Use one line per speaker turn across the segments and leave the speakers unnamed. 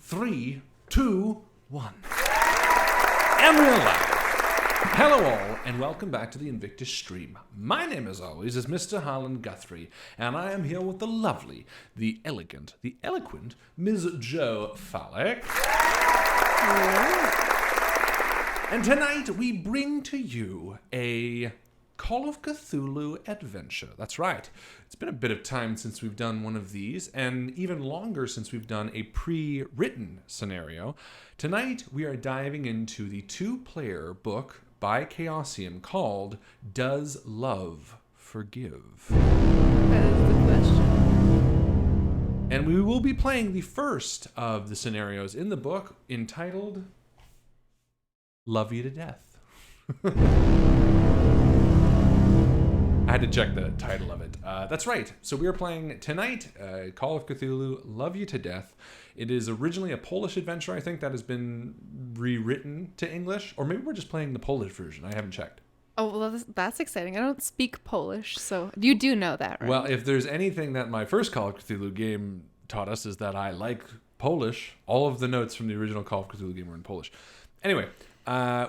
3, 2, 1. And we're live. Hello all, and welcome back to the Invictus stream. My name, as always, is Mr. Harlan Guthrie, and I am here with the lovely, the elegant, the eloquent Ms. Jo Fallak. And tonight we bring to you a Call of Cthulhu adventure. That's right. It's been a bit of time since we've done one of these, and even longer since we've done a pre-written scenario. Tonight we are diving into the 2-player book by Chaosium called Does Love Forgive?
That is the question.
And we will be playing the first of the scenarios in the book entitled Love You to Death. I had to check the title of it. That's right. So we are playing tonight, Call of Cthulhu, Love You to Death. It is originally a Polish adventure, I think, that has been rewritten to English. Or maybe we're just playing the Polish version. I haven't checked.
Oh, well, that's exciting. I don't speak Polish, so you do know that, right?
Well, if there's anything that my first Call of Cthulhu game taught us is that I like Polish. All of the notes from the original Call of Cthulhu game were in Polish. Anyway,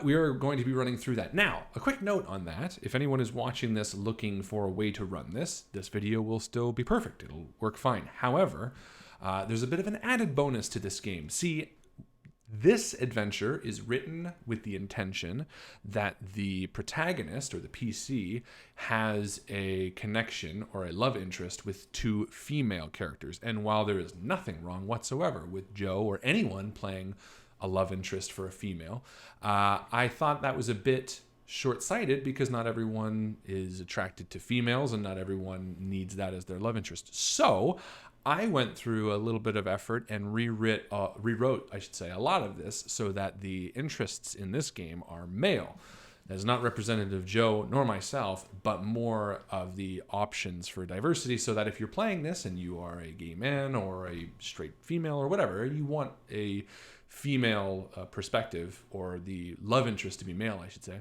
we are going to be running through that. Now, a quick note on that. If anyone is watching this looking for a way to run this video will still be perfect. It'll work fine. However, there's a bit of an added bonus to this game. See, this adventure is written with the intention that the protagonist, or the PC, has a connection or a love interest with 2 female characters. And while there is nothing wrong whatsoever with Joe or anyone playing a love interest for a female, I thought that was a bit short-sighted because not everyone is attracted to females and not everyone needs that as their love interest. So I went through a little bit of effort and rewrote, a lot of this so that the interests in this game are male. That is not representative of Joe nor myself, but more of the options for diversity, so that if you're playing this and you are a gay man or a straight female or whatever, you want a female perspective, or the love interest to be male, I should say,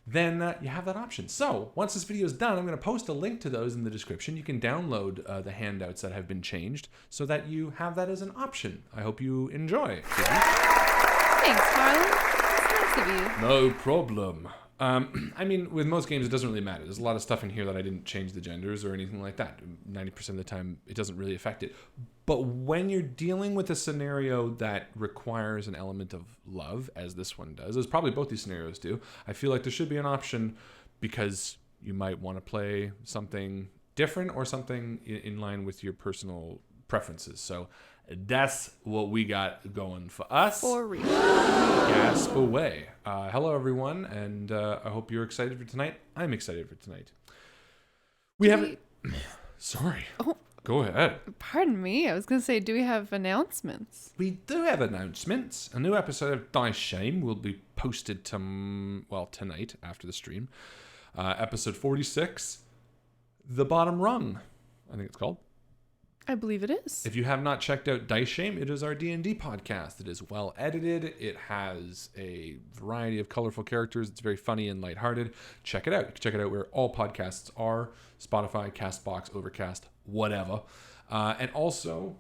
then you have that option. So once this video is done, I'm going to post a link to those in the description. You can download the handouts that have been changed so that you have that as an option. I hope you enjoy.
Thanks, Harlan. That's nice of you.
No problem. I mean, with most games, it doesn't really matter. There's a lot of stuff in here that I didn't change the genders or anything like that. 90% of the time, it doesn't really affect it. But when you're dealing with a scenario that requires an element of love, as this one does, as probably both these scenarios do, I feel like there should be an option, because you might want to play something different or something in line with your personal preferences. So that's what we got going for us.
For real.
Gasp away. Hello, everyone, and I hope you're excited for tonight. I'm excited for tonight. Sorry.
Oh,
go ahead.
Pardon me. I was going to say, do we have announcements?
We do have announcements. A new episode of Dice Shame will be posted tonight after the stream. Episode 46, The Bottom Rung, I think it's called.
I believe it is.
If you have not checked out Dice Shame, it is our D&D podcast. It is well edited. It has a variety of colorful characters. It's very funny and lighthearted. Check it out. You can check it out where all podcasts are: Spotify, CastBox, Overcast, whatever. And also,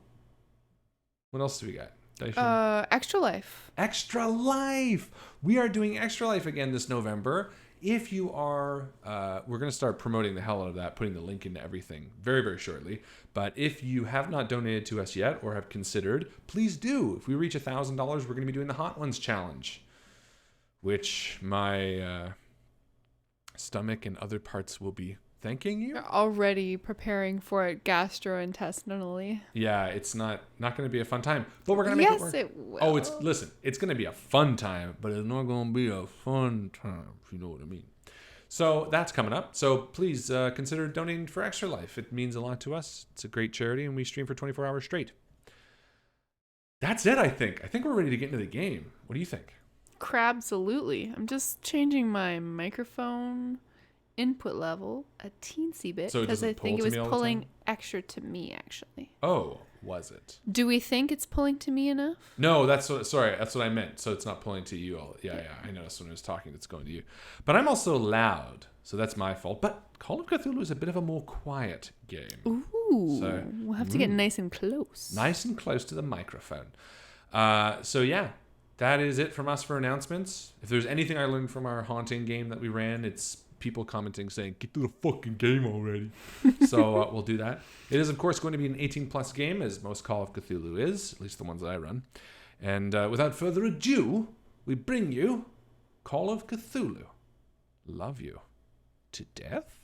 what else do we got? Dice Shame?
Extra Life.
Extra Life. We are doing Extra Life again this November. If you are, we're going to start promoting the hell out of that, putting the link into everything very, very shortly. But if you have not donated to us yet or have considered, please do. If we reach $1,000, we're going to be doing the Hot Ones Challenge, which my stomach and other parts will be thanking you.
You're already preparing for it gastrointestinally.
Yeah, it's not going to be a fun time, but we're going to make it work.
Yes, it will.
Oh, it's going to be a fun time, but it's not going to be a fun time, if you know what I mean. So that's coming up. So please consider donating for Extra Life. It means a lot to us. It's a great charity, and we stream for 24 hours straight. That's it, I think. I think we're ready to get into the game. What do you think?
Crabsolutely. I'm just changing my microphone input level a teensy bit because I think it was pulling extra to me, actually.
Oh, was it?
Do we think it's pulling to me enough?
No, that's what I meant. So it's not pulling to you all. Yeah, I noticed when I was talking it's going to you. But I'm also loud, so that's my fault. But Call of Cthulhu is a bit of a more quiet game.
Ooh, so, we'll have to get nice and close.
Nice and close to the microphone. So yeah, that is it from us for announcements. If there's anything I learned from our haunting game that we ran, it's people commenting saying, get to the fucking game already. So we'll do that. It is, of course, going to be an 18-plus game, as most Call of Cthulhu is, at least the ones that I run. And without further ado, we bring you Call of Cthulhu. Love you to death?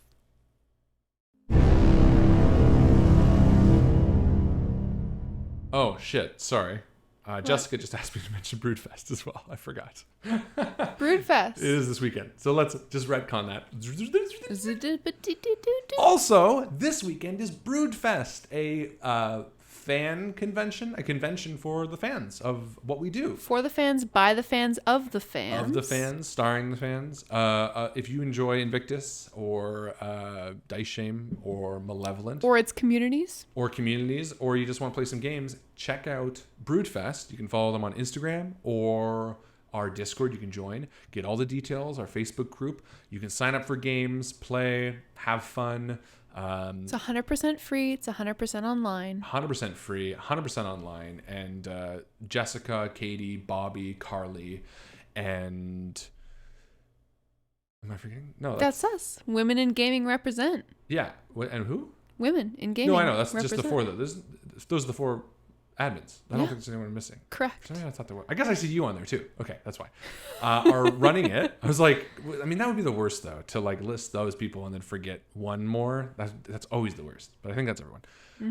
Oh, shit. Sorry. Jessica just asked me to mention Broodfest as well. I forgot.
Broodfest.
It is this weekend. So let's just retcon that. Also, this weekend is Broodfest, a fan convention, a convention for the fans of what we do.
For the fans, by the fans, of the fans.
Of the fans, starring the fans. If you enjoy Invictus or Dice Shame or Malevolent.
Or its communities.
Or you just want to play some games, check out Broodfest. You can follow them on Instagram or our Discord. You can join, get all the details, our Facebook group. You can sign up for games, play, have fun.
It's 100% free. It's 100% online.
100% free, 100% online. And Jessica, Katie, Bobby, Carly, and... Am I forgetting? No,
that's us. Women in gaming represent.
Yeah. And who?
Women in gaming.
No, I know. That's just the four, though. Those are the four admins. I don't think there's anyone missing.
Correct.
I thought there were. I guess I see you on there too. Okay, that's why. Are running it. I was like, I mean, that would be the worst though, to like list those people and then forget one more. That's always the worst. But I think that's everyone.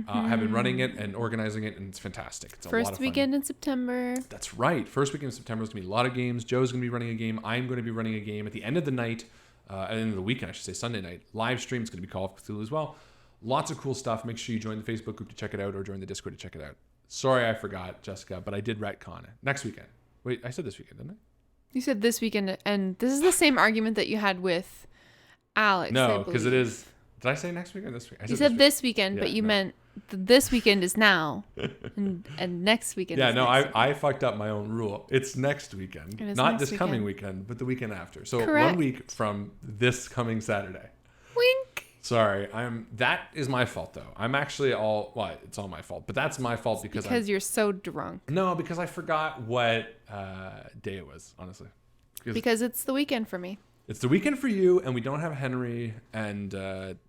I have been running it and organizing it, and it's fantastic. It's a lot of fun.
First weekend in September.
That's right. First weekend in September is gonna be a lot of games. Joe's gonna be running a game. I'm gonna be running a game at the end of the night, at the end of the weekend, I should say, Sunday night. Live stream is gonna be Call of Cthulhu as well. Lots of cool stuff. Make sure you join the Facebook group to check it out, or join the Discord to check it out. Sorry, I forgot, Jessica, but I did retcon it. Next weekend. Wait, I said this weekend, didn't I?
You said this weekend, and this is the same argument that you had with Alex.
No, because it is. Did I say next weekend or this week?
You said this weekend, but you meant this weekend is now, and next weekend is next.
I fucked up my own rule. It's next weekend. Not this coming weekend, but the weekend after. So Correct. 1 week from this coming Saturday.
Wink.
Sorry, that is my fault though. I'm actually it's all my fault, but that's my fault because
you're so drunk.
No, because I forgot what day it was, honestly.
Because it's the weekend for me.
It's the weekend for you, and we don't have Henry, and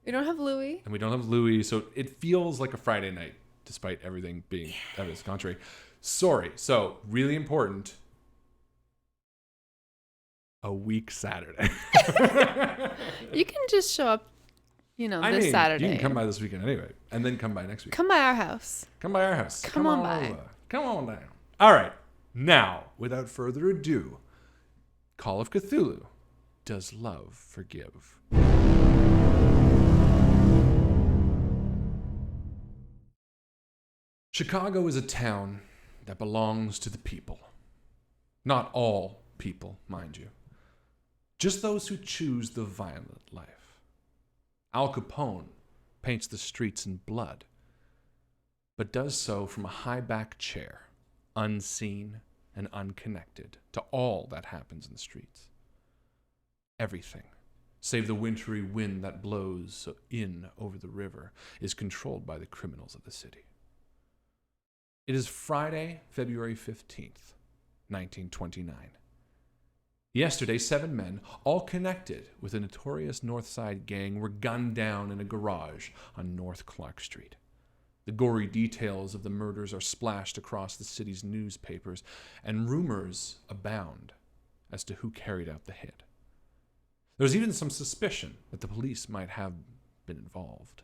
we don't have Louie.
And we don't have Louie, so it feels like a Friday night, despite everything being evidence contrary. Sorry. So, really important. A week Saturday.
You can just show up, this Saturday.
You can come by this weekend anyway, and then come by next week.
Come by our house.
Come by our house.
Come on by.
Over. Come on down. All right. Now, without further ado, Call of Cthulhu. Does love forgive? Chicago is a town that belongs to the people. Not all people, mind you. Just those who choose the violent life. Al Capone paints the streets in blood, but does so from a high-back chair, unseen and unconnected to all that happens in the streets. Everything, save the wintry wind that blows in over the river, is controlled by the criminals of the city. It is Friday, February 15th, 1929. Yesterday, 7 men, all connected with a notorious North Side gang, were gunned down in a garage on North Clark Street. The gory details of the murders are splashed across the city's newspapers, and rumors abound as to who carried out the hit. There's even some suspicion that the police might have been involved.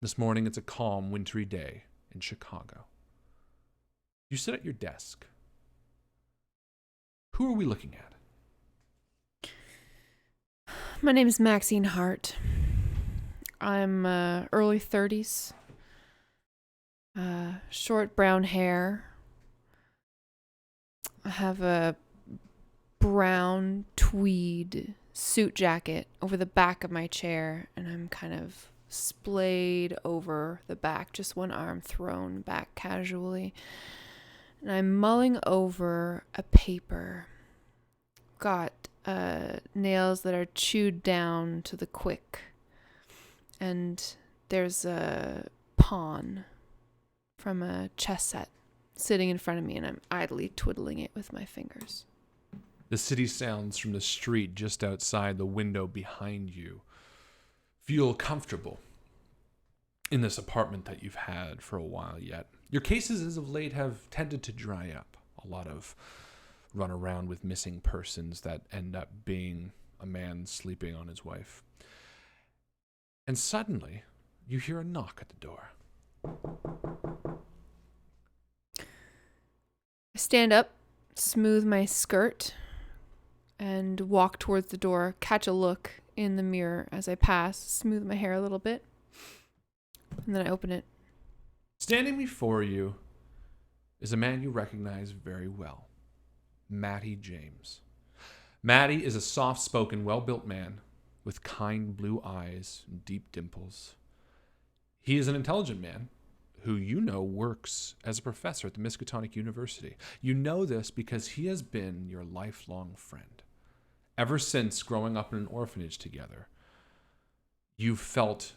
This morning, it's a calm, wintry day in Chicago. You sit at your desk. Who are we looking at?
My name is Maxine Hart. I'm early 30s. Short brown hair. I have a brown tweed suit jacket over the back of my chair, and I'm kind of splayed over the back, just one arm thrown back casually. And I'm mulling over a paper. Got nails that are chewed down to the quick. And there's a pawn from a chess set sitting in front of me, and I'm idly twiddling it with my fingers.
The city sounds from the street just outside the window behind you feel comfortable in this apartment that you've had for a while yet. Your cases as of late have tended to dry up. A lot of run around with missing persons that end up being a man sleeping on his wife. And suddenly, you hear a knock at the door.
I stand up, smooth my skirt, and walk towards the door, catch a look in the mirror as I pass, smooth my hair a little bit, and then I open it.
Standing before you is a man you recognize very well, Matty James. Matty is a soft-spoken, well-built man with kind blue eyes and deep dimples. He is an intelligent man who you know works as a professor at the Miskatonic University. You know this because he has been your lifelong friend. Ever since growing up in an orphanage together, you've felt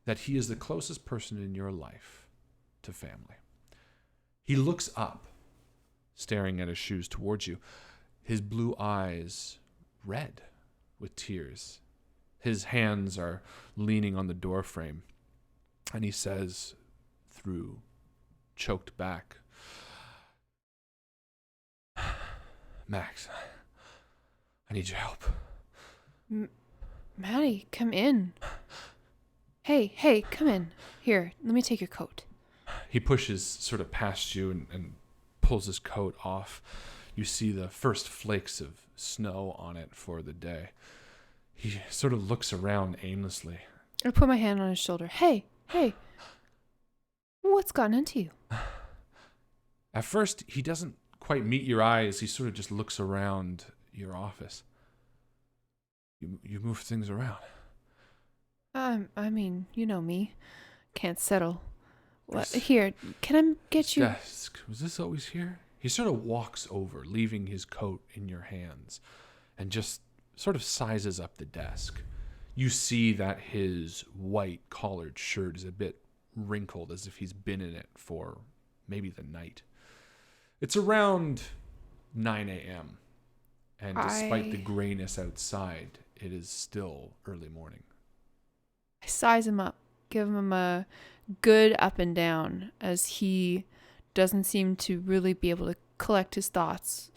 that he is the closest person in your life to family. He looks up, staring at his shoes towards you, his blue eyes red with tears. His hands are leaning on the door frame, and he says, through choked back, "Max, I need your help."
Maddie, come in. Hey, come in. Here, let me take your coat.
He pushes sort of past you and pulls his coat off. You see the first flakes of snow on it for the day. He sort of looks around aimlessly.
I put my hand on his shoulder. Hey, what's gotten into you?
At first, he doesn't quite meet your eyes. He sort of just looks around your office. You move things around.
I mean, you know me. Can't settle. What? Here, can I get you...
Desk. Was this always here? He sort of walks over, leaving his coat in your hands, and just sort of sizes up the desk. You see that his white collared shirt is a bit wrinkled, as if he's been in it for maybe the night. It's around 9 a.m., and despite the grayness outside, it is still early morning.
I size him up, give him a good up and down, as he doesn't seem to really be able to collect his thoughts.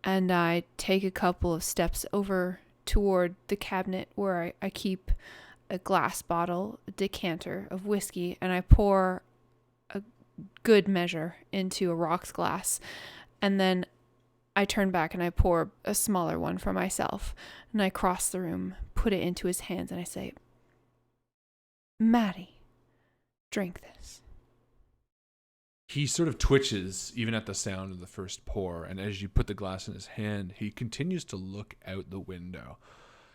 And I take a couple of steps over toward the cabinet where I keep a glass bottle, a decanter of whiskey, and I pour a good measure into a rocks glass. And then I turn back and I pour a smaller one for myself. And I cross the room, put it into his hands, and I say, "Maddie, drink this."
He sort of twitches even at the sound of the first pour, and as you put the glass in his hand, he continues to look out the window.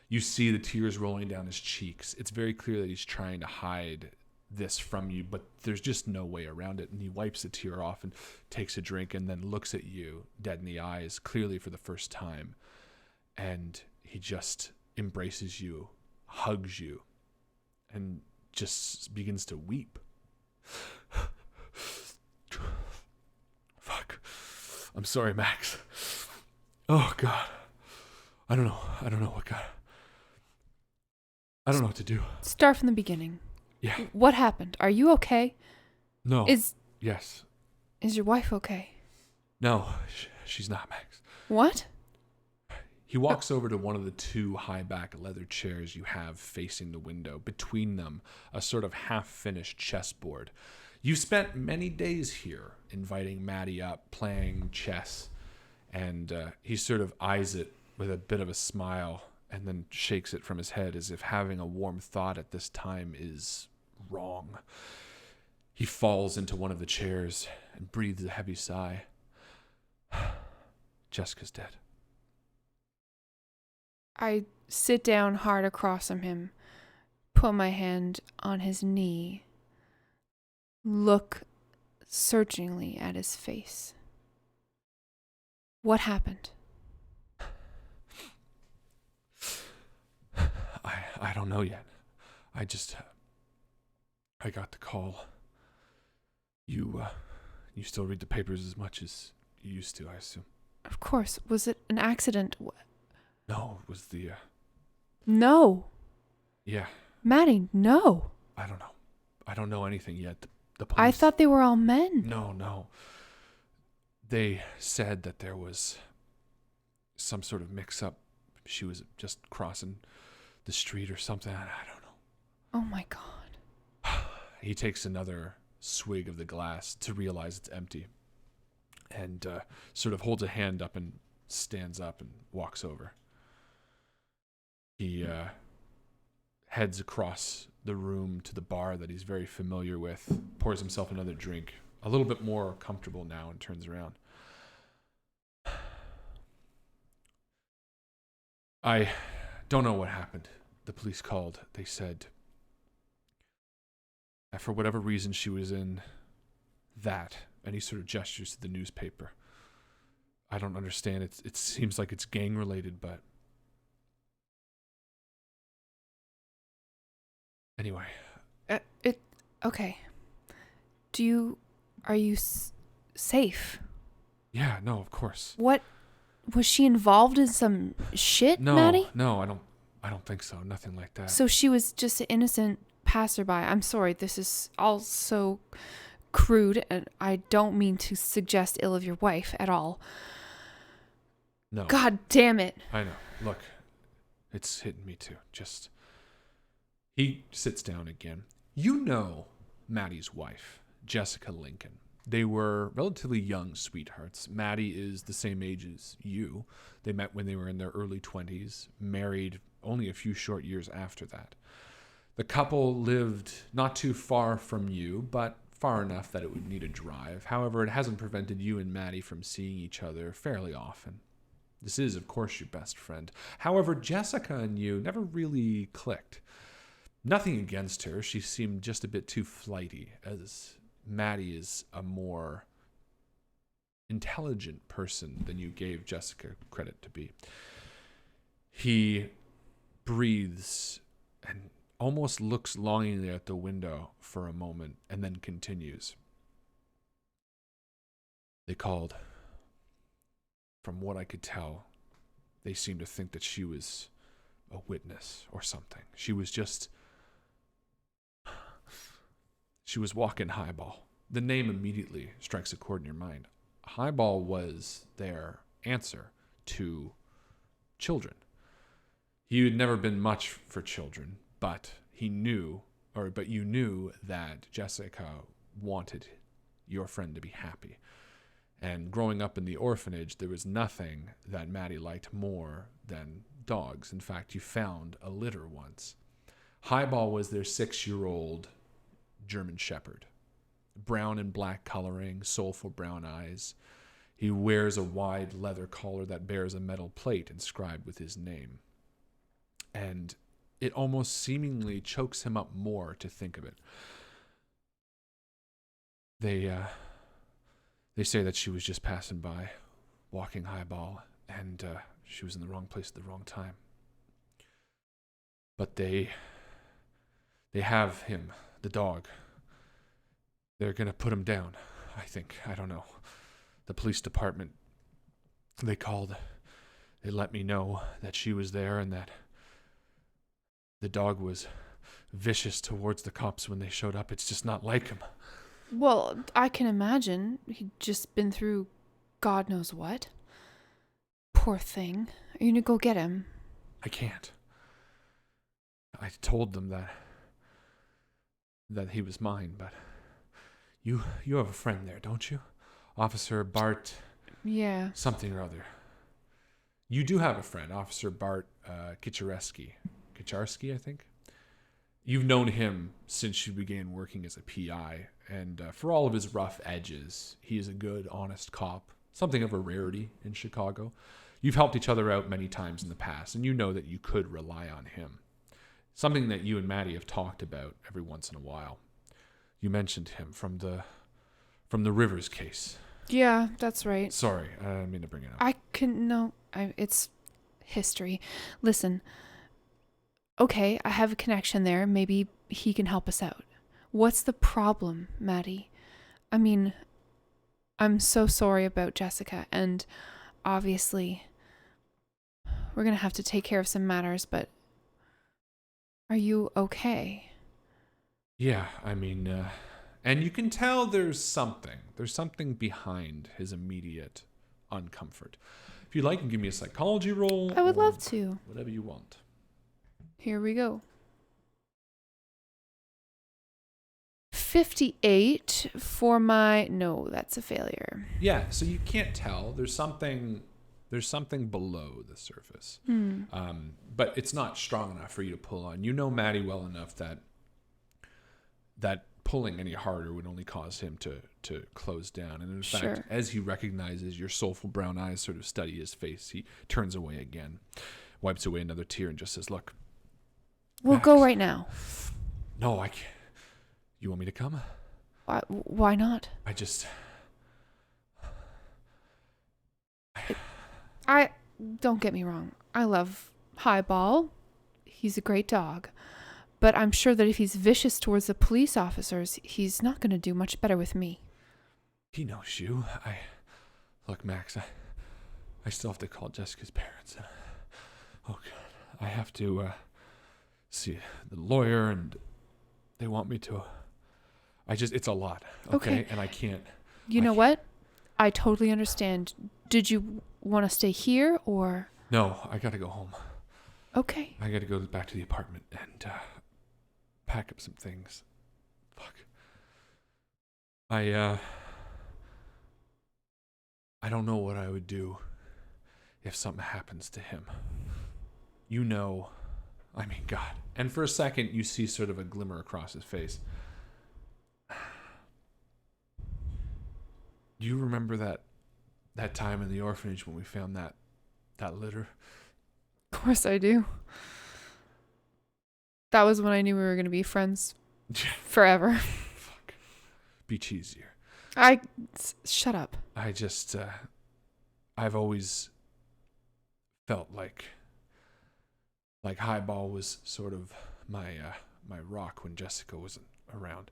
You see the tears rolling down his cheeks. It's very clear that he's trying to hide this from you, but there's just no way around it. And he wipes the tear off and takes a drink and then looks at you dead in the eyes, clearly for the first time. And he just embraces you, hugs you, and just begins to weep. Fuck. I'm sorry, Max. Oh, God. I don't know what God. I don't know what to do.
Start from the beginning.
Yeah.
What happened? Are you okay?
No. Yes.
Is your wife okay?
No, she's not, Max.
What?
He walks over to one of the two high-back leather chairs you have facing the window. Between them, a sort of half-finished chessboard. You've spent many days here inviting Maddie up, playing chess, and he sort of eyes it with a bit of a smile and then shakes it from his head as if having a warm thought at this time is wrong. He falls into one of the chairs and breathes a heavy sigh. Jessica's dead.
I sit down hard across from him, put my hand on his knee, look searchingly at his face. What happened?
I don't know yet. I got the call. You You still read the papers as much as you used to, I assume.
Of course. Was it an accident?
No, it was the...
No.
Yeah.
Maddie, no.
I don't know. I don't know anything yet. The police...
I thought they were all men.
No. They said that there was some sort of mix-up. She was just crossing the street or something. I don't know.
Oh my God.
He takes another swig of the glass to realize it's empty and sort of holds a hand up and stands up and walks over. He heads across the room to the bar that he's very familiar with, pours himself another drink, a little bit more comfortable now, and turns around. I don't know what happened. The police called. They said that for whatever reason she was in that, and he sort of gestures to the newspaper. I don't understand. It seems like it's gang related, but anyway.
Okay. Are you safe?
Yeah, no, of course.
What, was she involved in some shit, Maddie?
No, I don't think so. Nothing like that.
So she was just an innocent passerby. I'm sorry, this is all so crude, and I don't mean to suggest ill of your wife at all.
No.
God damn it.
I know. Look, it's hitting me too. He sits down again. You know Maddie's wife, Jessica Lincoln. They were relatively young sweethearts. Maddie is the same age as you. They met when they were in their early 20s, married only a few short years after that. The couple lived not too far from you, but far enough that it would need a drive. However, it hasn't prevented you and Maddie from seeing each other fairly often. This is, of course, your best friend. However, Jessica and you never really clicked. Nothing against her. She seemed just a bit too flighty, as Maddie is a more intelligent person than you gave Jessica credit to be. He breathes and almost looks longingly at the window for a moment and then continues. They called. From what I could tell, they seemed to think that she was a witness or something. She was walking Highball. The name immediately strikes a chord in your mind. Highball was their answer to children. He had never been much for children, but you knew that Jessica wanted your friend to be happy. And growing up in the orphanage, there was nothing that Maddie liked more than dogs. In fact, you found a litter once. Highball was their 6-year-old German Shepherd. Brown and black coloring, soulful brown eyes. He wears a wide leather collar that bears a metal plate inscribed with his name. And it almost seemingly chokes him up more to think of it. They say that she was just passing by, walking Highball, and she was in the wrong place at the wrong time. But they have him, the dog. They're going to put him down, I think. I don't know. The police department, they called. They let me know that she was there and that the dog was vicious towards the cops when they showed up. It's just not like him.
Well, I can imagine. He'd just been through God knows what. Poor thing. Are you going to go get him?
I can't. I told them that he was mine, but you have a friend there, don't you? Officer Bart...
Yeah.
Something or other. You do have a friend, Officer Bart Kicharski, I think. You've known him since you began working as a PI, and for all of his rough edges, he is a good, honest cop, something of a rarity in Chicago. You've helped each other out many times in the past, and you know that you could rely on him. Something that you and Maddie have talked about every once in a while. You mentioned him from the Rivers case.
Yeah, that's right.
Sorry, I didn't mean to bring it up.
It's history. Listen, okay, I have a connection there. Maybe he can help us out. What's the problem, Maddie? I mean, I'm so sorry about Jessica, and obviously we're going to have to take care of some matters, but are you okay?
Yeah, I mean, and you can tell there's something behind his immediate uncomfort. If you like, you can give me a psychology roll.
I would
or
love to.
Whatever you want.
Here we go. 58 for my... No, that's a failure.
Yeah, so you can't tell. There's something below the surface. But it's not strong enough for you to pull on. You know Maddie well enough that pulling any harder would only cause him to close down. And in fact, as he recognizes your soulful brown eyes sort of study his face, he turns away again, wipes away another tear, and just says, "Look,
we'll
Max,
go right now."
No, I can't. You want me to come?
Why not? I don't get me wrong. I love Highball. He's a great dog. But I'm sure that if he's vicious towards the police officers, he's not going to do much better with me.
He knows you. Look, Max, I still have to call Jessica's parents. Oh, God. I have to see the lawyer, and they want me to. It's a lot, okay? And I can't.
You know what? I totally understand. Did you want to stay here, or?
No, I got to go home.
Okay.
I got to go back to the apartment and pack up some things. Fuck. I don't know what I would do if something happens to him. You know, I mean, God. And for a second, you see sort of a glimmer across his face. Do you remember that time in the orphanage when we found that litter?
Of course I do. That was when I knew we were going to be friends forever.
Fuck. Be cheesier.
Shut up.
I've always felt like Highball was sort of my rock when Jessica wasn't around.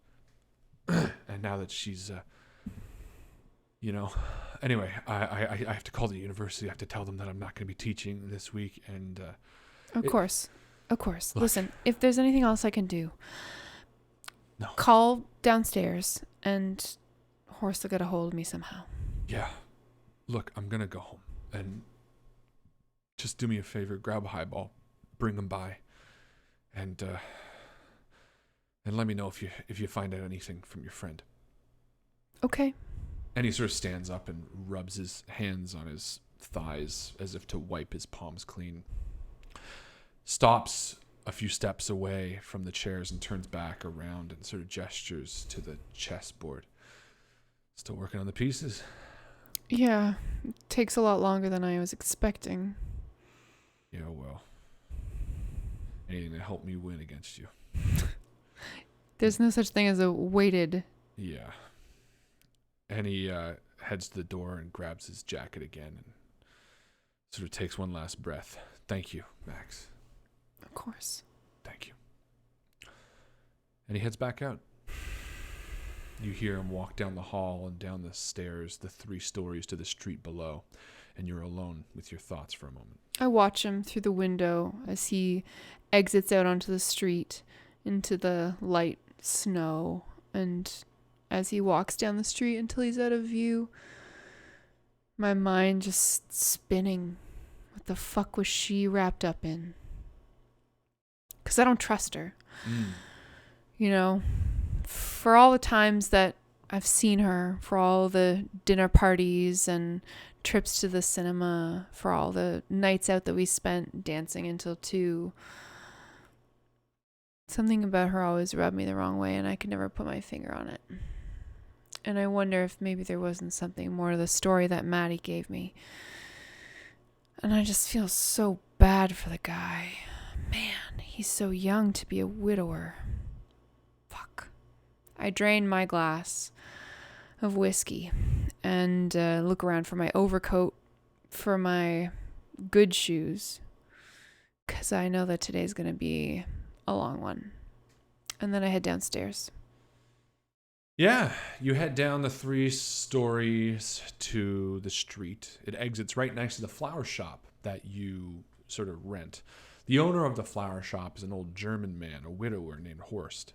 And now that she's, anyway, I have to call the university. I have to tell them that I'm not going to be teaching this week. And
Of course. Look, listen, if there's anything else I can do,
no.
Call downstairs and Horst will get a hold of me somehow.
Yeah. Look, I'm going to go home. And just do me a favor. Grab a Highball. Bring him by. And let me know if you find out anything from your friend.
Okay.
And he sort of stands up and rubs his hands on his thighs as if to wipe his palms clean. Stops a few steps away from the chairs and turns back around and sort of gestures to the chessboard. Still working on the pieces?
Yeah. It takes a lot longer than I was expecting.
Yeah, well. Anything to help me win against you.
There's no such thing as a weighted...
Yeah. And he heads to the door and grabs his jacket again and sort of takes one last breath. Thank you, Max.
Of course.
Thank you. And he heads back out. You hear him walk down the hall and down the stairs, the 3 stories to the street below, and you're alone with your thoughts for a moment.
I watch him through the window as he exits out onto the street into the light snow, and as he walks down the street until he's out of view, my mind just spinning. What the fuck was she wrapped up in? Because I don't trust her. You know, for all the times that I've seen her, for all the dinner parties and trips to the cinema, for all the nights out that we spent dancing until 2, something about her always rubbed me the wrong way, and I could never put my finger on it. And I wonder if maybe there wasn't something more to the story that Maddie gave me. And I just feel so bad for the guy. Man, he's so young to be a widower. Fuck. I drain my glass of whiskey and look around for my overcoat, for my good shoes, because I know that today's going to be a long one. And then I head downstairs.
Yeah, you head down the 3 stories to the street. It exits right next to the flower shop that you sort of rent. The owner of the flower shop is an old German man, a widower named Horst.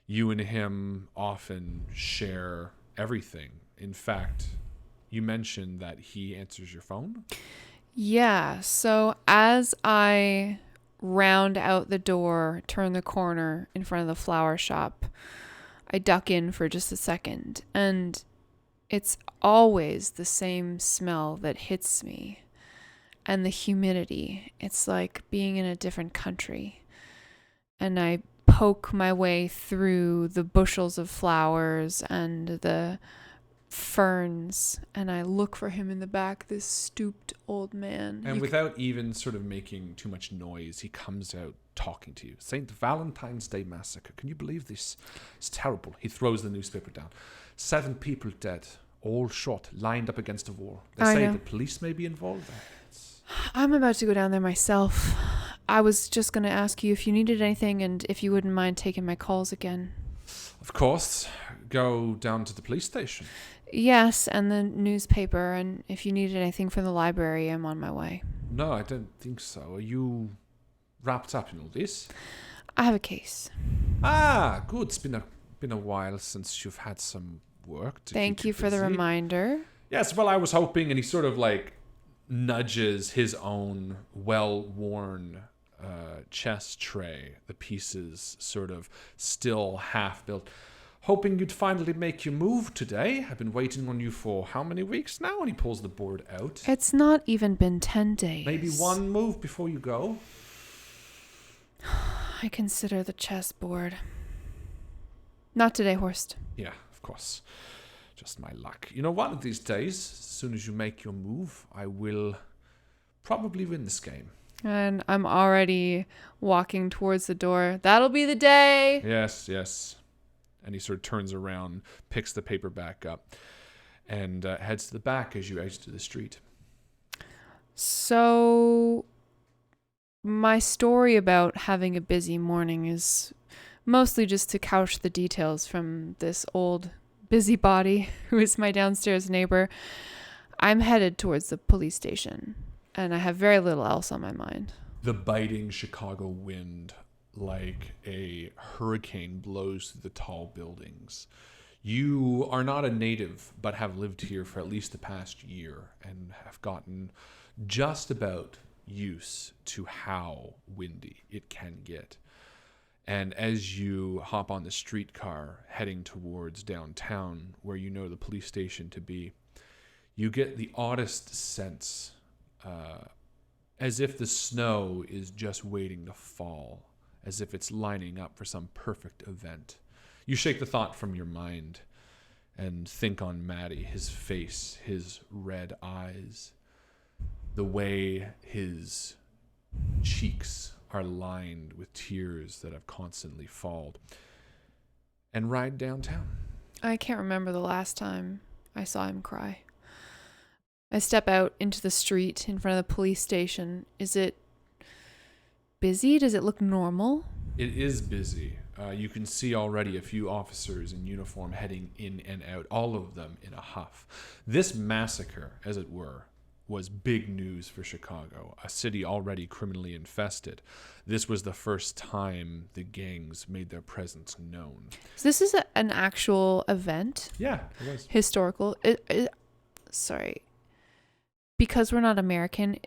You and him often share everything. In fact, you mentioned that he answers your phone?
Yeah, so as I round out the door, turn the corner in front of the flower shop, I duck in for just a second, and it's always the same smell that hits me. And the humidity. It's like being in a different country. And I poke my way through the bushels of flowers and the ferns, and I look for him in the back, this stooped old man.
And without even sort of making too much noise, he comes out talking to you. St. Valentine's Day Massacre. Can you believe this? It's terrible. He throws the newspaper down. 7 people dead, all shot, lined up against a wall. They say the police may be involved.
I'm about to go down there myself. I was just going to ask you if you needed anything and if you wouldn't mind taking my calls again.
Of course. Go down to the police station.
Yes, and the newspaper, and if you needed anything from the library, I'm on my way.
No, I don't think so. Are you wrapped up in all this?
I have a case.
Ah, good. It's been a while since you've had some work.
Thank you for the reminder.
Yes, well, I was hoping, and he sort of like nudges his own well-worn chest tray, the pieces sort of still half-built. Hoping you'd finally make your move today. I've been waiting on you for how many weeks now? And he pulls the board out.
It's not even been 10 days.
Maybe one move before you go?
I consider the chessboard. Not today, Horst.
Yeah, of course. Just my luck. You know, one of these days, as soon as you make your move, I will probably win this game.
And I'm already walking towards the door. That'll be the day.
Yes. And he sort of turns around, picks the paper back up, and heads to the back as you exit the street.
So, my story about having a busy morning is mostly just to couch the details from this old busybody who is my downstairs neighbor. I'm headed towards the police station, and I have very little else on my mind.
The biting Chicago wind, like a hurricane, blows through the tall buildings. You are not a native, but have lived here for at least the past year and have gotten just about used to how windy it can get. And as you hop on the streetcar heading towards downtown, where you know the police station to be, you get the oddest sense, as if the snow is just waiting to fall, as if it's lining up for some perfect event. You shake the thought from your mind and think on Matty, his face, his red eyes, the way his cheeks are lined with tears that have constantly fallen, and ride downtown.
I can't remember the last time I saw him cry. I step out into the street in front of the police station. Is it busy? Does it look normal?
It is busy. You can see already a few officers in uniform heading in and out, all of them in a huff. This massacre, as it were, was big news for Chicago, a city already criminally infested. This was the first time the gangs made their presence known.
So this is an actual event?
Yeah, it was.
Historical? Sorry. Because we're not American,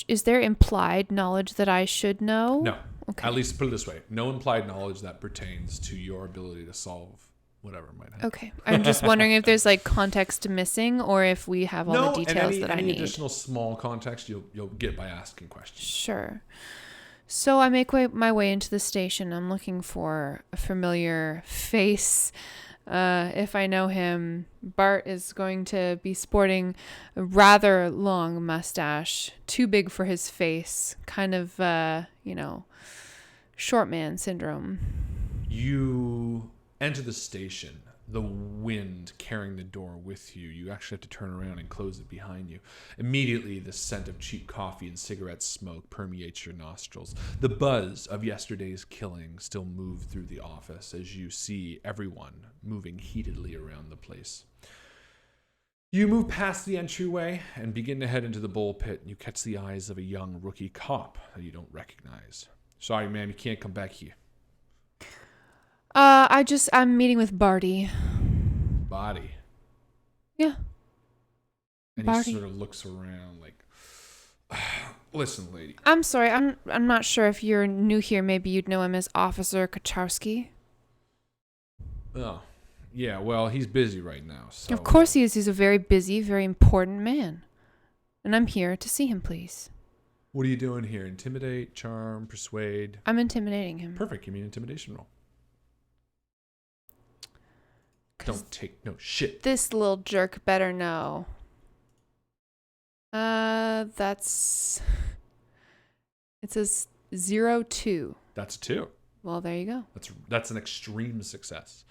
is there implied knowledge that I should know?
No.
Okay.
At least put it this way. No implied knowledge that pertains to your ability to solve whatever might happen.
Okay. I'm just wondering if there's like context missing or if we have all the details that I need.
Any additional small context you'll get by asking questions.
Sure. So I make my way into the station. I'm looking for a familiar face. If I know him, Bart is going to be sporting a rather long mustache, too big for his face, kind of, short man syndrome.
You enter the station. the wind carrying the door with you. You actually have to turn around and close it behind you. Immediately, the scent of cheap coffee and cigarette smoke permeates your nostrils. The buzz of yesterday's killing still moves through the office as you see everyone moving heatedly around the place. You move past the entryway and begin to head into the bull pit. You catch the eyes of a young rookie cop that you don't recognize. Sorry, ma'am, you can't come back here.
I'm meeting with Barty.
Body.
Yeah.
And
Barty.
he sort of looks around like, listen, lady.
I'm sorry, I'm not sure if you're new here. Maybe you'd know him as Officer Kacharski.
Oh, yeah, well, he's busy right now. So.
Of course he is. He's a very busy, very important man. And I'm here to see him, please.
What are you doing here? Intimidate, charm, persuade?
I'm intimidating him.
Perfect. Give me an intimidation roll. Don't take no shit.
This little jerk better know. It says 0-2.
That's a 2.
Well, there you go.
That's an extreme success.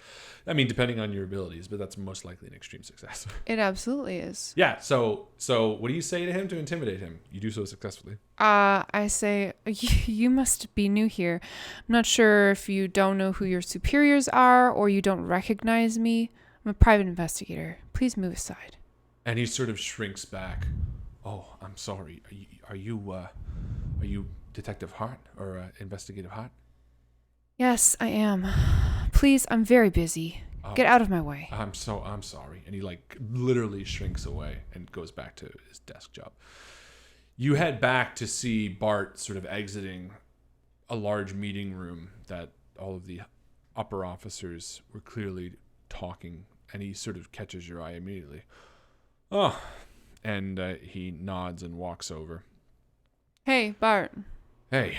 I mean, depending on your abilities, but that's most likely an extreme success.
It absolutely is.
Yeah. So what do you say to him to intimidate him? You do so successfully.
I say, you must be new here. I'm not sure if you don't know who your superiors are or you don't recognize me. I'm a private investigator. Please move aside.
And he sort of shrinks back. Oh, I'm sorry. Are you Detective Hart or Investigative Hart?
Yes, I am. Please, I'm very busy. Get out of my way.
I'm sorry. And he literally shrinks away and goes back to his desk job. You head back to see Bart sort of exiting a large meeting room that all of the upper officers were clearly talking, and he sort of catches your eye immediately. Oh, and he nods and walks over.
Hey, Bart.
Hey.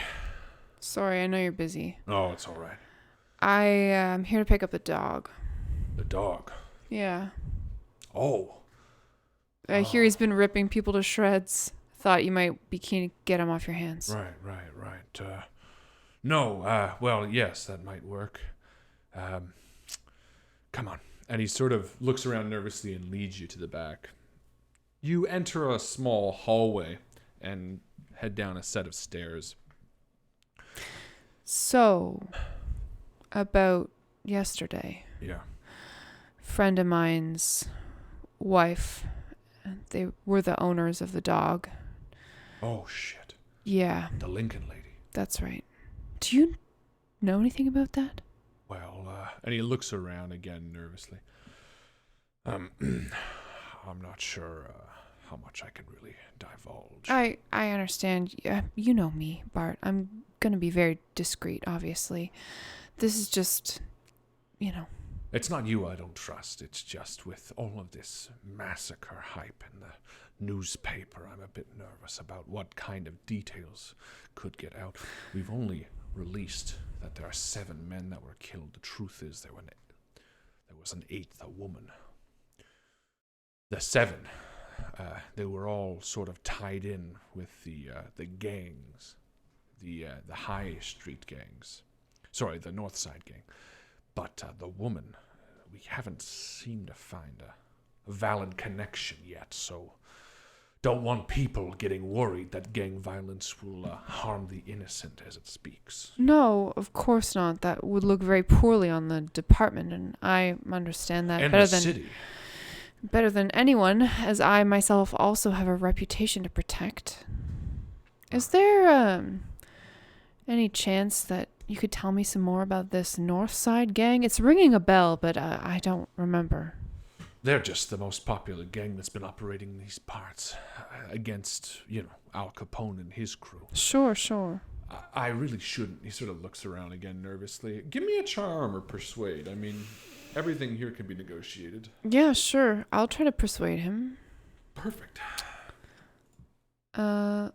Sorry, I know you're busy.
Oh, it's all right.
I'm here to pick up the dog.
The dog?
Yeah.
Oh.
I hear he's been ripping people to shreds. Thought you might be keen to get him off your hands.
Right. Well, yes, that might work. Come on. And he sort of looks around nervously and leads you to the back. You enter a small hallway and head down a set of stairs.
So, about yesterday.
Yeah.
Friend of mine's wife, they were the owners of the dog.
Oh, shit.
Yeah.
The Lincoln lady.
That's right. Do you know anything about that?
Well, and he looks around again nervously. I'm not sure how much I can really divulge.
I understand. You know me, Bart. I'm going to be very discreet, obviously. This is just,
It's not you I don't trust. It's just with all of this massacre hype in the newspaper, I'm a bit nervous about what kind of details could get out. We've only released that there are 7 men that were killed. The truth is there was an 8th, a woman. The 7, they were all sort of tied in with the gangs, the high street gangs. Sorry, the North Side gang. But the woman, we haven't seemed to find a valid connection yet, so don't want people getting worried that gang violence will harm the innocent as it speaks.
No, of course not. That would look very poorly on the department, and I understand that
And
better
the city.
Better than anyone, as I myself also have a reputation to protect. Is there any chance that you could tell me some more about this North Side gang? It's ringing a bell, but I don't remember.
They're just the most popular gang that's been operating in these parts against, Al Capone and his crew.
Sure.
I really shouldn't. He sort of looks around again nervously. Give me a charm or persuade. I mean, everything here can be negotiated.
Yeah, sure. I'll try to persuade him.
Perfect.
5.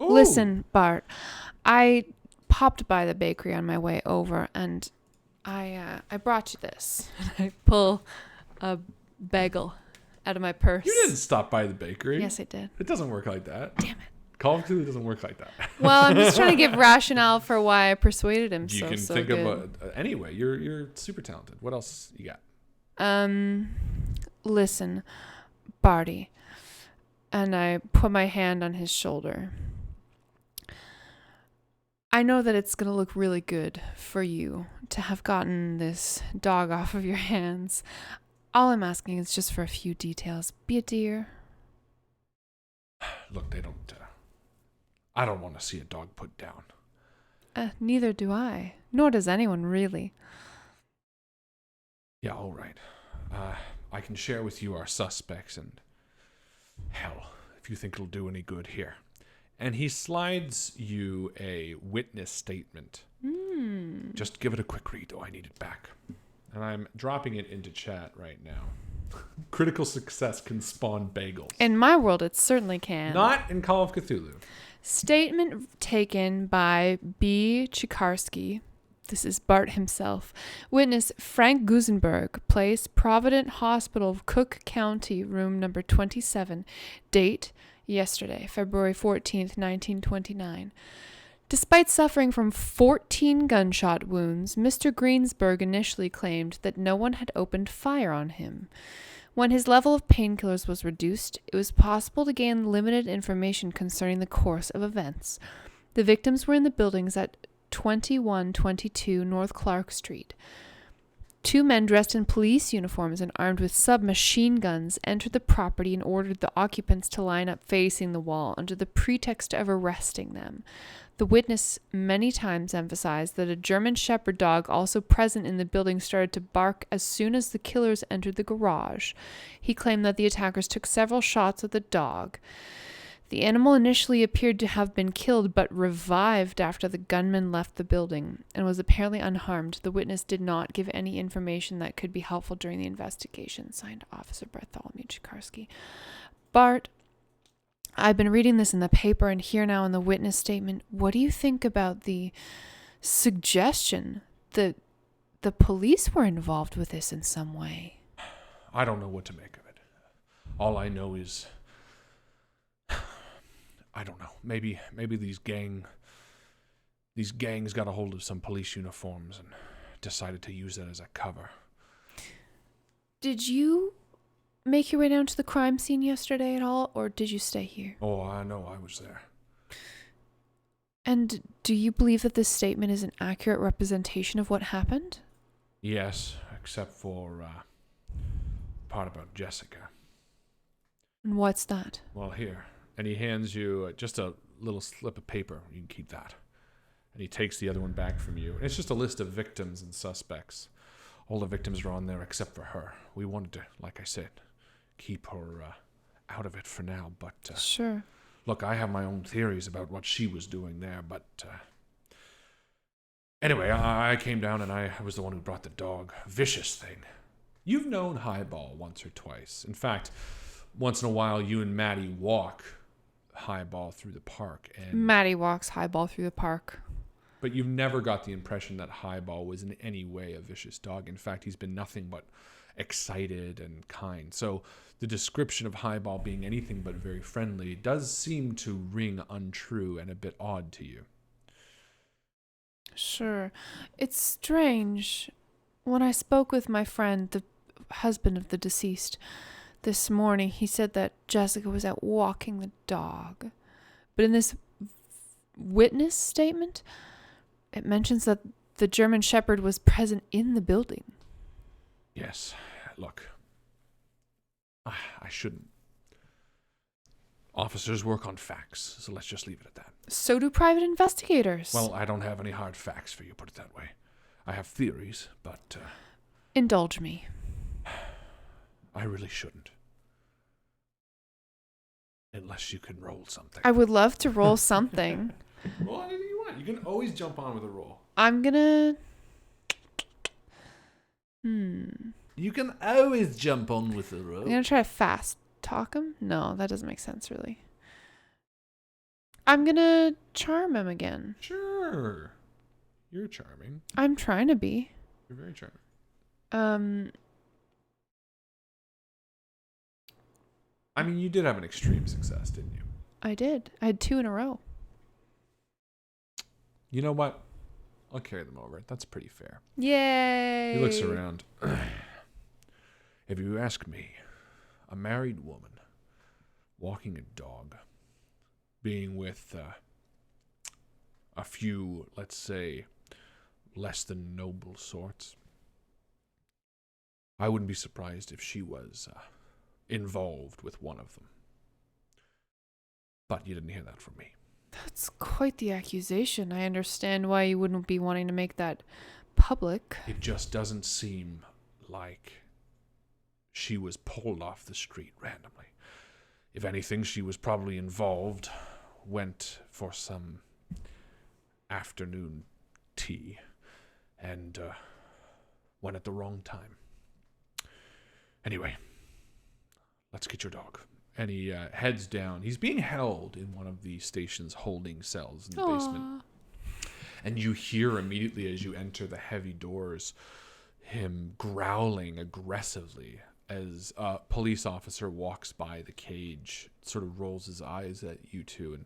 Ooh.
Listen, Bart. I popped by the bakery on my way over, and I brought you this. I pull a bagel out of my purse.
You didn't stop by the bakery.
Yes, I did.
It doesn't work like that.
Damn it.
Call of Cthulhu doesn't work like that.
Well, I'm just trying to give rationale for why I persuaded him
You can
so
think
good.
of anyway. You're super talented. What else you got?
Listen, Barty. And I put my hand on his shoulder. I know that it's going to look really good for you to have gotten this dog off of your hands. All I'm asking is just for a few details. Be a dear.
Look, they don't. I don't want to see a dog put down.
Neither do I. Nor does anyone, really.
Yeah, all right. I can share with you our suspects, and hell, if you think it'll do any good, here. And he slides you a witness statement. Just give it a quick read, though. I need it back. And I'm dropping it into chat right now. Critical success can spawn bagels.
In my world, it certainly can.
Not in Call of Cthulhu.
Statement taken by B. Chikarsky. This is Bart himself. Witness Frank Gusenberg, place Provident Hospital, Cook County, room number 27. Date, yesterday, February 14th, 1929. Despite suffering from 14 gunshot wounds, Mr. Greensburg initially claimed that no one had opened fire on him. When his level of painkillers was reduced, it was possible to gain limited information concerning the course of events. The victims were in the buildings at 2122 North Clark Street. Two men dressed in police uniforms and armed with submachine guns entered the property and ordered the occupants to line up facing the wall under the pretext of arresting them. The witness many times emphasized that a German Shepherd dog also present in the building started to bark as soon as the killers entered the garage. He claimed that the attackers took several shots at the dog. The animal initially appeared to have been killed but revived after the gunman left the building and was apparently unharmed. The witness did not give any information that could be helpful during the investigation. Signed, Officer Bartholomew Chikarsky. Bart, I've been reading this in the paper and here now in the witness statement. What do you think about the suggestion that the police were involved with this in some way?
I don't know what to make of it. All I know is, I don't know. Maybe these gangs got a hold of some police uniforms and decided to use that as a cover.
Did you make your way down to the crime scene yesterday at all, or did you stay here?
Oh, I know. I was there.
And do you believe that this statement is an accurate representation of what happened?
Yes, except for part about Jessica.
And what's that?
Well, here. And he hands you just a little slip of paper. You can keep that. And he takes the other one back from you. And it's just a list of victims and suspects. All the victims are on there except for her. We wanted to, like I said, keep her out of it for now. But
sure.
Look, I have my own theories about what she was doing there. But anyway, I came down and I was the one who brought the dog. Vicious thing. You've known Highball once or twice. In fact, once in a while, you and Maddie walk Highball through the park. And
Maddie walks Highball through the park.
But you've never got the impression that Highball was in any way a vicious dog. In fact, he's been nothing but excited and kind. So the description of Highball being anything but very friendly does seem to ring untrue and a bit odd to you.
Sure. It's strange. When I spoke with my friend, the husband of the deceased, this morning, he said that Jessica was out walking the dog. But in this witness statement, it mentions that the German Shepherd was present in the building.
Yes. Look, I shouldn't. Officers work on facts, so let's just leave it at that.
So do private investigators.
Well, I don't have any hard facts for you, put it that way. I have theories, but
indulge me.
I really shouldn't. Unless you can roll something.
I would love to roll something.
Roll anything you want. You can always jump on with a roll.
I'm gonna...
You can always jump on with a roll.
I'm gonna try to fast talk him? No, that doesn't make sense, really. I'm gonna charm him again.
Sure. You're charming.
I'm trying to be.
You're very charming. I mean, you did have an extreme success, didn't you?
I did. I had 2 in a row.
You know what? I'll carry them over. That's pretty fair.
Yay!
He looks around. If you ask me, a married woman walking a dog, being with a few, let's say, less than noble sorts, I wouldn't be surprised if she was involved with one of them. But you didn't hear that from me.
That's quite the accusation. I understand why you wouldn't be wanting to make that public.
It just doesn't seem like she was pulled off the street randomly. If anything, she was probably involved, went for some afternoon tea, and went at the wrong time. Anyway, let's get your dog. And he heads down. He's being held in one of the station's holding cells in the basement. And you hear immediately as you enter the heavy doors him growling aggressively as a police officer walks by the cage, sort of rolls his eyes at you two, and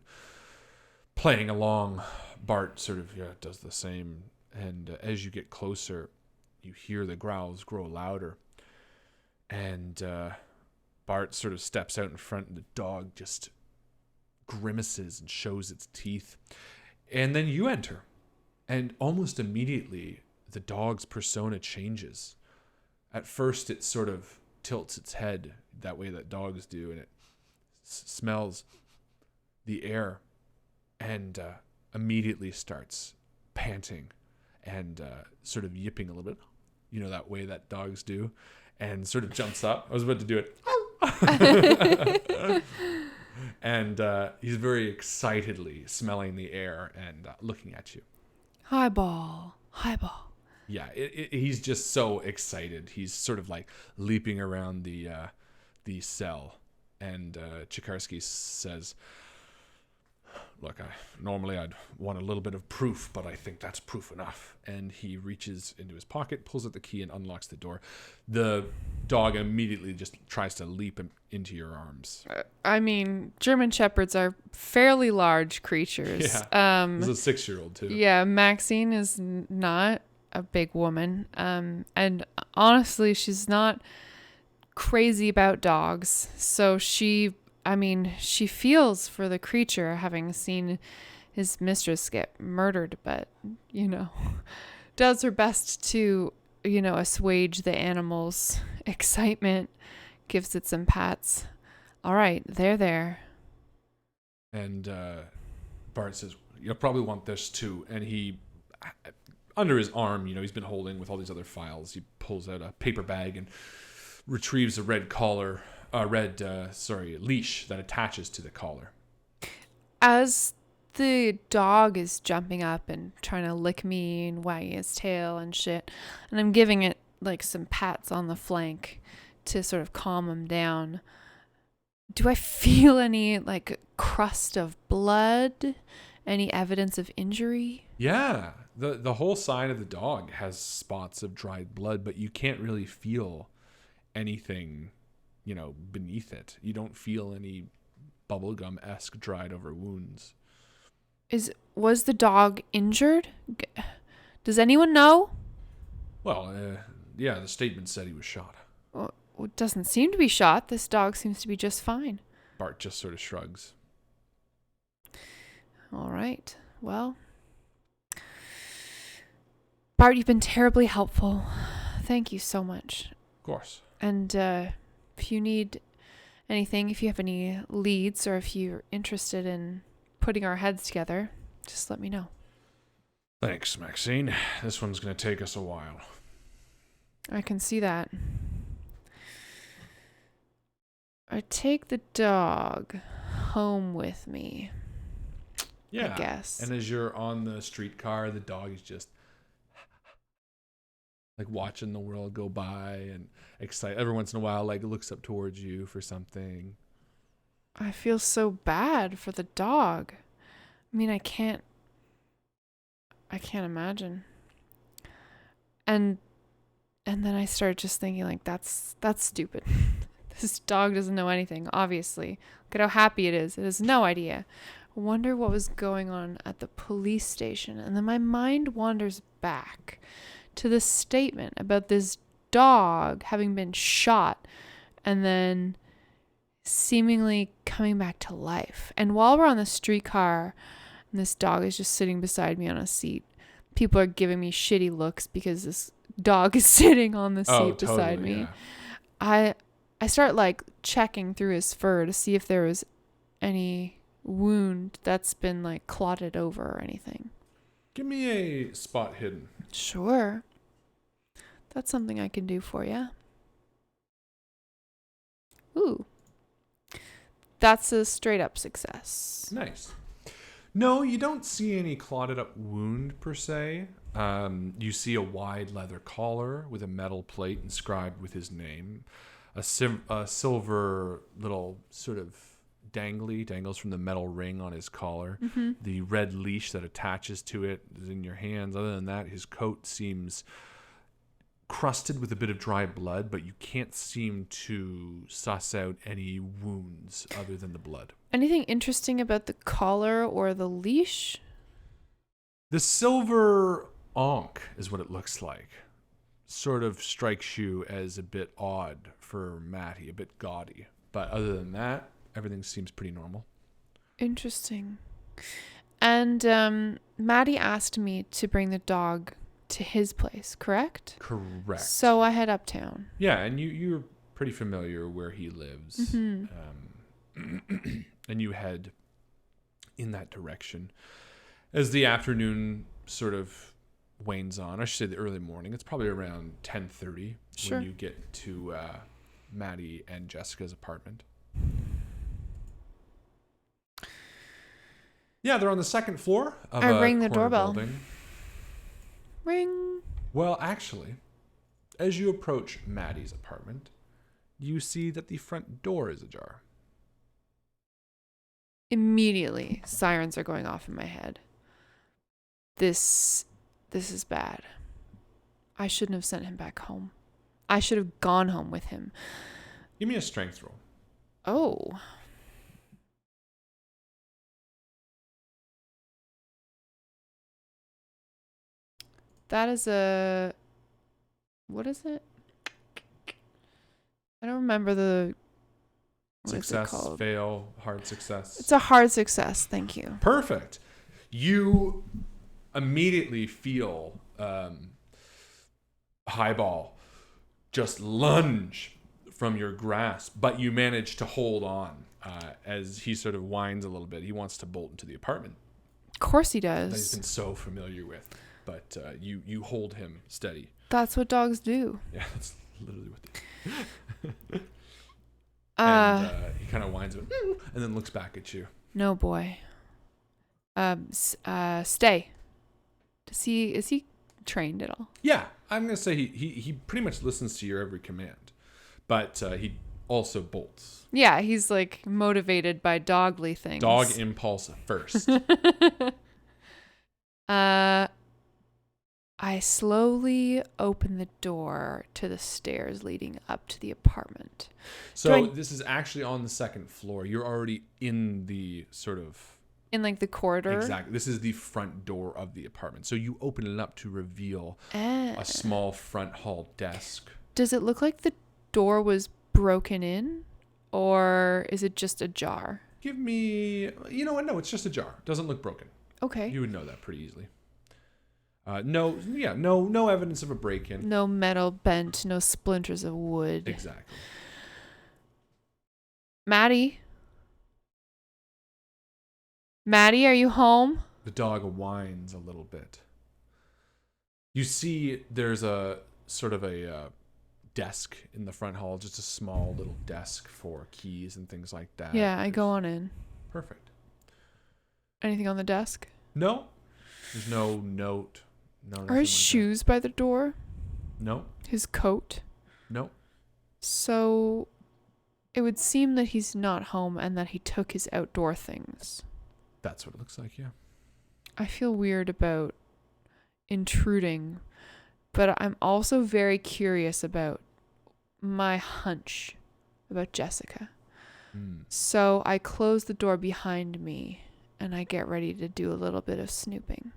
playing along, Bart sort of does the same. And as you get closer, you hear the growls grow louder. And Bart sort of steps out in front, and the dog just grimaces and shows its teeth. And then you enter. And almost immediately, the dog's persona changes. At first, it sort of tilts its head that way that dogs do, and it smells the air and immediately starts panting and sort of yipping a little bit, that way that dogs do, and sort of jumps up. I was about to do it. And he's very excitedly smelling the air and looking at you.
Highball.
Yeah, he's just so excited. He's sort of like leaping around the cell. And Chikarsky says, look, normally I'd want a little bit of proof, but I think that's proof enough. And he reaches into his pocket, pulls out the key, and unlocks the door. The dog immediately just tries to leap into your arms.
I mean, German Shepherds are fairly large creatures.
Yeah, he's a 6-year-old too.
Yeah, Maxine is not a big woman. And honestly, she's not crazy about dogs. So she feels for the creature, having seen his mistress get murdered, but, does her best to, assuage the animal's excitement, gives it some pats. All right, there.
And Bart says, you'll probably want this too. And he, under his arm, he's been holding with all these other files, he pulls out a paper bag and retrieves a red leash that attaches to the collar.
As the dog is jumping up and trying to lick me and wagging his tail and shit, and I'm giving it like some pats on the flank to sort of calm him down, do I feel any like crust of blood? Any evidence of injury?
Yeah. The whole side of the dog has spots of dried blood, but you can't really feel anything, beneath it. You don't feel any bubblegum-esque dried over wounds.
Was the dog injured? Does anyone know?
Well, yeah, the statement said he was shot.
Well, it doesn't seem to be shot. This dog seems to be just fine.
Bart just sort of shrugs.
All right. Well, Bart, you've been terribly helpful. Thank you so much.
Of course.
And if you need anything, if you have any leads, or if you're interested in putting our heads together, just let me know.
Thanks, Maxine. This one's going to take us a while.
I can see that. I take the dog home with me.
Yeah.
I guess.
And as you're on the streetcar, the dog is just like watching the world go by and excited. Every once in a while, like looks up towards you for something.
I feel so bad for the dog. I mean, I can't imagine. And then I started just thinking like that's stupid. This dog doesn't know anything, obviously. Look at how happy it is. It has no idea. I wonder what was going on at the police station. And then my mind wanders back to the statement about this dog having been shot and then seemingly coming back to life. And while we're on the streetcar and this dog is just sitting beside me on a seat, people are giving me shitty looks because this dog is sitting on the seat beside me. Yeah. I start like checking through his fur to see if there was any wound that's been like clotted over or anything.
Give me a spot hidden.
Sure. That's something I can do for you. Ooh. That's a straight up success.
Nice. No, you don't see any clotted up wound per se. You see a wide leather collar with a metal plate inscribed with his name. A silver little sort of dangles from the metal ring on his collar. Mm-hmm. The red leash that attaches to it is in your hands. Other than that, his coat seems crusted with a bit of dry blood, but you can't seem to suss out any wounds other than the blood.
Anything interesting about the collar or the leash?
The silver ankh is what it looks like. Sort of strikes you as a bit odd for Matty, a bit gaudy. But other than that, everything seems pretty normal.
Interesting. And Matty asked me to bring the dog to his place, correct?
Correct.
So I head uptown.
Yeah, and you're pretty familiar where he lives. Mm-hmm. And you head in that direction. As the afternoon sort of wanes on, I should say the early morning, it's probably around 10:30 when you get to Maddie and Jessica's apartment. Yeah, they're on the second floor of
I ring the doorbell.
Building.
Ring.
Well, actually, as you approach Maddie's apartment, you see that the front door is ajar.
Immediately, sirens are going off in my head. This is bad. I shouldn't have sent him back home. I should have gone home with him.
Give me a strength roll.
Oh. That is a... What is it? I don't remember the...
Success, fail, hard success.
It's a hard success. Thank you.
Perfect. You immediately feel Highball just lunge from your grasp, but you manage to hold on as he sort of whines a little bit. He wants to bolt into the apartment.
Of course he does.
That he's been so familiar with, but you hold him steady.
That's what dogs do.
Yeah, that's literally what they do. And he kind of whines a bit and then looks back at you.
No, boy. Stay. Is he trained at all?
Yeah, I'm gonna say he pretty much listens to your every command, but he also bolts.
Yeah, he's like motivated by dogly things.
Dog impulse first.
I slowly open the door to the stairs leading up to the apartment.
So this is actually on the second floor. You're already in the sort of...
In like the corridor?
Exactly. This is the front door of the apartment. So you open it up to reveal a small front hall desk.
Does it look like the door was broken in? Or is it just ajar?
Give me... You know what? No, it's just ajar. It doesn't look broken.
Okay.
You would know that pretty easily. No evidence of a break-in.
No metal bent, no splinters of wood.
Exactly.
Maddie, are you home?
The dog whines a little bit. You see there's a sort of a desk in the front hall, just a small little desk for keys and things like that.
Yeah, I go on in.
Perfect.
Anything on the desk?
No. There's no note. No.
Are his shoes by the door?
No.
His coat?
No.
So it would seem that he's not home and that he took his outdoor things.
That's what it looks like, yeah.
I feel weird about intruding, but I'm also very curious about my hunch about Jessica.
Hmm.
So I close the door behind me and I get ready to do a little bit of snooping.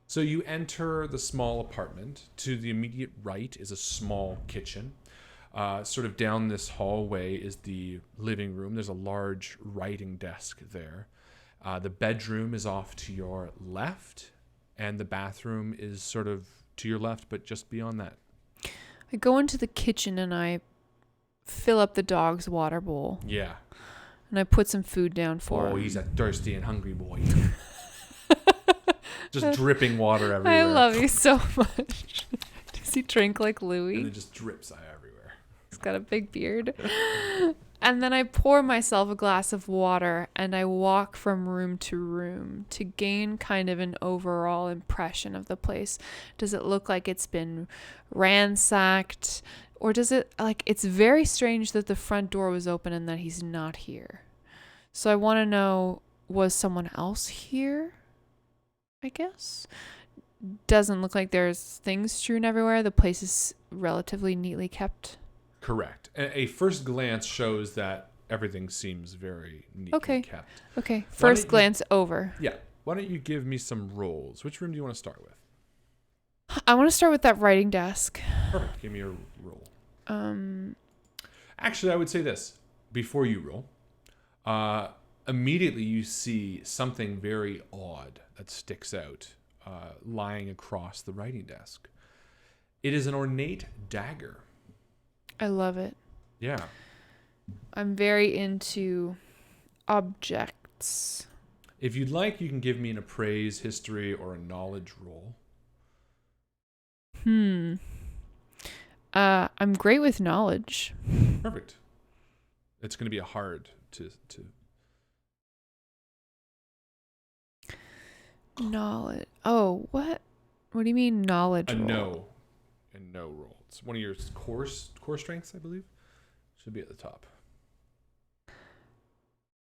So you enter the small apartment. To the immediate right is a small kitchen. Sort of down this hallway is the living room. There's a large writing desk there. The bedroom is off to your left, and the bathroom is sort of to your left, but just beyond that.
I go into the kitchen and I fill up the dog's water bowl.
Yeah.
And I put some food down for him.
Oh, he's a thirsty and hungry boy. Just dripping water everywhere.
I love you so much. Does he drink like Louis?
And it just drips everywhere.
He's got a big beard. And then I pour myself a glass of water and I walk from room to room to gain kind of an overall impression of the place. Does it look like it's been ransacked? Or does it, like, it's very strange that the front door was open and that he's not here. So I want to know, was someone else here? I guess. Doesn't look like there's things strewn everywhere. The place is relatively neatly kept.
Correct. A first glance shows that everything seems very neatly kept.
Okay. First glance over.
Yeah. Why don't you give me some rolls? Which room do you want to start with?
I want to start with that writing desk.
Perfect. Give me a roll. Actually, I would say this. Before you roll, immediately you see something very odd that sticks out lying across the writing desk. It is an ornate dagger.
I love it.
Yeah.
I'm very into objects.
If you'd like, you can give me an appraise, history, or a knowledge roll.
I'm great with knowledge.
Perfect. It's going to be a hard to
knowledge. Oh, what? What do you mean knowledge?
a
roll?
no and no roll. It's one of your core strengths, I believe. Should be at the top.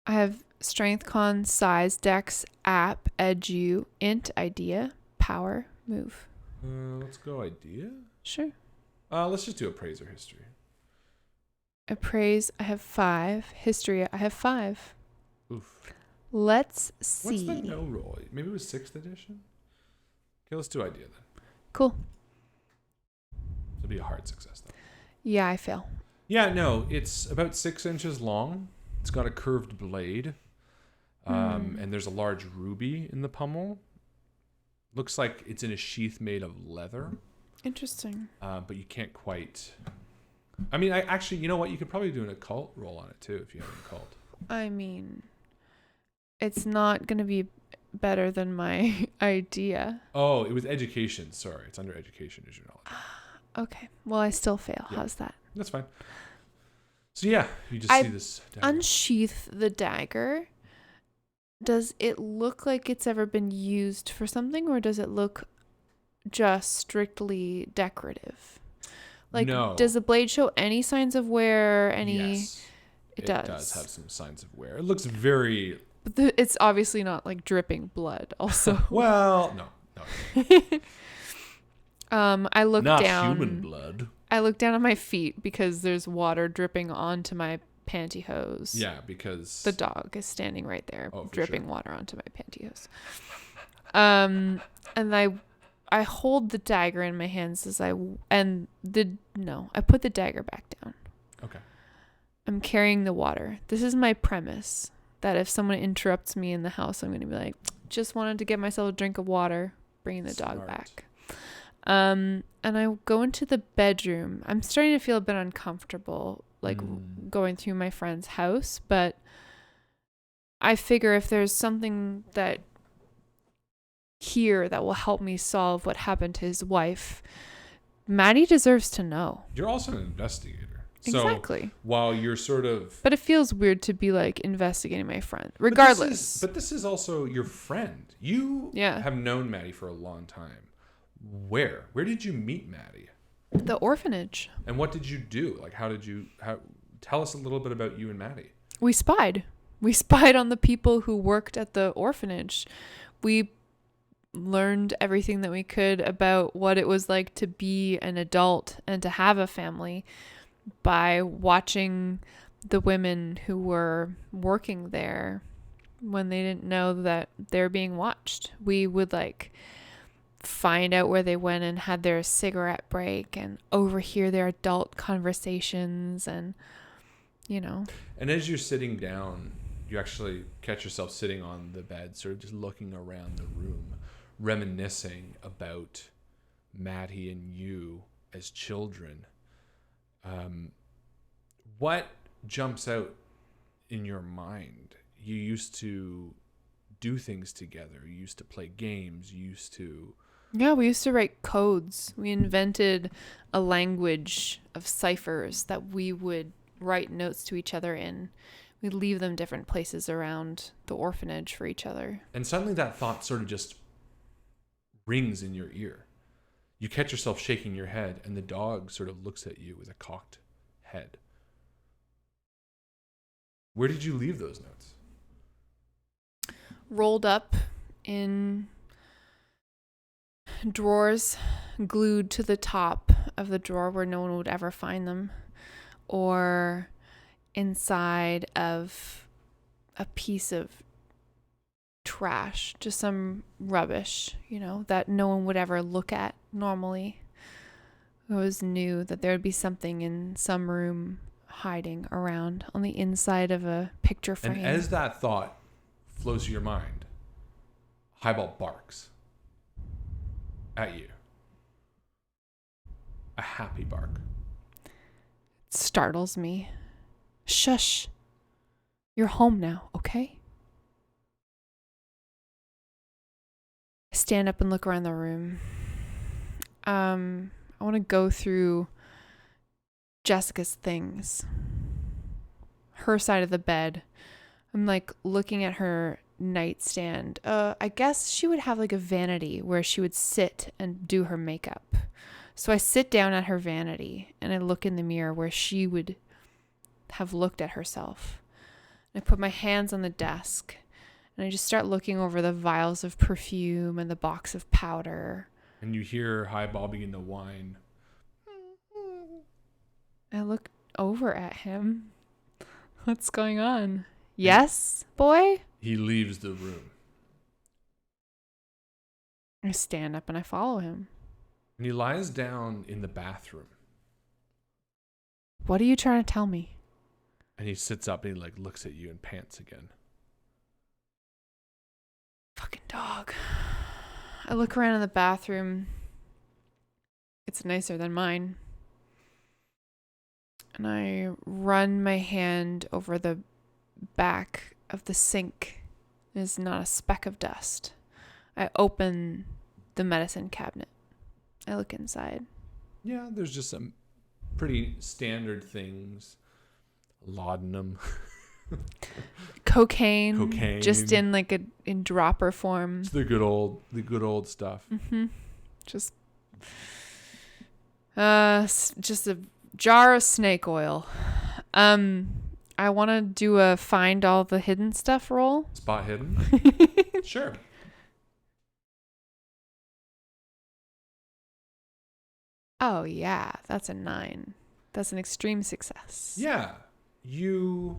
I have strength, con, size, dex, app, edu, int, idea, power, move.
Let's go idea.
Sure.
Let's just do appraise or history.
Appraise, I have 5. History, I have 5.
Oof.
Let's see.
What's the no roll? Maybe it was 6th edition? Okay, let's do idea then.
Cool.
It'll be a hard success though.
Yeah, I fail.
Yeah, no, it's about 6 inches long. It's got a curved blade. And there's a large ruby in the pommel. Looks like it's in a sheath made of leather.
Interesting.
But you can't quite... I mean, actually, you know what? You could probably do an occult roll on it too if you have an occult.
I mean, it's not going to be better than my idea.
Oh, it was education. Sorry, it's under education as your knowledge.
Okay. Well, I still fail.
Yeah.
How's that?
That's fine. So yeah, you just see this dagger.
Unsheath the dagger. Does it look like it's ever been used for something, or does it look just strictly decorative? Like,
no.
Does the blade show any signs of wear?
Yes,
it does.
It does have some signs of wear. It looks very...
But it's obviously not like dripping blood also.
Well, no.
I look
not
down.
Not human blood.
I look down at my feet because there's water dripping onto my pantyhose.
Yeah, because...
the dog is standing right there, dripping water onto my pantyhose. And I hold the dagger in my hands I put the dagger back down.
Okay.
I'm carrying the water. This is my premise, that if someone interrupts me in the house, I'm going to be like, just wanted to get myself a drink of water, bringing the dog back. And I go into the bedroom. I'm starting to feel a bit uncomfortable, going through my friend's house, but I figure if there's something that will help me solve what happened to his wife, Maddie deserves to know.
You're also an investigator.
Exactly.
So while you're sort of...
But it feels weird to be like investigating my friend, regardless.
But this is also your friend. You have known Maddie for a long time. Where did you meet Maddie?
The orphanage.
And what did you do? Like, tell us a little bit about you and Maddie.
We spied on the people who worked at the orphanage. We learned everything that we could about what it was like to be an adult and to have a family by watching the women who were working there when they didn't know that they're being watched. We would like find out where they went and had their cigarette break and overhear their adult conversations and, you know.
And as you're sitting down, you actually catch yourself sitting on the bed, sort of just looking around the room, reminiscing about Maddie and you as children. What jumps out in your mind? You used to do things together. You used to play games. You used to...
Yeah, we used to write codes. We invented a language of ciphers that we would write notes to each other in. We'd leave them different places around the orphanage for each other.
And suddenly that thought sort of just rings in your ear. You catch yourself shaking your head, and the dog sort of looks at you with a cocked head. Where did you leave those notes?
Rolled up in drawers, glued to the top of the drawer where no one would ever find them, or inside of a piece of trash, just some rubbish, you know, that no one would ever look at normally. I always knew that there would be something in some room hiding around on the inside of a picture frame.
And as that thought flows through your mind, Highball barks at you. A happy bark.
It startles me. Shush. You're home now, okay? I stand up and look around the room. I want to go through Jessica's things. Her side of the bed. I'm like looking at her nightstand. I guess she would have like a vanity where she would sit and do her makeup. So I sit down at her vanity and I look in the mirror where she would have looked at herself. And I put my hands on the desk and I just start looking over the vials of perfume and the box of powder.
And you hear Highball begin to whine.
I look over at him. What's going on? Yes, boy?
He leaves the room.
I stand up and I follow him.
And he lies down in the bathroom.
What are you trying to tell me?
And he sits up and he like looks at you and pants again.
Fucking dog. I look around in the bathroom. It's nicer than mine. And I run my hand over the back of the sink. There's not a speck of dust. I open the medicine cabinet. I look inside.
Yeah, there's just some pretty standard things. Laudanum.
Cocaine. Just in like in dropper form.
It's the good old stuff.
Mm-hmm. Just a jar of snake oil. I want to do a find all the hidden stuff roll.
Spot hidden? Sure.
Oh, yeah. That's a 9. That's an extreme success.
Yeah. You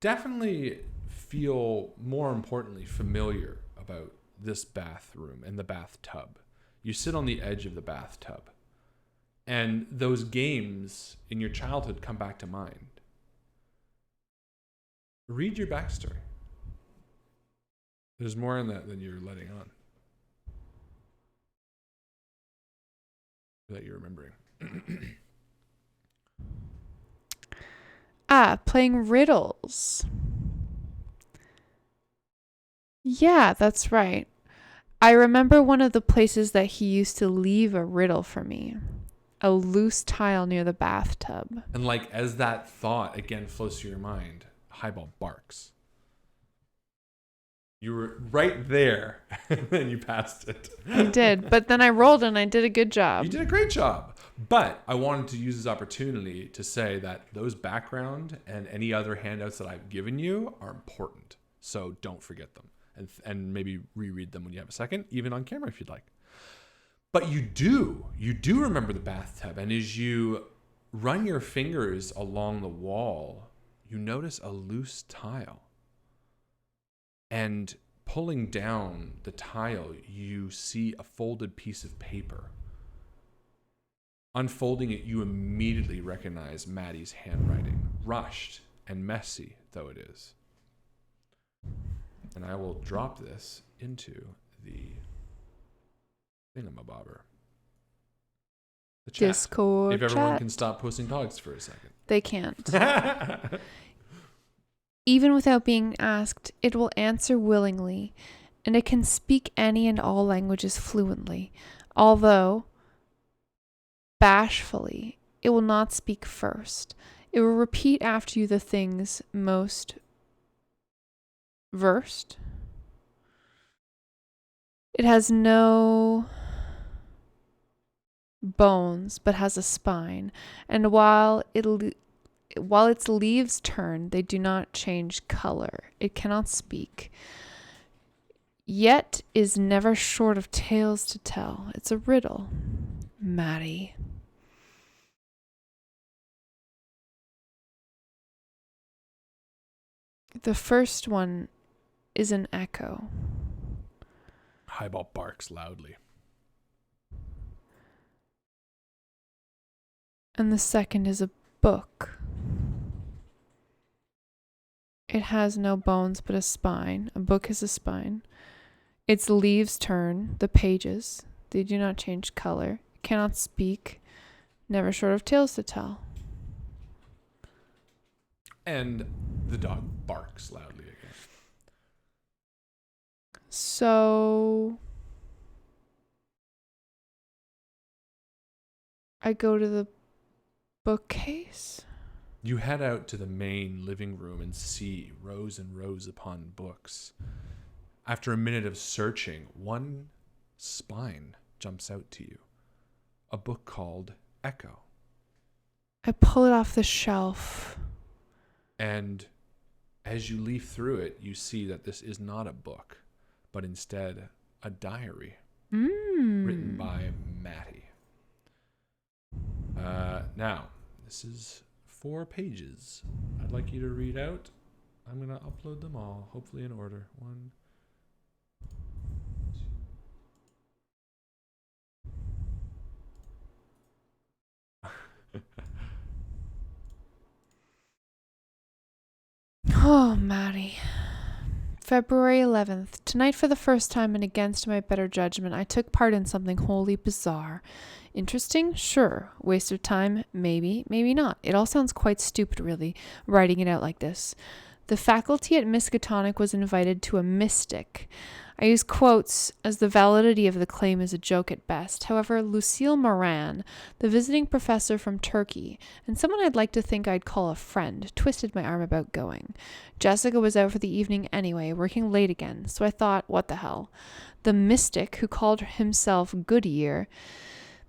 definitely feel, more importantly, familiar about this bathroom and the bathtub. You sit on the edge of the bathtub. And those games in your childhood come back to mind. Read your backstory. There's more in that than you're letting on. That you're remembering.
Playing riddles. Yeah, that's right. I remember one of the places that he used to leave a riddle for me. A loose tile near the bathtub.
And like as that thought again flows through your mind, Highball barks. You were right there, and then you passed it.
I did, but then I rolled and I did a good job.
You did a great job. But I wanted to use this opportunity to say that those background and any other handouts that I've given you are important. So don't forget them. And maybe reread them when you have a second, even on camera if you'd like. But you do remember the bathtub. And as you run your fingers along the wall, you notice a loose tile. And pulling down the tile, you see a folded piece of paper. Unfolding it, you immediately recognize Maddie's handwriting, rushed and messy though it is. And I will drop this into the thingamabobber. The chat.
Discord
if everyone
chat.
can stop posting dogs for a second.
They can't. Even without being asked, it will answer willingly, and it can speak any and all languages fluently, although bashfully, it will not speak first. It will repeat after you the things most versed. It has no bones, but has a spine, and while its leaves turn, they do not change color. It cannot speak, yet is never short of tales to tell. It's a riddle, Maddie. The first one is an echo.
Highball barks loudly.
And the second is a book. It has no bones but a spine. A book has a spine. Its leaves turn, the pages. They do not change color. It cannot speak. Never short of tales to tell.
And the dog barks loudly again.
So I go to the bookcase.
You head out to the main living room and see rows and rows upon books. After a minute of searching, one spine jumps out to you. A book called Echo.
I pull it off the shelf.
And as you leaf through it, you see that this is not a book, but instead a diary written by Matty. Now, this is 4 pages. I'd like you to read out. I'm going to upload them all, hopefully in order. 1, 2.
Oh, Maddie. February 11th. Tonight, for the first time and against my better judgment, I took part in something wholly bizarre. Interesting? Sure. Waste of time? Maybe. Maybe not. It all sounds quite stupid, really, writing it out like this. The faculty at Miskatonic was invited to a mystic. I use quotes as the validity of the claim is a joke at best. However, Lucille Moran, the visiting professor from Turkey, and someone I'd like to think I'd call a friend, twisted my arm about going. Jessica was out for the evening anyway, working late again, so I thought, what the hell. The mystic, who called himself Goodyear,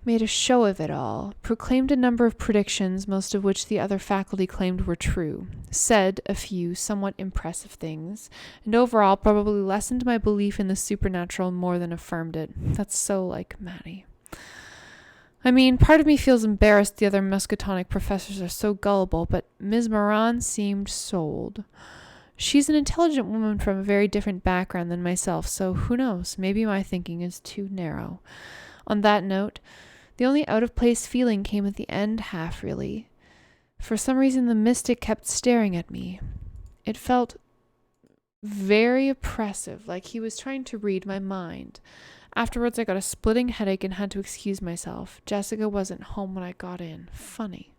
made a show of it all, proclaimed a number of predictions, most of which the other faculty claimed were true, said a few somewhat impressive things, and overall probably lessened my belief in the supernatural more than affirmed it. That's so like Maddie. I mean, part of me feels embarrassed the other Miskatonic professors are so gullible, but Ms. Moran seemed sold. She's an intelligent woman from a very different background than myself, so who knows, maybe my thinking is too narrow. On that note, the only out-of-place feeling came at the end half, really. For some reason, the mystic kept staring at me. It felt very oppressive, like he was trying to read my mind. Afterwards, I got a splitting headache and had to excuse myself. Jessica wasn't home when I got in. Funny.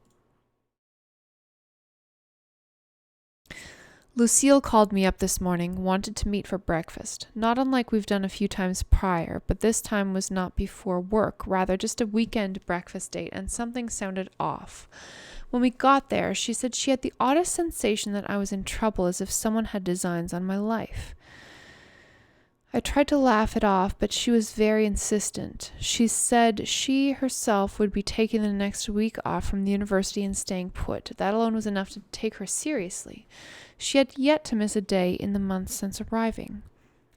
Lucille called me up this morning, wanted to meet for breakfast. Not unlike we've done a few times prior, but this time was not before work, rather just a weekend breakfast date, and something sounded off. When we got there, she said she had the oddest sensation that I was in trouble, as if someone had designs on my life. I tried to laugh it off, but she was very insistent. She said she herself would be taking the next week off from the university and staying put. That alone was enough to take her seriously. She had yet to miss a day in the months since arriving.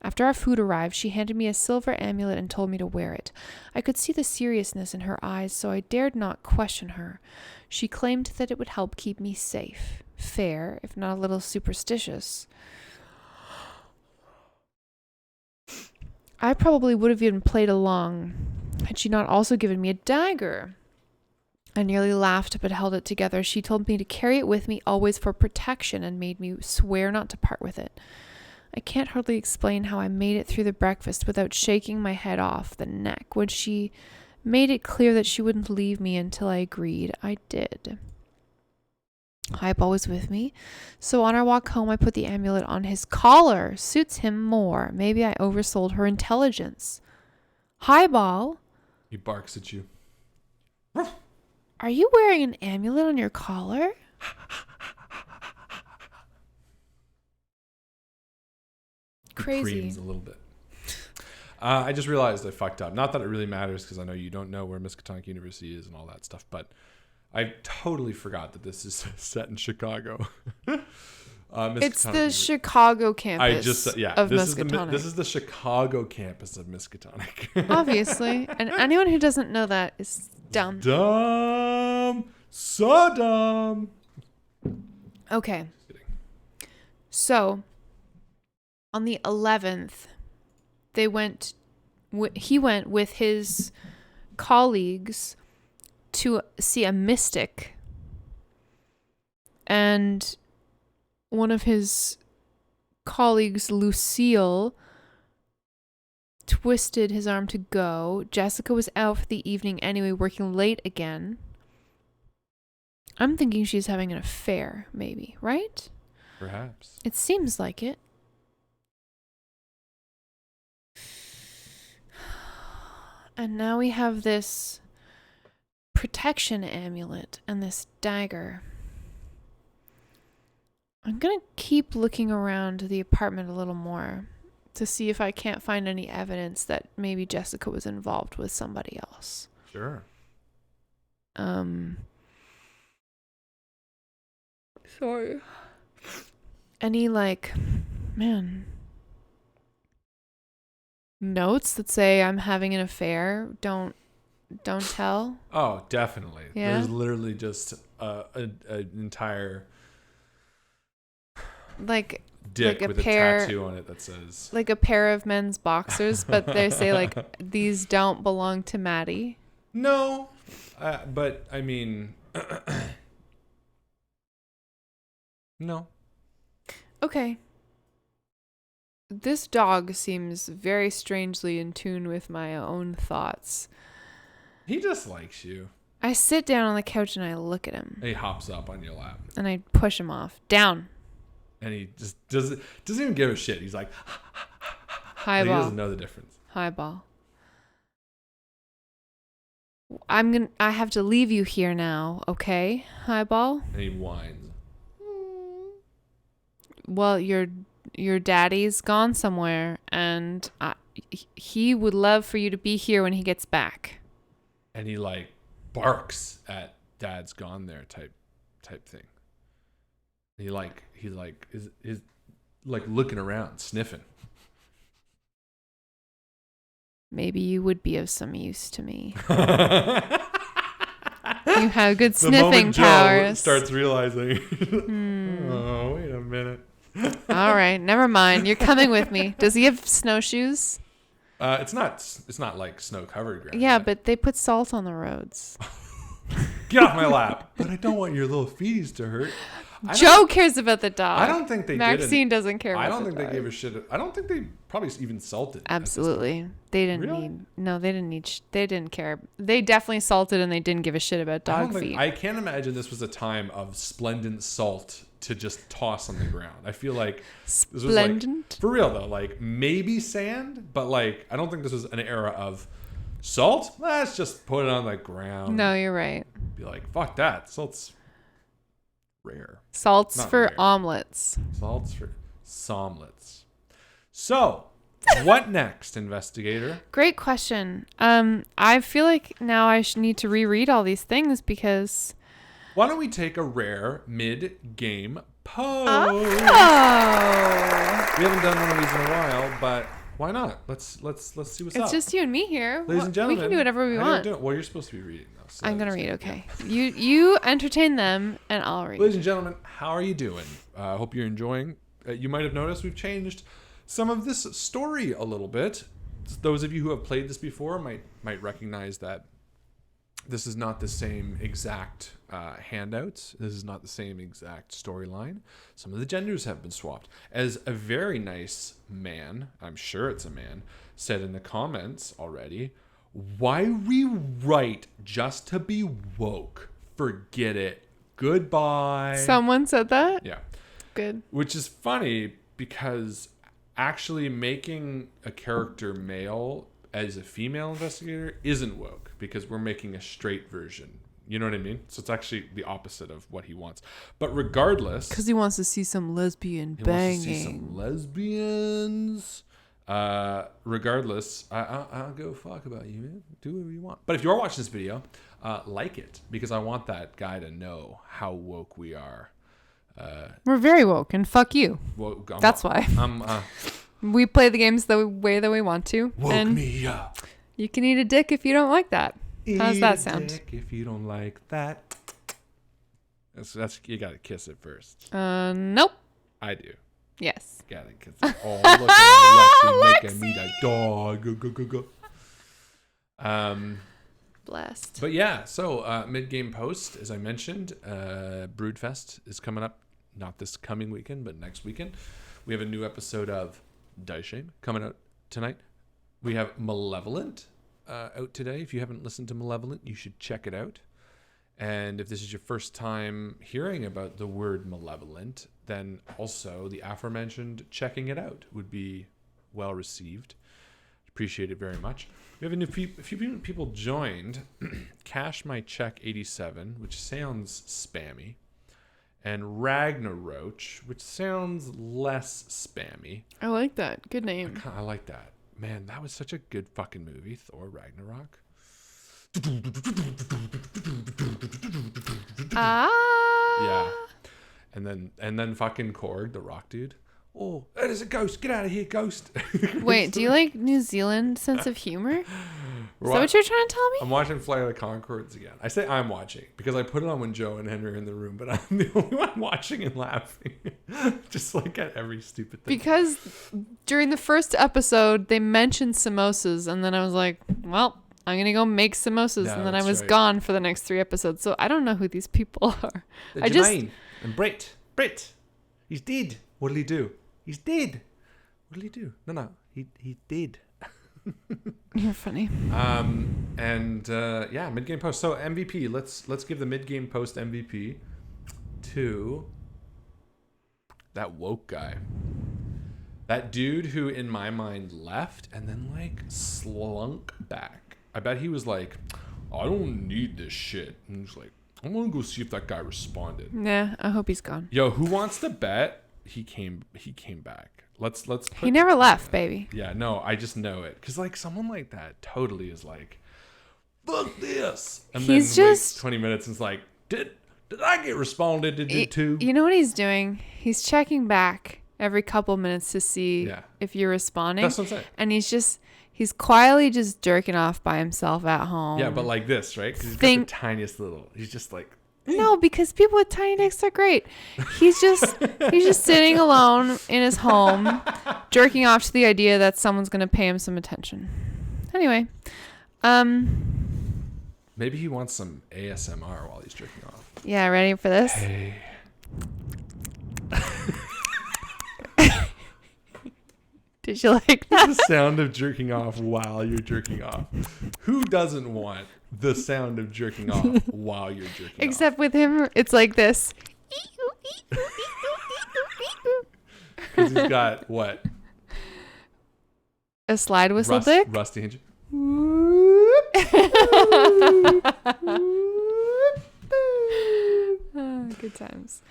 After our food arrived, she handed me a silver amulet and told me to wear it. I could see the seriousness in her eyes, so I dared not question her. She claimed that it would help keep me safe. Fair, if not a little superstitious. I probably would have even played along had she not also given me a dagger. I nearly laughed but held it together. She told me to carry it with me always for protection and made me swear not to part with it. I can't hardly explain how I made it through the breakfast without shaking my head off the neck. When she made it clear that she wouldn't leave me until I agreed, I did. Highball was with me, so on our walk home I put the amulet on his collar. Suits him more. Maybe I oversold her intelligence. Highball?
He barks at you.
Are you wearing an amulet on your collar? Crazy.
Creams a little bit. I just realized I fucked up. Not that it really matters because I know you don't know where Miskatonic University is and all that stuff, but I totally forgot that this is set in Chicago.
It's the Chicago campus of Miskatonic.
This is the Chicago campus of Miskatonic.
Obviously. And anyone who doesn't know that is dumb.
Dumb. So dumb.
Okay. So, on the 11th, he went with his colleagues to see a mystic. And one of his colleagues, Lucille, twisted his arm to go. Jessica was out for the evening anyway, working late again. I'm thinking she's having an affair, maybe, right?
Perhaps.
It seems like it. And now we have this protection amulet and this dagger. I'm going to keep looking around the apartment a little more to see if I can't find any evidence that maybe Jessica was involved with somebody else.
Sure.
Sorry. Any, notes that say I'm having an affair? Don't tell.
Oh, definitely.
Yeah?
There's literally just an entire dick with a tattoo on it that says
like a pair of men's boxers, but they say these don't belong to Maddie.
No, but I mean, no.
Okay. This dog seems very strangely in tune with my own thoughts.
He just likes you.
I sit down on the couch and I look at him.
He hops up on your lap.
And I push him off. Down.
And he just doesn't even give a shit. He's like,
Highball.
He doesn't know the difference.
Highball. I have to leave you here now, okay? Highball?
And he whines.
Well, your daddy's gone somewhere, and he would love for you to be here when he gets back.
And he barks at dad's gone there type thing. He's looking around, sniffing.
Maybe you would be of some use to me. You have good sniffing powers.
Joe starts realizing, oh, wait a minute.
All right, never mind. You're coming with me. Does he have snowshoes?
It's not like snow covered ground.
Yeah, but they put salt on the roads.
Get off my lap. But I don't want your little feeties to hurt.
Joe cares about the dog.
I don't think they
Maxine doesn't care about the dog.
I don't think they gave a shit. I don't think they probably even salted.
Absolutely. They didn't care. They definitely salted and they didn't give a shit about dog feet.
I can't imagine this was a time of splendid salt to just toss on the ground. I feel like this was for real though, maybe sand, but I don't think this was an era of salt. Let's just put it on the ground.
No, you're right.
Be like, fuck that. Salt's rare.
Salt's
Not
for
rare.
omelets.
Salt's for somlets. So, what next, investigator?
Great question. I feel like now I need to reread all these things because...
Why don't we take a rare mid-game Post.
Oh.
We haven't done one of these in a while, but why not? Let's see what's up.
It's just you and me here.
Ladies and gentlemen,
we can do whatever we want.
Well, you're supposed to be reading though. So
I'm gonna read. Okay, you entertain them, and I'll read.
Ladies and gentlemen, how are you doing? I hope you're enjoying. You might have noticed we've changed some of this story a little bit. Those of you who have played this before might recognize that this is not the same exact handouts. This is not the same exact storyline. Some of the genders have been swapped. As a very nice man, I'm sure it's a man, said in the comments already, why rewrite just to be woke? Forget it. Goodbye.
Someone said that?
Yeah.
Good.
Which is funny because actually making a character male as a female investigator isn't woke because we're making a straight version. You know what I mean? So it's actually the opposite of what he wants. But regardless,
because he wants to see some lesbian banging.
Wants to see some lesbians. Regardless, I'll go fuck about you, man. Do whatever you want. But if you are watching this video, like it because I want that guy to know how woke we are.
We're very woke, and fuck you.
Woke,
That's why. We play the games the way that we want to.
Woke
and
me up.
You can eat a dick if you don't like that. How does that sound?
Dick if you don't like that. That's you gotta kiss it first.
Nope.
I do.
Yes.
Gotta kiss it. Oh, look at Lexi making me that dog. Go.
Blessed.
But yeah, so mid-game post, as I mentioned, Broodfest is coming up. Not this coming weekend, but next weekend. We have a new episode of Dice Shame coming out tonight. We have Malevolent out today. If you haven't listened to Malevolent, you should check it out. And if this is your first time hearing about the word malevolent, then also the aforementioned checking it out would be well received. Appreciate it very much. We have a few people joined. Cash My Check 87, which sounds spammy. And Ragnarok, which sounds less spammy.
I like that. Good name.
I like that. Man, that was such a good fucking movie, Thor Ragnarok. Yeah. And then fucking Korg, the rock dude. Oh, that is a ghost. Get out of here, ghost.
Wait, do you like New Zealand sense of humor? Is that what you're trying to tell me?
I'm watching Flight of the Conchords again. I say I'm watching because I put it on when Joe and Henry are in the room, but I'm the only one watching and laughing. Just like at every stupid thing.
Because during the first episode, they mentioned samosas, and then I was like, well, I'm going to go make samosas.
No,
and then I was gone for the next 3 episodes. So I don't know who these people are.
Jermaine and Brett. He's dead. What'll he do? He's dead. What'll he do? No. He's dead.
You're funny.
Yeah, mid-game post. So MVP, let's give the mid-game post MVP to that woke guy. That dude who in my mind left and then like slunk back. I bet he was like, I don't need this shit. And he was like, I'm gonna go see if that guy responded.
Nah, I hope he's gone.
Yo, who wants to bet he came back? Let's
he never left, baby.
Yeah, no, I just know it. Because, like, someone like that totally is like, fuck this. And
he's
then
just
20 minutes and it's like, did I get responded to too?
You know what he's doing? He's checking back every couple minutes to see if you're responding.
That's what I'm saying.
And he's quietly just jerking off by himself at home.
Yeah, but like this, right? Because he's got the tiniest little, he's just like.
No, because people with tiny dicks are great. He's just sitting alone in his home, jerking off to the idea that someone's gonna pay him some attention. Anyway,
maybe he wants some ASMR while he's jerking off.
Yeah, ready for this?
Hey.
Did you like that?
The sound of jerking off while you're jerking off. Who doesn't want the sound of jerking off while you're jerking off?
Except with him, it's like this.
Because he's got what?
A slide whistle dick?
Rusty hinge.
Good times.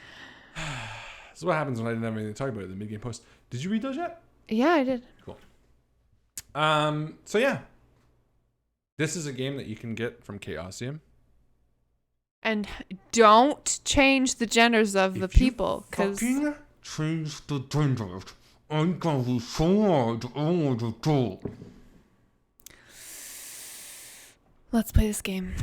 This is what happens when I didn't have anything to talk about in the mid-game post. Did you read those yet?
Yeah, I did.
Cool. So yeah. This is a game that you can get from Chaosium.
And don't change the genders of the people. Because
change the genders. I'm gonna be so hard.
Let's play this game.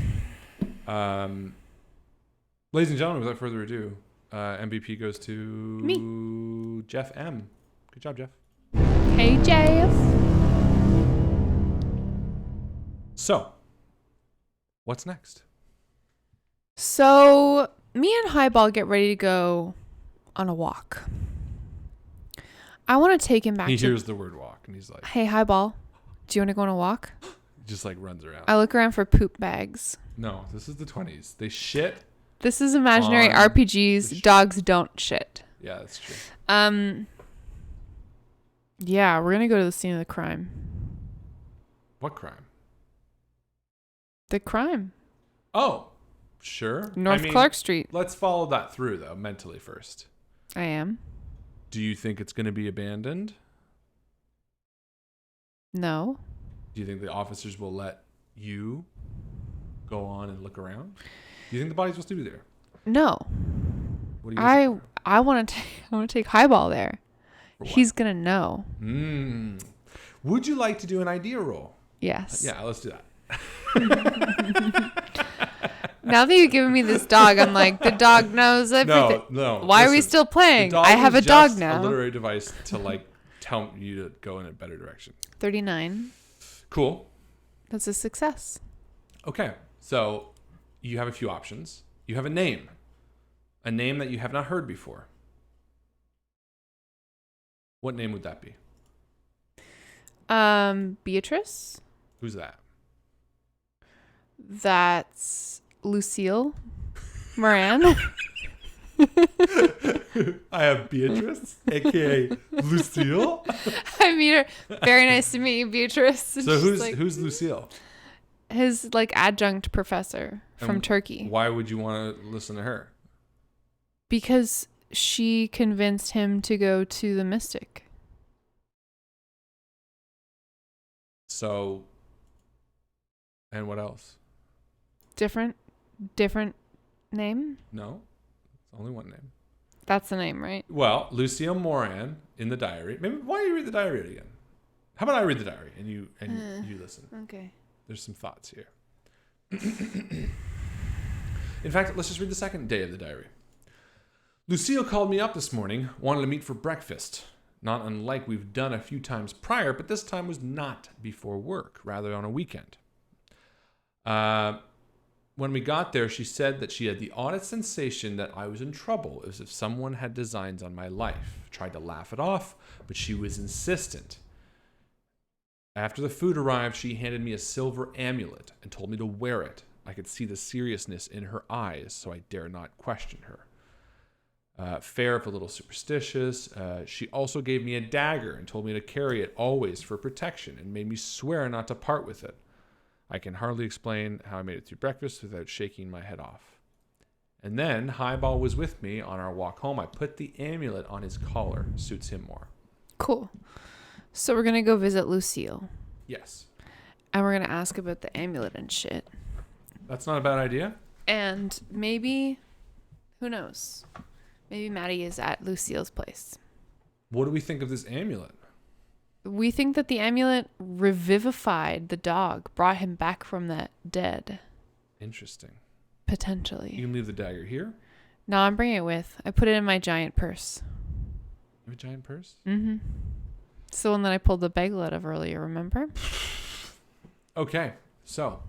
Ladies and gentlemen, without further ado, MVP goes to
Me.
Jeff M. Good job, Jeff.
Hey, Jeff.
So, what's next?
So, me and Highball get ready to go on a walk. I want to take him back.
He hears the word walk, and he's like,
"Hey, Highball, do you want to go on a walk?"
Just like runs around.
I look around for poop bags.
No, this is the 20s. They shit.
This is imaginary RPGs. Dogs don't shit.
Yeah, that's true.
Yeah, we're gonna go to the scene of the crime.
What crime?
The crime.
Oh, sure.
North Clark Street.
Let's follow that through, though, mentally first.
I am.
Do you think it's going to be abandoned?
No.
Do you think the officers will let you go on and look around? Do you think the body's supposed to be there?
No.
What do you think?
I want to take Highball there. He's gonna know.
Would you like to do an idea roll?
Yes.
Yeah, let's do that.
Now that you've given me this dog, I'm like, the dog knows everything.
No.
Why are we still playing? I have a dog now.
A literary device to like tell you to go in a better direction.
39.
Cool.
That's a success.
Okay, so you have a few options. You have a name that you have not heard before. What name would that be?
Beatrice.
Who's that?
That's Lucille Moran.
I have Beatrice, aka Lucille.
I meet her. Very nice to meet you, Beatrice. And
So
she's
who's Lucille?
His like adjunct professor from Turkey.
Why would you want to listen to her?
Because she convinced him to go to the Mystic.
So, and what else?
Different name?
No, it's only one name.
That's the name, right?
Well, Lucille Moran in the diary. Maybe why don't you read the diary again? How about I read the diary and you listen?
Okay.
There's some thoughts here. In fact, let's just read the second day of the diary. Lucille called me up this morning, wanted to meet for breakfast. Not unlike we've done a few times prior, but this time was not before work, rather on a weekend. When we got there, she said that she had the oddest sensation that I was in trouble, as if someone had designs on my life. Tried to laugh it off, but she was insistent. After the food arrived, she handed me a silver amulet and told me to wear it. I could see the seriousness in her eyes, so I dare not question her. Fair if a little superstitious. She also gave me a dagger and told me to carry it always for protection and made me swear not to part with it. I can hardly explain how I made it through breakfast without shaking my head off. And then Highball was with me on our walk home. I put the amulet on his collar. Suits him more.
Cool. So we're going to go visit Lucille.
Yes.
And we're going to ask about the amulet and shit.
That's not a bad idea.
And maybe, who knows? Maybe Maddie is at Lucille's place.
What do we think of this amulet?
We think that the amulet revivified the dog, brought him back from the dead.
Interesting.
Potentially.
You can leave the dagger here.
No, I'm bringing it with. I put it in my giant purse.
You have a giant purse?
Mm-hmm. It's the one that I pulled the bagel out of earlier, remember?
Okay, so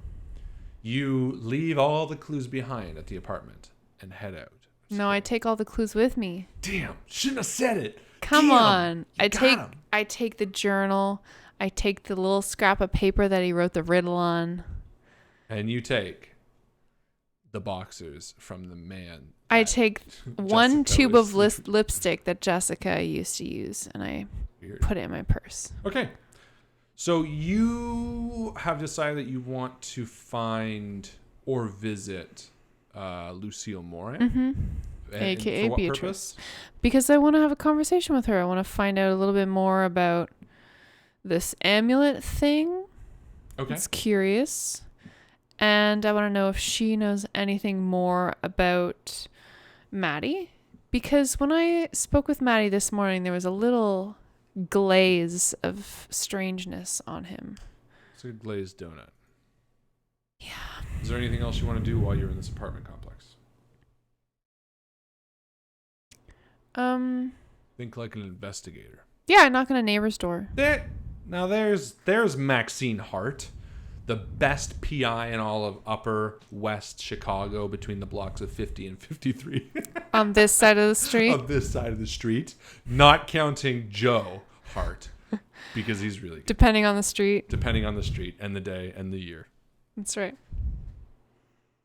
you leave all the clues behind at the apartment and head out.
No, I take all the clues with me.
Damn, shouldn't have said it.
Come
Damn,
on. I
got
take the journal. I take the little scrap of paper that he wrote the riddle on.
And you take the boxers from the man.
I take one tube of lipstick that Jessica used to use, and I put it in my purse.
Okay. So you have decided that you want to find or visit Lucille Moran.
Mm-hmm. AKA Beatrice. Purpose? Because I want to have a conversation with her. I want to find out a little bit more about this amulet thing.
Okay.
It's curious. And I want to know if she knows anything more about Maddie. Because when I spoke with Maddie this morning, there was a little glaze of strangeness on him.
It's a glazed donut.
Yeah.
Is there anything else you want to do while you're in this apartment complex? Think like an investigator.
Yeah, I knock on a neighbor's door.
There's Maxine Hart, the best PI in all of Upper West Chicago between the blocks of 50 and 53.
On this side of the street?
On this side of the street. Not counting Joe Hart, because he's really good.
Depending on the street.
Depending on the street and the day and the year.
That's right.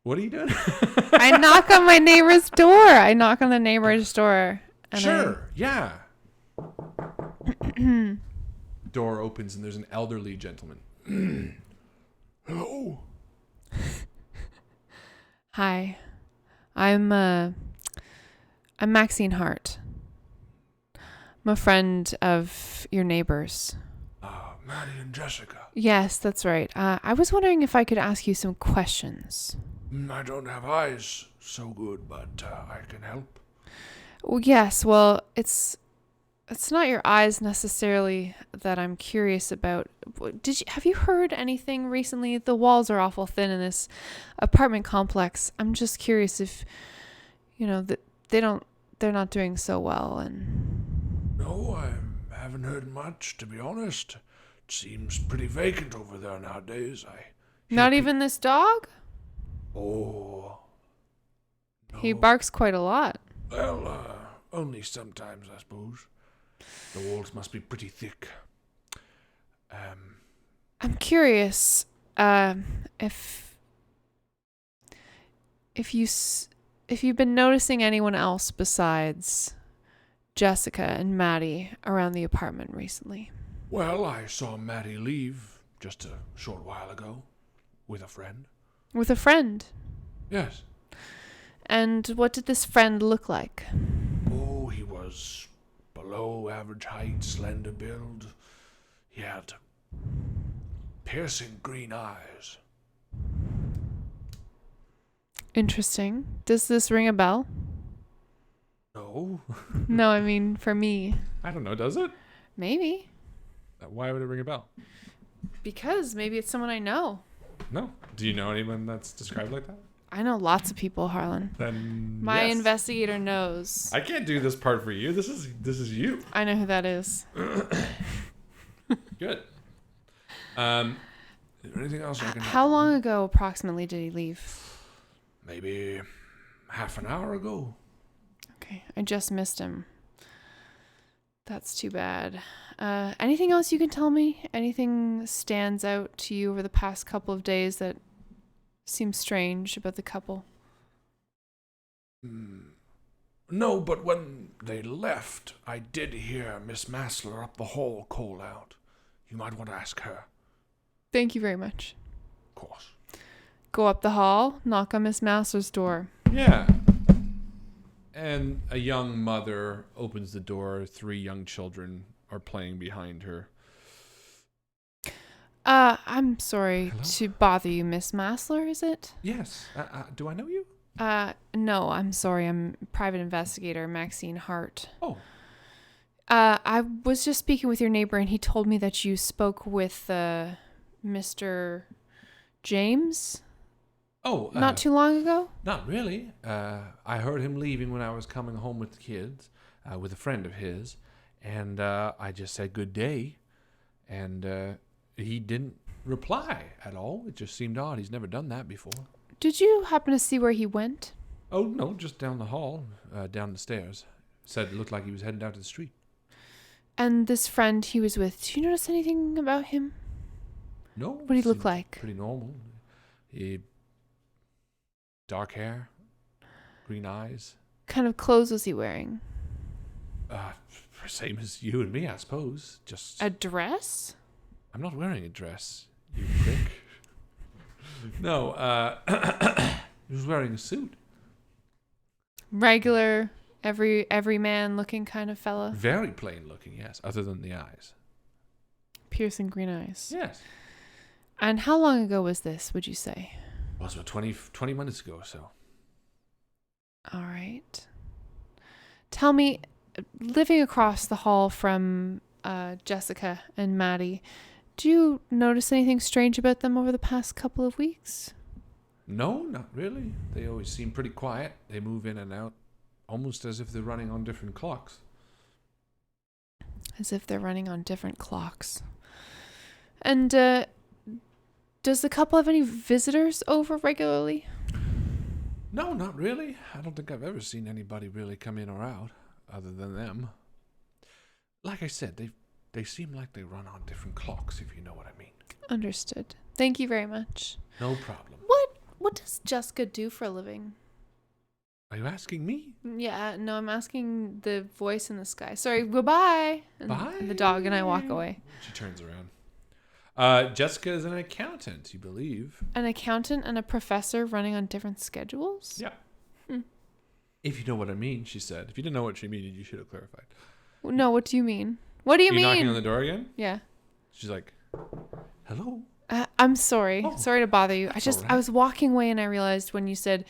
What are you doing?
I knock on my neighbor's door. I knock on the neighbor's door. And
Sure, yeah. Door opens and there's an elderly gentleman. Hello.
Hi. I'm Maxine Hart. I'm a friend of your neighbors.
Maddie and Jessica.
Yes, that's right. I was wondering if I could ask you some questions.
I don't have eyes so good, but I can help.
Well, yes. Well, it's not your eyes necessarily that I'm curious about. Have you heard anything recently? The walls are awful thin in this apartment complex. I'm just curious if, that they're not doing so well. And
No, I haven't heard much, to be honest. It seems pretty vacant over there nowadays.
Not even this dog?
Oh. No.
He barks quite a lot.
Well, only sometimes, I suppose. The walls must be pretty thick.
I'm curious if you've been noticing anyone else besides Jessica and Maddie around the apartment recently.
Well, I saw Maddie leave just a short while ago with a friend.
With a friend?
Yes.
And what did this friend look like?
Oh, he was below average height, slender build. He had piercing green eyes.
Interesting. Does this ring a bell?
No.
No, I mean for me.
I don't know, does it?
Maybe.
Why would it ring a bell?
Because maybe it's someone I know.
No. Do you know anyone that's described like that?
I know lots of people, Harlan.
Then
My
yes.
investigator knows.
I can't do this part for you. This is you.
I know who that is.
Good. Is there anything else I can
How long ago approximately did he leave?
Maybe half an hour ago.
Okay, I just missed him. That's too bad. Anything else you can tell me? Anything stands out to you over the past couple of days that seems strange about the couple?
No, but when they left, I did hear Miss Massler up the hall call out. You might want to ask her.
Thank you very much.
Of course.
Go up the hall, knock on Miss Massler's door.
Yeah. And a young mother opens the door. 3 young children are playing behind her.
I'm sorry
Hello?
to bother you, Miss Massler, is it?
Yes. Do I know you?
No, I'm sorry. I'm private investigator Maxine Hart.
Oh.
I was just speaking with your neighbor, and he told me that you spoke with Mr. James.
Oh.
Not too long ago?
Not really. I heard him leaving when I was coming home with the kids, with a friend of his, and I just said good day, and he didn't reply at all. It just seemed odd. He's never done that before.
Did you happen to see where he went?
Oh, no, just down the hall, down the stairs. Said it looked like he was heading down to the street.
And this friend he was with, did you notice anything about him?
No.
What did he look like?
Pretty normal. He dark hair, green eyes.
Kind of clothes was he wearing?
Same as you and me, I suppose. Just
A dress?
I'm not wearing a dress, you prick. No, he was wearing a suit.
Regular, every man looking kind of fella?
Very plain looking, yes, other than the eyes.
Piercing green eyes.
Yes.
And how long ago was this, would you say?
Well, it's about 20 minutes ago or so.
All right. Tell me, living across the hall from Jessica and Maddie, do you notice anything strange about them over the past couple of weeks?
No, not really. They always seem pretty quiet. They move in and out almost as if they're running on different clocks.
As if they're running on different clocks. And does the couple have any visitors over regularly?
No, not really. I don't think I've ever seen anybody really come in or out other than them. Like I said, they seem like they run on different clocks, if you know what I mean.
Understood. Thank you very much.
No problem.
What does Jessica do for a living?
Are you asking me?
Yeah, no, I'm asking the voice in the sky. Sorry, goodbye.
Bye.
And the dog and I walk away.
She turns around. Jessica is an accountant, you believe.
An accountant and a professor running on different schedules?
Yeah. If you know what I mean, she said. If you didn't know what she meant, you should have clarified.
No, what do you mean? What do you mean?
Are you knocking on the door again?
Yeah.
She's like, hello?
I'm sorry.
Oh,
sorry to bother you.
all right.
I was walking away and I realized when you said,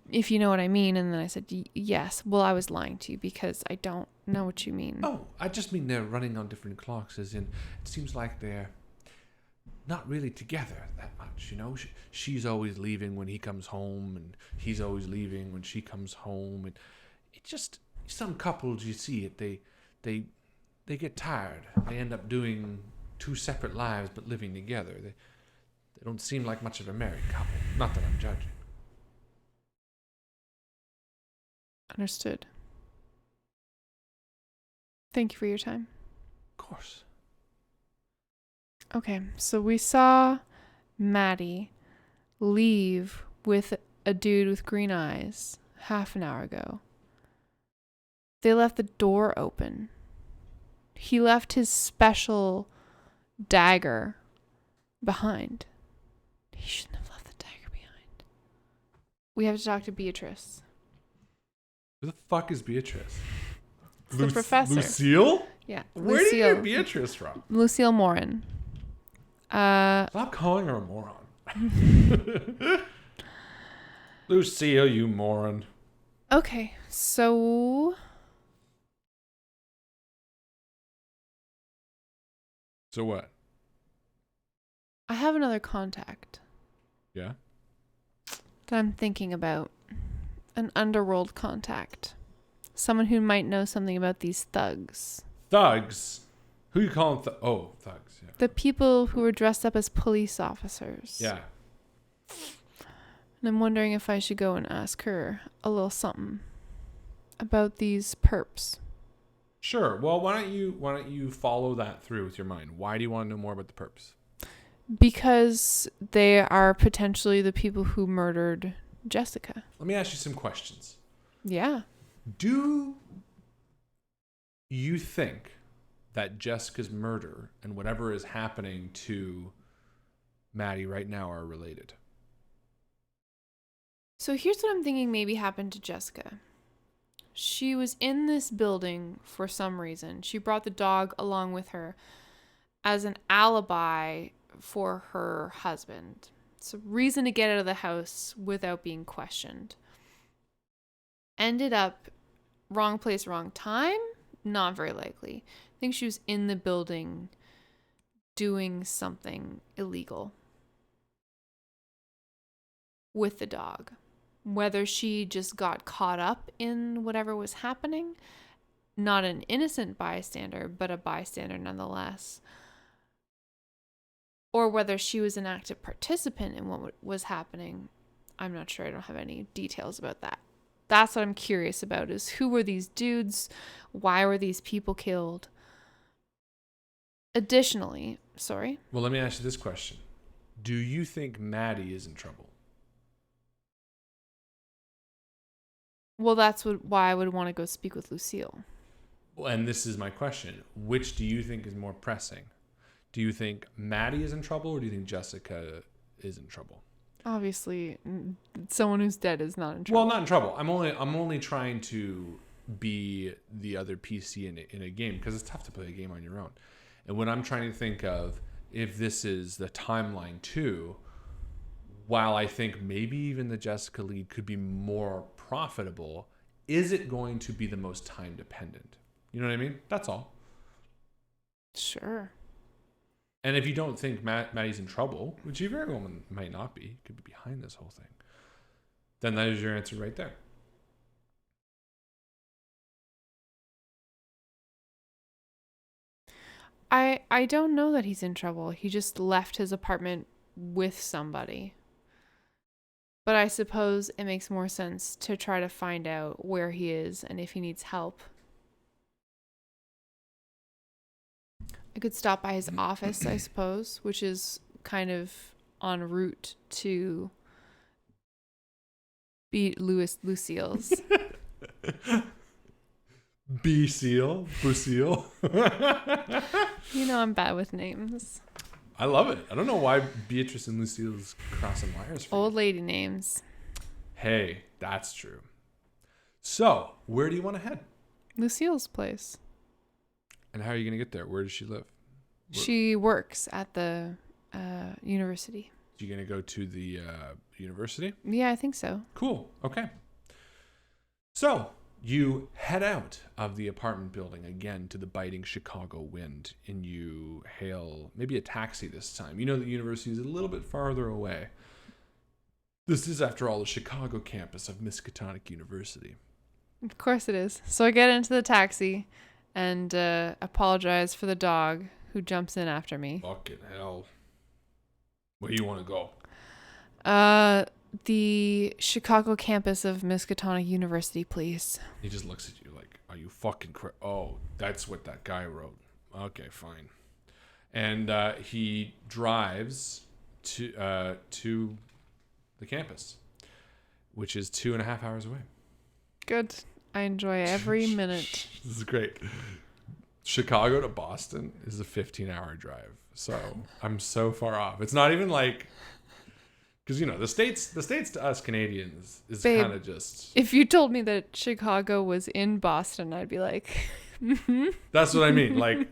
if you know what I mean, and then I said, yes. Well, I was lying to you because I don't know what you mean.
Oh, I just mean they're running on different clocks, as in, it seems like they're not really together that much, you know? She's always leaving when he comes home, and he's always leaving when she comes home, and it just, some couples, you see it, they get tired. They end up doing two separate lives but living together. They don't seem like much of a married couple. Not that I'm judging.
Understood. Thank you for your time.
Of course.
Okay, so we saw Maddie leave with a dude with green eyes half an hour ago. They left the door open. He left his special dagger behind. He shouldn't have left the dagger behind. We have to talk to Beatrice.
Who the fuck is Beatrice?
The professor.
Lucille?
Yeah.
Where did you get Beatrice from?
Lucille Morin.
Stop calling her a moron. Lucille, you moron.
Okay, so...
So what?
I have another contact
Yeah?
that I'm thinking about. An underworld contact. Someone who might know something about these thugs.
Thugs? Who you calling thugs, yeah.
The people who were dressed up as police officers.
Yeah.
And I'm wondering if I should go and ask her a little something about these perps.
Sure. Well, why don't you follow that through with your mind? Why do you want to know more about the perps?
Because they are potentially the people who murdered Jessica.
Let me ask you some questions.
Yeah.
Do you think that Jessica's murder and whatever is happening to Maddie right now are related?
So here's what I'm thinking maybe happened to Jessica. She was in this building for some reason. She brought the dog along with her as an alibi for her husband. It's a reason to get out of the house without being questioned. Ended up wrong place, wrong time? Not very likely. I think she was in the building doing something illegal with the dog. Whether she just got caught up in whatever was happening, not an innocent bystander, but a bystander nonetheless. Or whether she was an active participant in what was happening. I'm not sure. I don't have any details about that. That's what I'm curious about, is who were these dudes? Why were these people killed? Additionally, sorry?
Well, let me ask you this question. Do you think Maddie is in trouble?
Well, that's why I would want to go speak with Lucille.
Well, and this is my question. Which do you think is more pressing? Do you think Maddie is in trouble, or do you think Jessica is in trouble?
Obviously, someone who's dead is not in trouble.
Well, not in trouble. I'm only trying to be the other PC in a game, because it's tough to play a game on your own. And when I'm trying to think of if this is the timeline too, while I think maybe even the Jessica lead could be more profitable, is it going to be the most time dependent? You know what I mean? That's all.
Sure.
And if you don't think Maddie's in trouble, which he very well might not be, could be behind this whole thing, then that is your answer right there.
I don't know that he's in trouble. He just left his apartment with somebody. But I suppose it makes more sense to try to find out where he is and if he needs help. I could stop by his office, I suppose, which is kind of en route to be Lucille's.
B-Seal? Lucille?
You know I'm bad with names.
I love it. I don't know why Beatrice and Lucille's crossing wires for
Old
you.
lady names.
Hey, that's true. So, where do you want to head?
Lucille's place.
And how are you going to get there? Where does she live?
She works at the university.
You going to go to the university?
Yeah, I think so.
Cool. Okay. So, you head out of the apartment building again to the biting Chicago wind, and you hail maybe a taxi this time. You know the university is a little bit farther away. This is, after all, the Chicago campus of Miskatonic University.
Of course it is. So I get into the taxi and apologize for the dog who jumps in after me.
Fucking hell. Where do you want to go?
The Chicago campus of Miskatonic University, please.
He just looks at you like, are you fucking oh, that's what that guy wrote. Okay, fine. And he drives to the campus, which is 2.5 hours away.
Good. I enjoy every minute.
This is great. Chicago to Boston is a 15-hour drive. So I'm so far off. It's not even like, because, you know, the states to us Canadians is kind of just.
If you told me that Chicago was in Boston, I'd be like,
That's what I mean. Like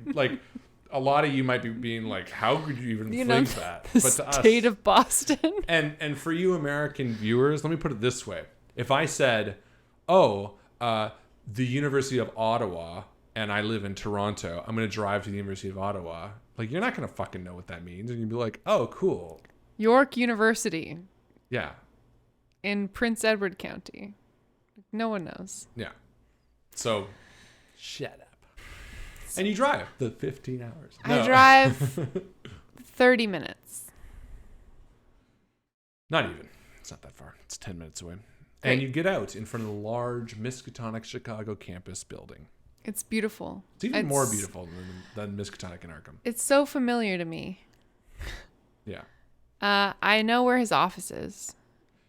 a lot of you might be being like, how could you even think that?
But to us, state of Boston.
And for you American viewers, let me put it this way. If I said, oh, the University of Ottawa, and I live in Toronto, I'm going to drive to the University of Ottawa. Like, you're not going to fucking know what that means. And you'd be like, oh, cool.
York University.
Yeah.
In Prince Edward County. No one knows.
Yeah. So, shut up. And you drive the 15 hours.
No. I drive 30 minutes.
Not even. It's not that far. It's 10 minutes away. Great. And you get out in front of the large Miskatonic Chicago campus building.
It's beautiful.
It's even more beautiful than Miskatonic and Arkham.
It's so familiar to me.
Yeah.
I know where his office is.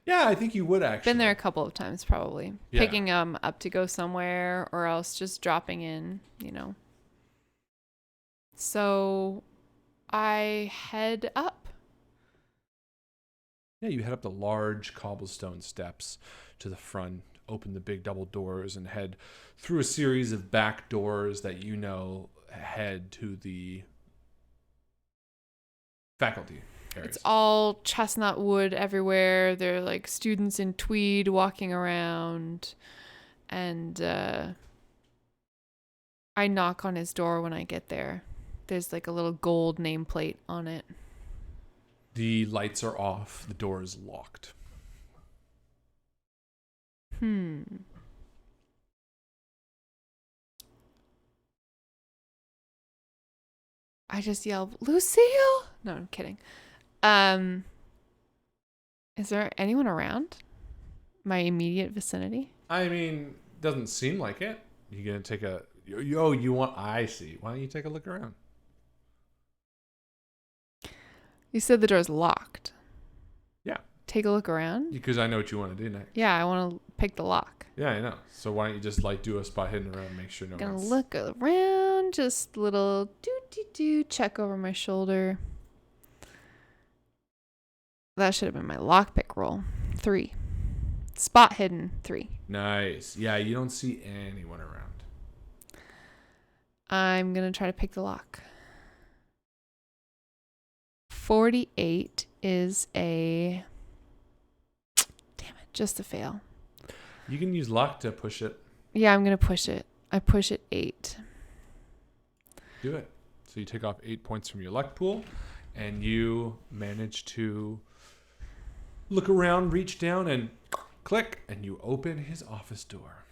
Yeah, I think you would actually.
Been there a couple of times probably. Yeah. Picking him up to go somewhere or else just dropping in, you know. So I head up.
Yeah, you head up the large cobblestone steps to the front, open the big double doors, and head through a series of back doors that you know head to the faculty areas.
It's all chestnut wood everywhere. There are like students in tweed walking around. And I knock on his door when I get there. There's like a little gold nameplate on it.
The lights are off. The door is locked.
I just yell, Lucille? No, I'm kidding. Is there anyone around? My immediate vicinity?
I mean, doesn't seem like it. You gonna take a... I see. Why don't you take a look around?
You said the door's locked.
Yeah.
Take a look around?
Because I know what you want to do next.
Yeah, I want to pick the lock.
Yeah, I know. So why don't you just like do a spot hidden around and make sure no one's...
Gonna look around, just little do check over my shoulder. That should have been my lockpick roll. 3. Spot hidden 3.
Nice. Yeah, you don't see anyone around.
I'm gonna try to pick the lock. 48 is a Just a fail.
You can use luck to push it.
Yeah, I'm going to push it. I push it 8.
Do it. So you take off 8 points from your luck pool, and you manage to look around, reach down, and click, and you open his office door.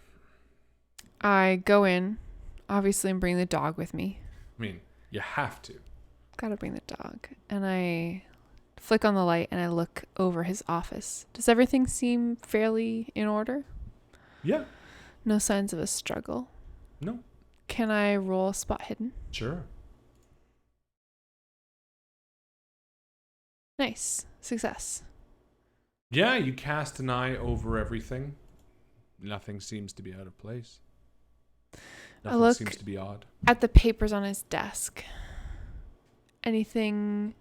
I go in, obviously, and bring the dog with me.
I mean, you have to.
Gotta bring the dog. And I flick on the light, and I look over his office. Does everything seem fairly in order?
Yeah.
No signs of a struggle?
No.
Can I roll spot hidden?
Sure.
Nice. Success.
Yeah, you cast an eye over everything. Nothing seems to be out of place. Nothing seems to be odd.
At the papers on his desk. Anything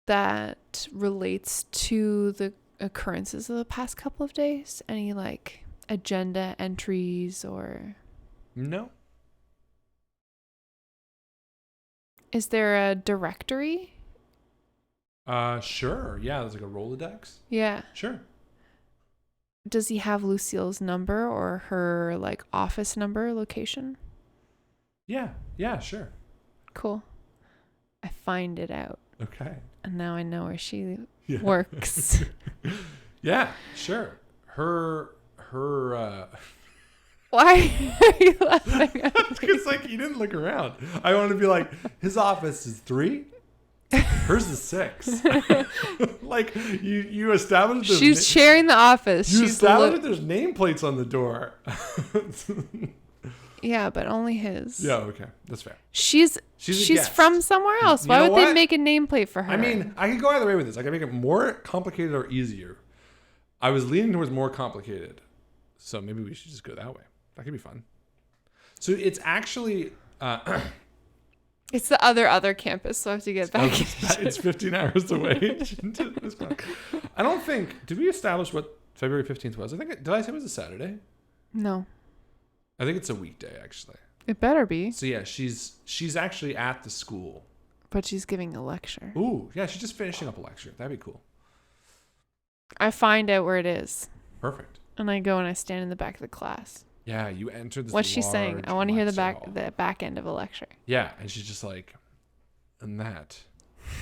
that relates to the occurrences of the past couple of days? Any like agenda entries or...
No.
Is there a directory?
Sure. Yeah, there's like a Rolodex.
Yeah.
Sure.
Does he have Lucille's number or her like office number location?
Yeah. Yeah, sure.
Cool. I find it out.
Okay.
And now I know where she works.
Yeah, sure. Her
Why are you laughing at me?
It's like you didn't look around. I want to be like, his office is 3. Hers is 6. Like you established.
She's sharing the office.
You established there's nameplates on the door.
Yeah, but only his.
Yeah, okay, that's fair.
She's from somewhere else. Why would they make a nameplate for her?
I mean, I could go either way with this. I can make it more complicated or easier. I was leaning towards more complicated, so maybe we should just go that way. That could be fun. So it's actually.
It's the other campus, so I have to get back.
It's 15 hours away. I don't think. Did we establish what February 15th was? Did I say it was a Saturday?
No.
I think it's a weekday, actually.
It better be.
So yeah, she's actually at the school.
But she's giving a lecture.
Ooh, yeah, she's just finishing up a lecture. That'd be cool.
I find out where it is.
Perfect.
And I go and I stand in the back of the class.
Yeah, you enter this.
What's she saying? I want to hear the back end of a lecture.
Yeah, and she's just like, and that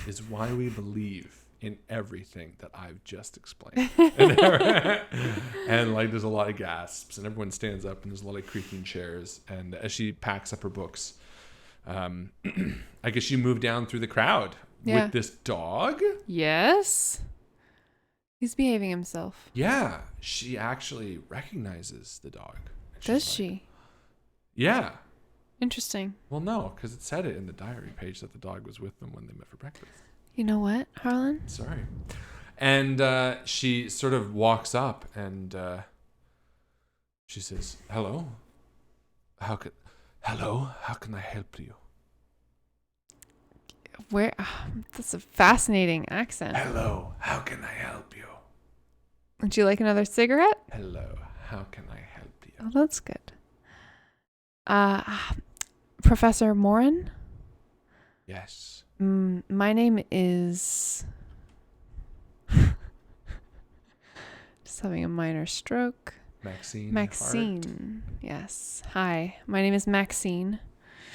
is why we believe in everything that I've just explained. And like, there's a lot of gasps, and everyone stands up, and there's a lot of creaking chairs. And as she packs up her books, I guess you move down through the crowd with this dog.
Yes. He's behaving himself.
Yeah, she actually recognizes the dog.
Does she?
Yeah.
Interesting.
Well, no, because it said it in the diary page that the dog was with them when they met for breakfast.
You know what, Harlan?
Sorry. And she sort of walks up and she says, hello, how can I help you?
Where? That's a fascinating accent.
Hello, how can I help you?
Would you like another cigarette?
Hello, how can I help you?
Oh, that's good. Professor Morin?
Yes.
My name is... Just having a minor stroke.
Maxine.
Yes. Hi, my name is Maxine.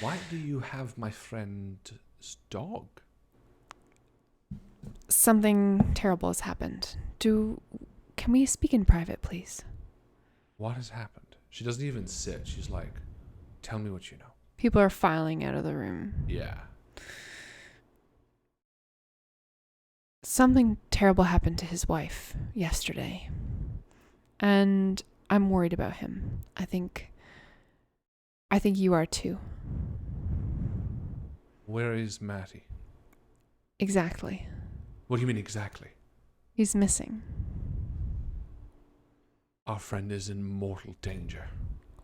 Why do you have my friend's dog?
Something terrible has happened. Can we speak in private, please?
What has happened? She doesn't even sit. She's like, tell me what you know.
People are filing out of the room.
Yeah.
Something terrible happened to his wife yesterday. And I'm worried about him. I think you are too.
Where is Matty?
Exactly.
What do you mean exactly?
He's missing.
Our friend is in mortal danger.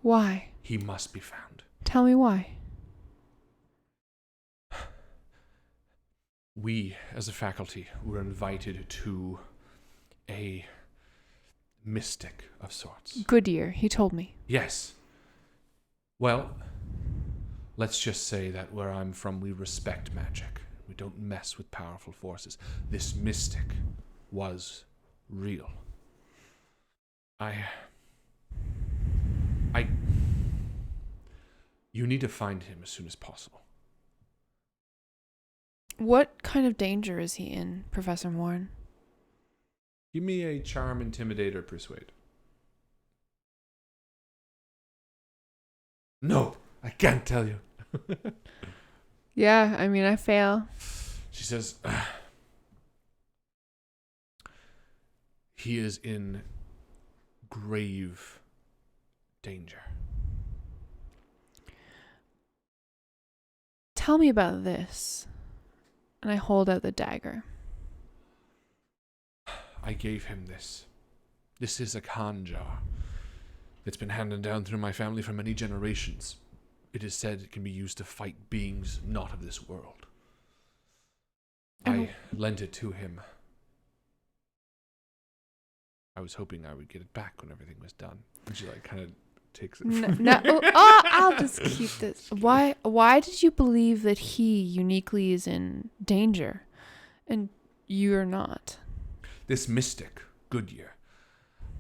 Why?
He must be found.
Tell me why.
We, as a faculty, were invited to a mystic of sorts.
Goodyear, he told me.
Yes. Well, let's just say that where I'm from, we respect magic. We don't mess with powerful forces. This mystic was real. You need to find him as soon as possible.
What kind of danger is he in, Professor Warren?
Give me a charm, intimidate, or persuade. No, I can't tell you.
Yeah, I mean, I fail.
She says, he is in grave danger.
Tell me about this. And I hold out the dagger.
I gave him this. This is a Khan jar. It's been handed down through my family for many generations. It is said it can be used to fight beings not of this world. I lent it to him. I was hoping I would get it back when everything was done. And she kind of takes it from
No, I'll just keep this. Why did you believe that he uniquely is in danger and you're not?
This mystic, Goodyear,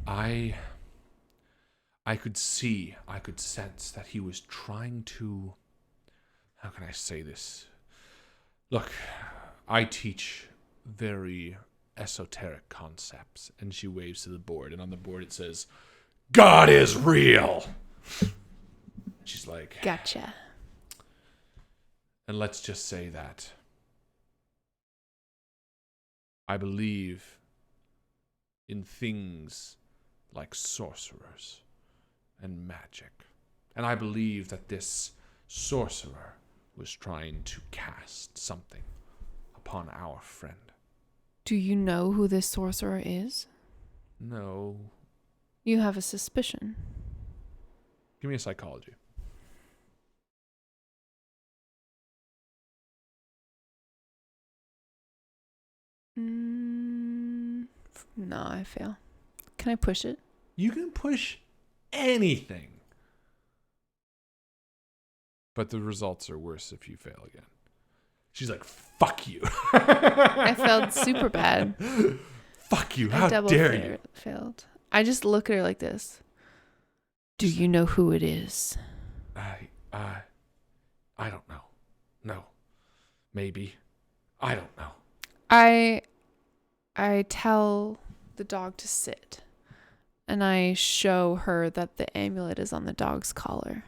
I could see, I could sense that he was trying to, how can I say this? Look, I teach very esoteric concepts. And she waves to the board, and on the board it says, God is real. She's like,
Gotcha.
And let's just say that I believe in things like sorcerers and magic. And I believe that this sorcerer was trying to cast something upon our friend.
Do you know who this sorcerer is?
No.
You have a suspicion.
Give me a psychology.
No, I fail. Can I push it?
You can push anything. But the results are worse if you fail again. She's like, fuck you.
I failed super bad.
Fuck you. How dare you?
Failed. I just look at her like this. Do you know who it is?
I don't know. No. Maybe. I don't know.
I tell the dog to sit. And I show her that the amulet is on the dog's collar.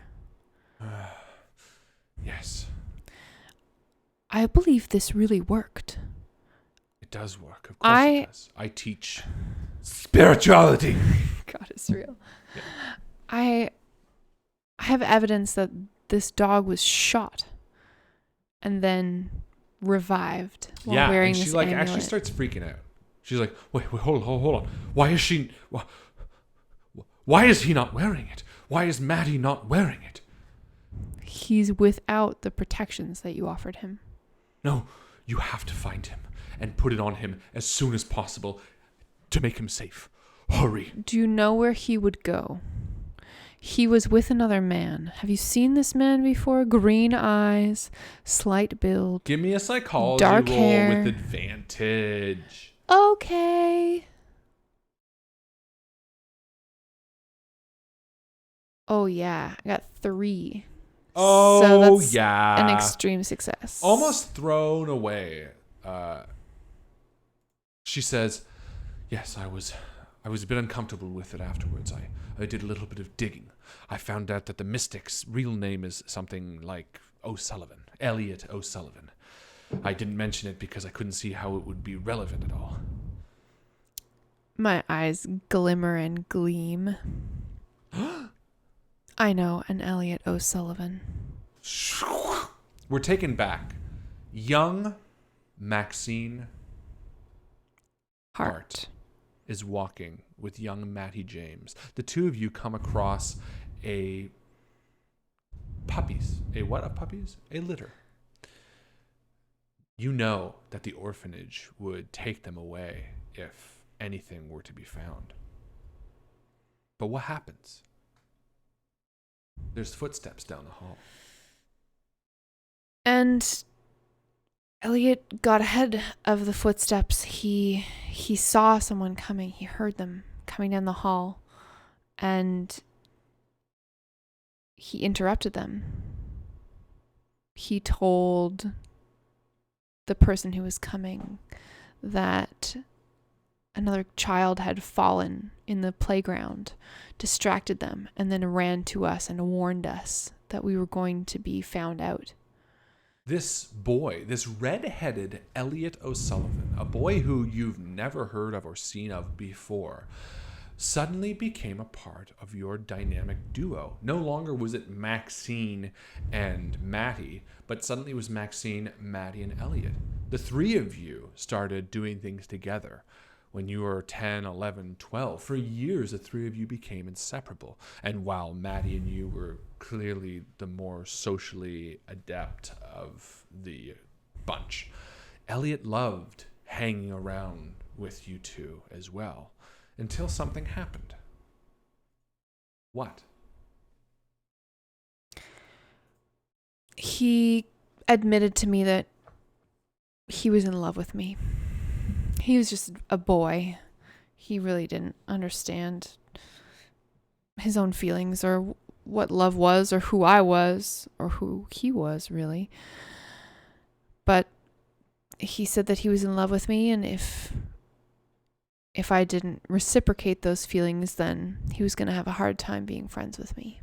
Yes.
I believe this really worked.
It does work. Of course it does. I teach spirituality.
God, it's real.
Yeah.
I have evidence that this dog was shot and then revived while wearing
and
this
she
amulet.
actually starts freaking out. She's like, wait, hold on. Why is he not wearing it? Why is Maddie not wearing it?
He's without the protections that you offered him.
No, you have to find him and put it on him as soon as possible to make him safe. Hurry.
Do you know where he would go? He was with another man. Have you seen this man before? Green eyes, slight build.
Give me a psychology
dark
roll
hair.
with advantage.
Okay. Oh, yeah. I got 3.
Oh,
so that's
yeah.
an extreme success.
Almost thrown away. She says, yes, I was a bit uncomfortable with it afterwards. I did a little bit of digging. I found out that the mystic's real name is something like O'Sullivan, Elliot O'Sullivan. I didn't mention it because I couldn't see how it would be relevant at all.
My eyes glimmer and gleam. I know, an Elliot O'Sullivan.
We're taken back. Young Maxine Hart is walking with young Matty James. The two of you come across a litter. You know that the orphanage would take them away if anything were to be found. But what happens? There's footsteps down the hall.
And Elliot got ahead of the footsteps. He saw someone coming. He heard them coming down the hall. And he interrupted them. He told the person who was coming that another child had fallen in the playground, distracted them, and then ran to us and warned us that we were going to be found out.
This boy, this red-headed Elliot O'Sullivan, a boy who you've never heard of or seen of before, suddenly became a part of your dynamic duo. No longer was it Maxine and Matty, but suddenly it was Maxine, Matty, and Elliot. The three of you started doing things together. When you were 10, 11, 12, for years the three of you became inseparable. And while Matty and you were clearly the more socially adept of the bunch, Elliot loved hanging around with you two as well, until something happened. What?
He admitted to me that he was in love with me. He was just a boy. He really didn't understand his own feelings or what love was or who I was or who he was, really. But he said that he was in love with me, and if I didn't reciprocate those feelings, then he was going to have a hard time being friends with me.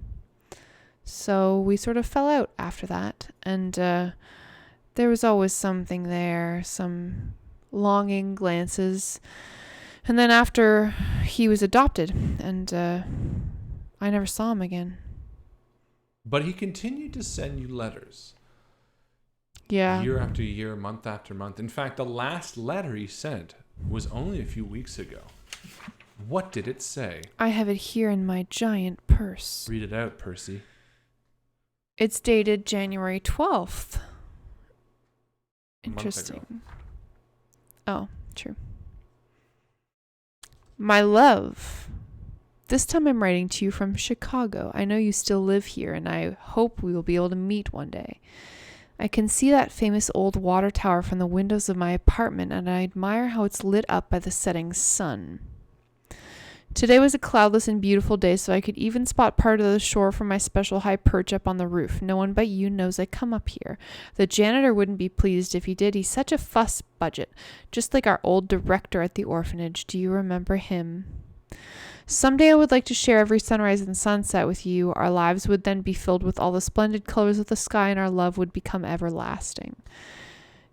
So we sort of fell out after that, and there was always something there, some longing glances. And then after, he was adopted, and I never saw him again.
But he continued to send you letters.
Yeah.
Year after year, month after month. In fact, the last letter he sent was only a few weeks ago. What did it say?
I have it here in my giant purse.
Read it out, Percy.
It's dated January 12th.
A month
Interesting. Oh, true. My love, this time I'm writing to you from Chicago. I know you still live here, and I hope we will be able to meet one day. I can see that famous old water tower from the windows of my apartment, and I admire how it's lit up by the setting sun. Today was a cloudless and beautiful day, so I could even spot part of the shore from my special high perch up on the roof. No one but you knows I come up here. The janitor wouldn't be pleased if he did. He's such a fuss budget, just like our old director at the orphanage. Do you remember him? Someday I would like to share every sunrise and sunset with you. Our lives would then be filled with all the splendid colors of the sky, and our love would become everlasting.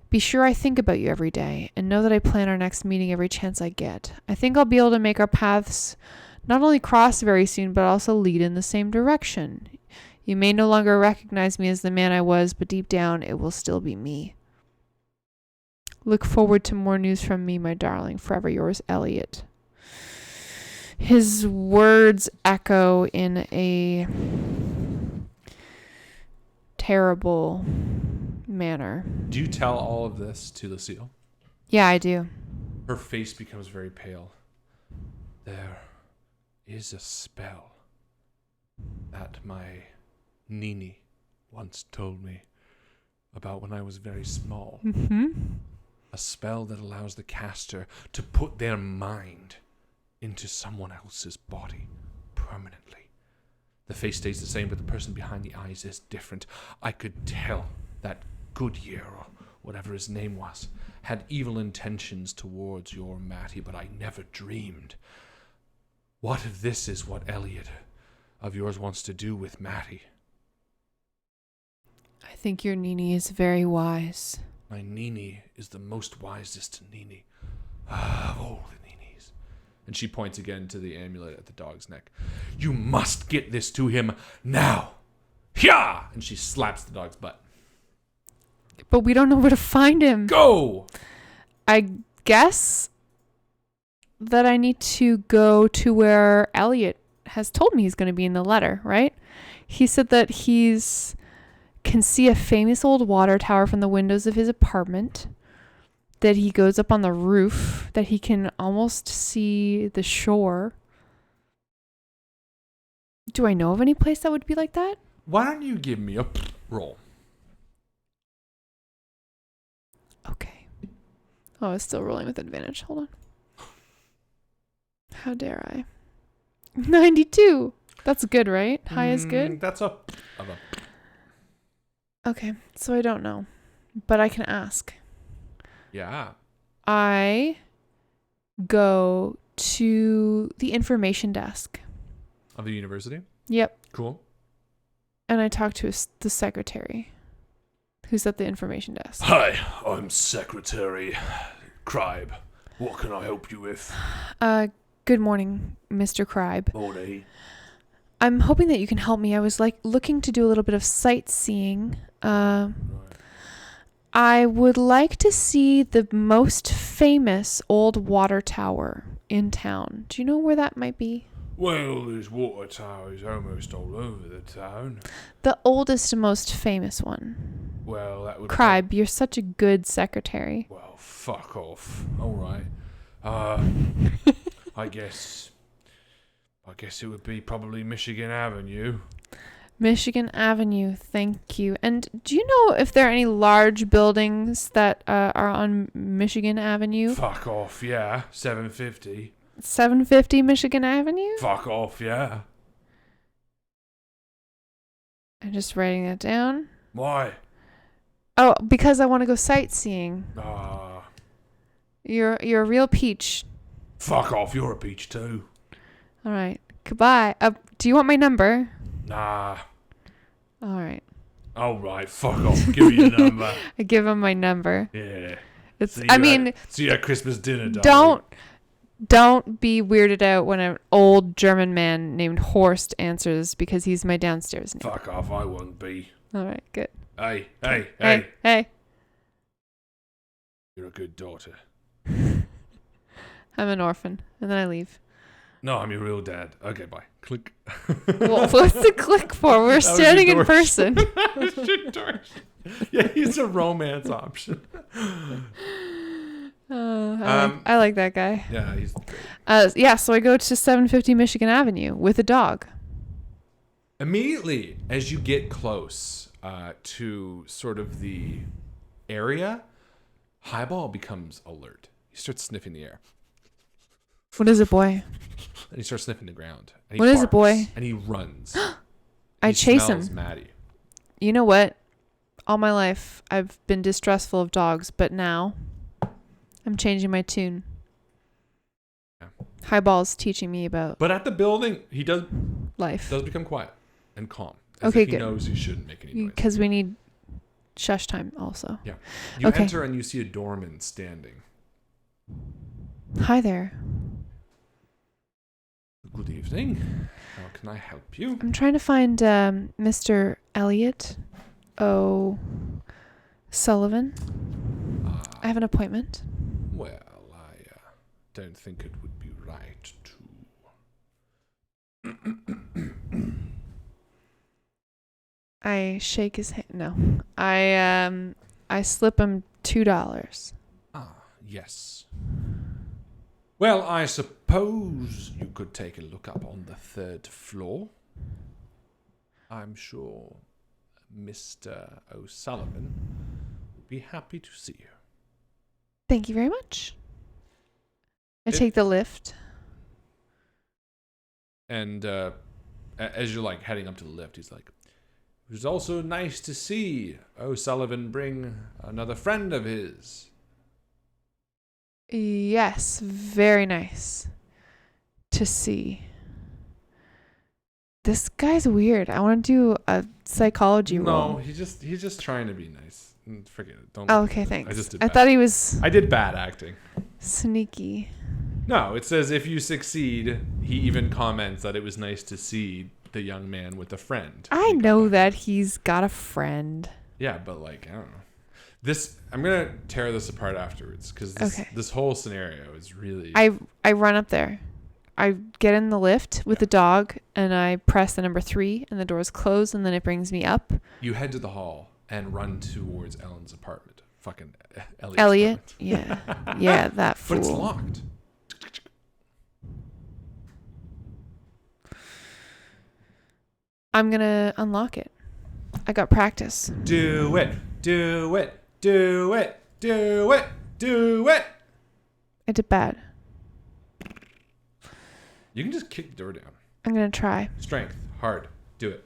Be sure I think about you every day, and know that I plan our next meeting every chance I get. I think I'll be able to make our paths not only cross very soon, but also lead in the same direction. You may no longer recognize me as the man I was, but deep down it will still be me. Look forward to more news from me, my darling. Forever yours, Elliot. His words echo in a terrible manner.
Do you tell all of this to Lucille?
Yeah, I do.
Her face becomes very pale. There is a spell that my Nini once told me about when I was very small.
Mm-hmm.
A spell that allows the caster to put their mind into someone else's body permanently. The face stays the same, but the person behind the eyes is different. I could tell that Goodyear, or whatever his name was, had evil intentions towards your Matty, but I never dreamed. What if this is what Elliot of yours wants to do with Matty?
I think your Nini is very wise.
My Nini is the most wisest Nini of all the Ninis. And she points again to the amulet at the dog's neck. You must get this to him now. Hyah! And she slaps the dog's butt.
But we don't know where to find him.
Go!
I guess that I need to go to where Elliot has told me he's going to be in the letter, right? He said that can see a famous old water tower from the windows of his apartment, that he goes up on the roof, that he can almost see the shore. Do I know of any place that would be like that?
Why don't you give me a roll?
Okay. Oh, it's still rolling with advantage. Hold on. How dare I? 92. That's good, right? High is good?
That's up.
Okay, so I don't know. But I can ask.
Yeah.
I go to the information desk.
Of the university?
Yep.
Cool.
And I talk to the secretary who's at the information desk.
Hi, I'm Secretary Cribe. What can I help you with?
Good morning, Mr. Cribe.
Morning.
I'm hoping that you can help me. I was looking to do a little bit of sightseeing. I would like to see the most famous old water tower in town. Do you know where that might be?
Well, there's water towers almost all over the town.
The oldest and most famous one.
Well, that would...
Cribe, you're such a good secretary.
Well, fuck off. All right. I guess it would be probably Michigan Avenue.
Michigan Avenue, thank you. And do you know if there are any large buildings that are on Michigan Avenue?
Fuck off, yeah. 750.
750 Michigan Avenue?
Fuck off, yeah.
I'm just writing that down.
Why?
Oh, because I want to go sightseeing.
Ah.
You're a real peach.
Fuck off, you're a peach too.
All right. Goodbye. Do you want my number?
Nah.
All right.
All right, fuck off. Give me your number.
I give him my number.
Yeah.
It's.
See you at Christmas dinner, darling.
Don't be weirded out when an old German man named Horst answers because he's my downstairs neighbor.
Fuck off, I won't be.
All right. Good.
Hey. You're a good daughter.
I'm an orphan, and then I leave.
No, I'm your real dad. Okay, bye. Click.
Well, what's the click for? We're standing in person.
Yeah, he's a romance option.
I like that guy.
Yeah, he's great.
So I go to 750 Michigan Avenue with a dog.
Immediately as you get close to sort of the area, Highball becomes alert. He starts sniffing the air.
What is it, boy?
And he starts sniffing the ground. And he
What is it,
barks,
boy?
And he runs.
I chase him.
Maddie.
You know what? All my life, I've been distrustful of dogs, but now I'm changing my tune.
Yeah.
Highball's teaching me about
But at the building, he does
life.
become quiet and calm. As
Okay,
if he
good.
knows he shouldn't make any noise.
Because we need shush time also.
Yeah. You
Okay.
enter and you see a doorman standing.
Hi there.
Good evening. How can I help you?
I'm trying to find Mr. Elliot O'Sullivan. I have an appointment.
Well, I don't think it would be right to...
I shake his hand. No. I slip him $2.
Ah, yes. Well, I suppose you could take a look up on the 3rd floor. I'm sure Mr. O'Sullivan would be happy to see you.
Thank you very much. I take the lift.
And as you're like heading up to the lift, he's like, "It was also nice to see O'Sullivan bring another friend of his."
Yes, very nice to see. This guy's weird. I want to do a psychology roll.
No, he's just trying to be nice. Forget it. Don't.
Oh, okay, thanks.
I just did
I
bad.
thought he was
I did bad acting.
sneaky.
No, it says if you succeed, he even comments that it was nice to see the young man with a friend.
I know that he's got a friend.
Yeah, but like, I don't know. I'm gonna tear this apart afterwards because this whole scenario is really.
I run up there. I get in the lift with the dog and I press the number 3 and the doors close and then it brings me up.
You head to the hall and run towards Ellen's apartment. Fucking
Elliot?
Apartment.
Yeah. Yeah, that fool.
But it's locked.
I'm going to unlock it. I got practice.
Do it. Do it. Do it. Do it. Do it.
I did bad.
You can just kick the door down.
I'm going to try.
Strength. Hard. Do it.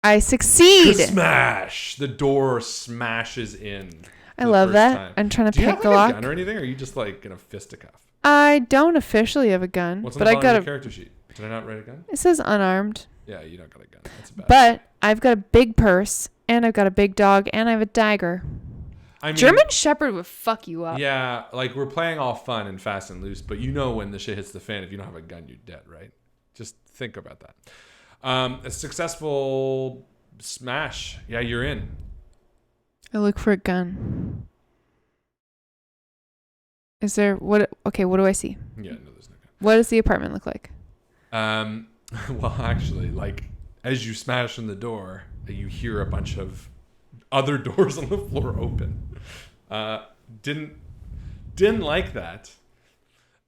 I succeed.
Smash! The door smashes in.
I love that.
Time.
I'm trying to
Do you
pick
have
the
like
lock.
a gun or anything? Or are you just like going to fisticuff?
I don't officially have a gun.
What's on
but
the
I
bottom
got
of your character sheet? Did I not write a gun?
It says unarmed.
Yeah, you don't got a gun. That's a bad
But I've got a big purse, and I've got a big dog, and I have a dagger.
I mean,
German Shepherd would fuck you up.
Yeah, like we're playing all fun and fast and loose, but you know when the shit hits the fan, if you don't have a gun, you're dead, right? Just think about that. A successful smash. Yeah, you're in.
I look for a gun. Is there what? Okay, what do I see?
Yeah, no, there's no gun.
What does the apartment look like?
Well, actually, like as you smash in the door, you hear a bunch of other doors on the floor open. Didn't like that.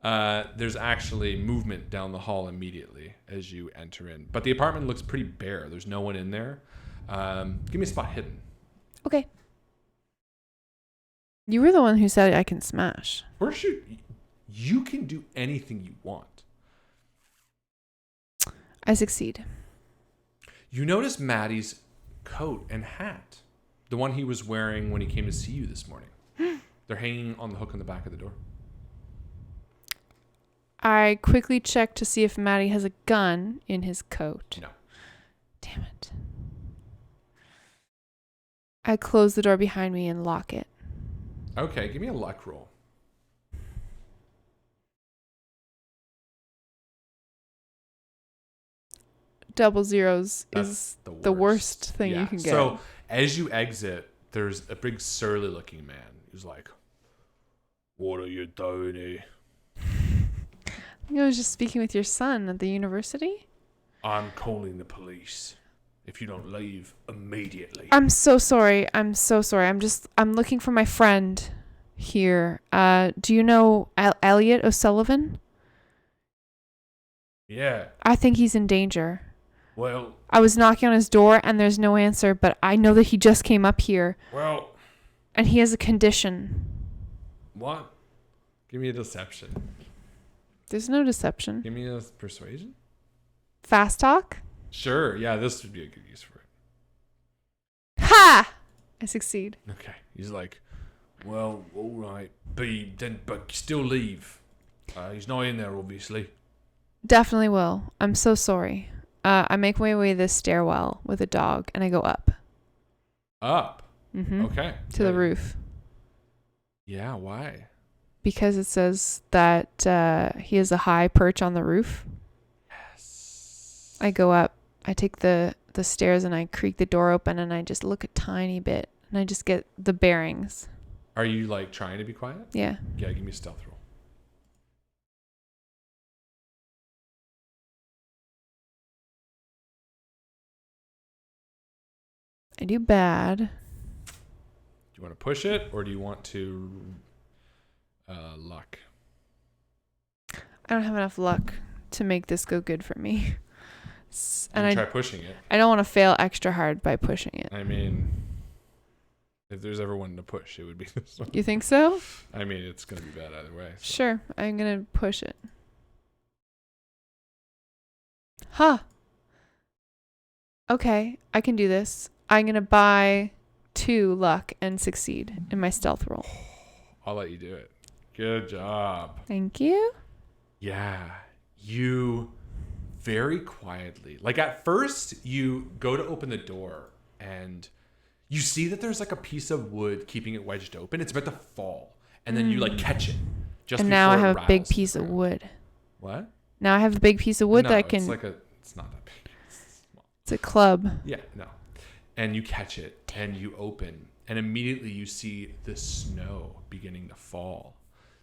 There's actually movement down the hall immediately as you enter in, but the apartment looks pretty bare. There's no one in there. Give me a spot hidden.
Okay. You were the one who said I can smash.
First, you can do anything you want.
I succeed.
You notice Maddie's coat and hat, the one he was wearing when he came to see you this morning. They're hanging on the hook on the back of the door.
I quickly check to see if Maddie has a gun in his coat.
No.
Damn it. I close the door behind me and lock it.
Okay, give me a luck roll.
Double zeros
That's
is the worst thing you can get.
So as you exit, there's a big surly looking man who's like, "What are you doing here?"
I was just speaking with your son at the university.
I'm calling the police if you don't leave immediately.
I'm so sorry. I'm looking for my friend here. Do you know Elliot O'Sullivan?
Yeah,
I think he's in danger.
well,
I was knocking on his door and there's no answer, but I know that he just came up here and he has a condition.
What? Give me a deception.
There's no deception.
Give me a persuasion.
Fast talk?
Sure. Yeah, this would be a good use for it.
Ha! I succeed.
Okay.
he's like, well, all right, but still leave. He's not in there, obviously.
Definitely will. I'm so sorry. I make my way this stairwell with a dog and I go up.
Up.
Mm-hmm.
Okay.
To the roof.
Yeah. Why?
Because it says that he has a high perch on the roof.
Yes.
I go up. I take the stairs and I creak the door open and I just look a tiny bit and I just get the bearings.
Are you like trying to be quiet?
Yeah.
Yeah. Give me a stealth roll.
I do bad.
Do you want to push it or do you want to luck?
I don't have enough luck to make this go good for me.
And try pushing it.
I don't want to fail extra hard by pushing it.
I mean, if there's ever one to push, it would be this one.
You think so?
I mean, it's going to be bad either way. So.
Sure. I'm going to push it. Huh. Okay. I can do this. I'm going to buy 2 luck and succeed in my stealth roll.
I'll let you do it. Good job.
Thank you.
Yeah. You very quietly, like at first you go to open the door and you see that there's like a piece of wood keeping it wedged open. It's about to fall. And then you like catch it.
And now I have a big piece of wood.
What?
Now I have a big piece of wood that I can...
It's not that big. It's small.
It's a club.
Yeah, no. And you catch it and you open and immediately you see the snow beginning to fall.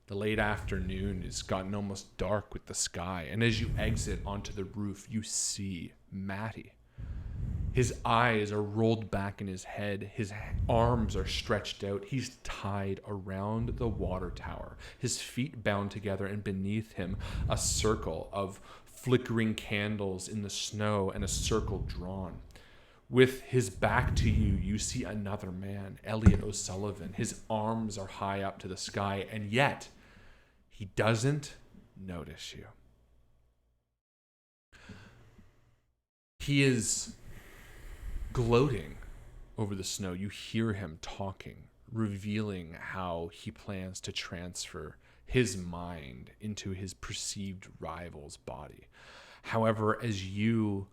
The late afternoon has gotten almost dark with the sky. And as you exit onto the roof, you see Matty. His eyes are rolled back in his head. His arms are stretched out. He's tied around the water tower. His feet bound together, and beneath him, a circle of flickering candles in the snow and a circle drawn. With his back to you, you see another man, Elliot O'Sullivan. His arms are high up to the sky, and yet he doesn't notice you. He is gloating over the snow. You hear him talking, revealing how he plans to transfer his mind into his perceived rival's body. However, as you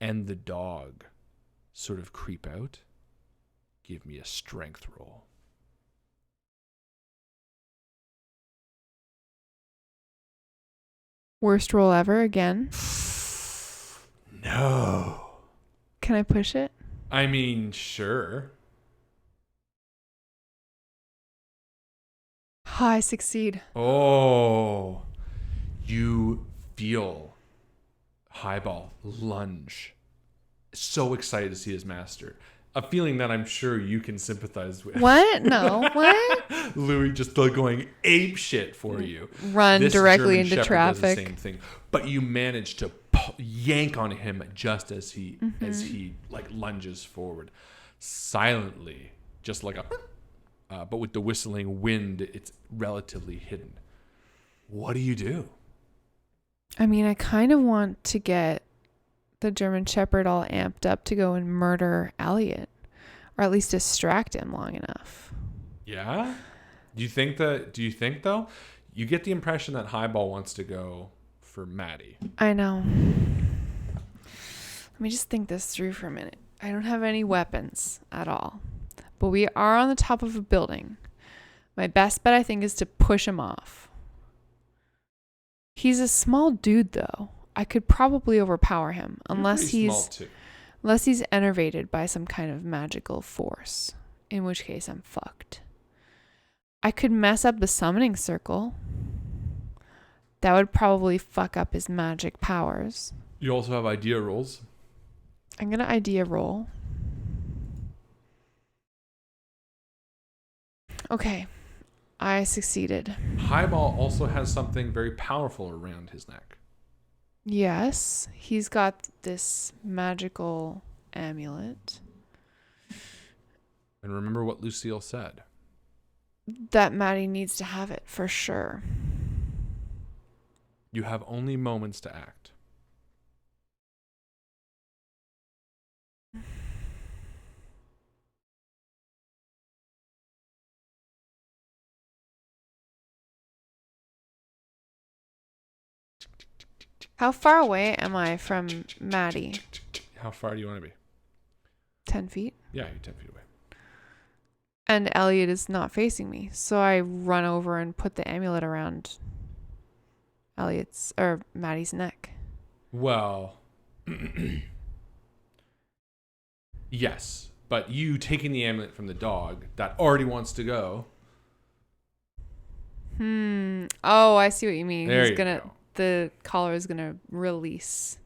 and the dog sort of creep out, give me a strength roll.
Worst roll ever again.
No.
Can I push it?
I mean, sure.
I succeed.
Oh. You feel Highball lunge. So excited to see his master. A feeling that I'm sure you can sympathize with.
What? No. What?
Louis just going ape shit for you.
Run
This
directly
German
into
Shepherd
traffic.
does the same thing, but you manage to yank on him just as he like lunges forward, silently, just like a. But with the whistling wind, it's relatively hidden. What do you do?
I mean, I kind of want to get the German Shepherd all amped up to go and murder Elliot, or at least distract him long enough.
Yeah? Do you think though? You get the impression that Highball wants to go for Maddie.
I know. Let me just think this through for a minute. I don't have any weapons at all, but we are on the top of a building. My best bet, I think, is to push him off. He's a small dude, though. I could probably overpower him unless he's enervated by some kind of magical force, in which case I'm fucked. I could mess up the summoning circle. That would probably fuck up his magic powers.
You also have idea rolls.
I'm going to idea roll. Okay. I succeeded.
Highball also has something very powerful around his neck.
Yes. He's got this magical amulet.
And remember what Lucille said.
That Maddie needs to have it for sure.
You have only moments to act.
How far away am I from Maddie?
How far do you want to be?
10 feet.
Yeah, you're 10 feet away.
And Elliot is not facing me. So I run over and put the amulet around Maddie's neck.
Well, yes. But you taking the amulet from the dog that already wants to go.
Oh, I see what you mean.
There
He's
you
gonna
go.
The collar is gonna release.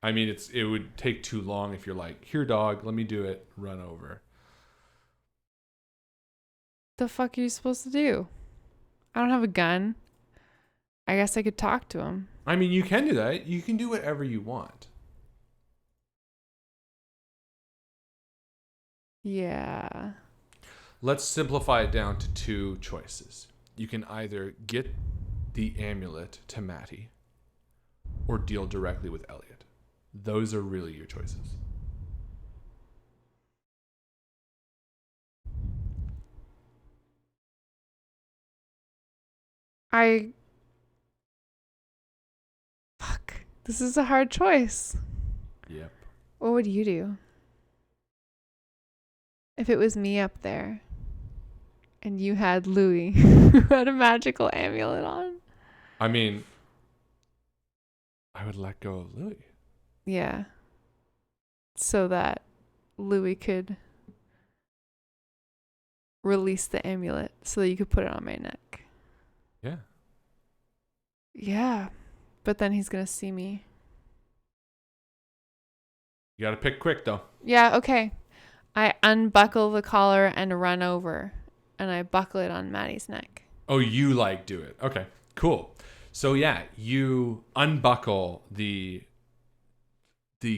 I mean, it would take too long if you're like, here, dog, let me do it. Run over.
The fuck are you supposed to do? I don't have a gun. I guess I could talk to him.
I mean, you can do that. You can do whatever you want.
Yeah.
Let's simplify it down to two choices. You can either get the amulet to Matty or deal directly with Elliot. Those are really your choices.
Fuck. This is a hard choice.
Yep.
What would you do? If it was me up there and you had Louis who had a magical amulet on?
I mean, I would let go of Louis.
Yeah. So that Louis could release the amulet so that you could put it on my neck.
Yeah.
Yeah. But then he's going to see me.
You got to pick quick, though.
Yeah, okay. I unbuckle the collar and run over, and I buckle it on Maddie's neck.
Oh, you do it. Okay, cool. So yeah, you unbuckle the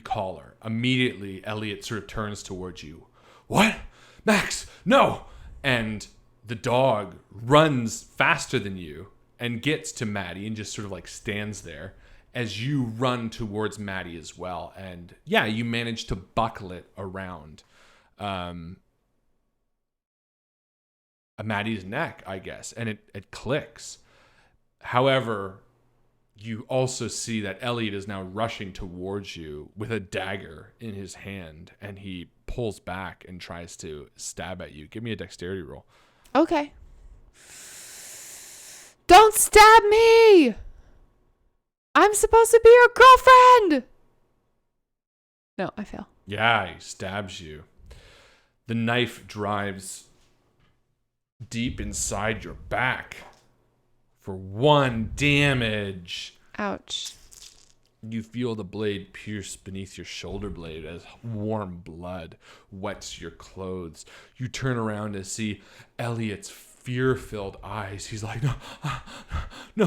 collar. Immediately, Elliot sort of turns towards you. What? Max, no! And the dog runs faster than you and gets to Maddie and just sort of stands there. as you run towards Maddie as well. And yeah, you manage to buckle it around Maddie's neck, I guess, and it clicks. However, you also see that Elliot is now rushing towards you with a dagger in his hand, and he pulls back and tries to stab at you. Give me a dexterity roll.
Okay. Don't stab me! I'm supposed to be your girlfriend! No, I fail.
Yeah, he stabs you. The knife drives deep inside your back for 1 damage.
Ouch.
You feel the blade pierce beneath your shoulder blade as warm blood wets your clothes. You turn around to see Elliot's fear-filled eyes. He's like, no.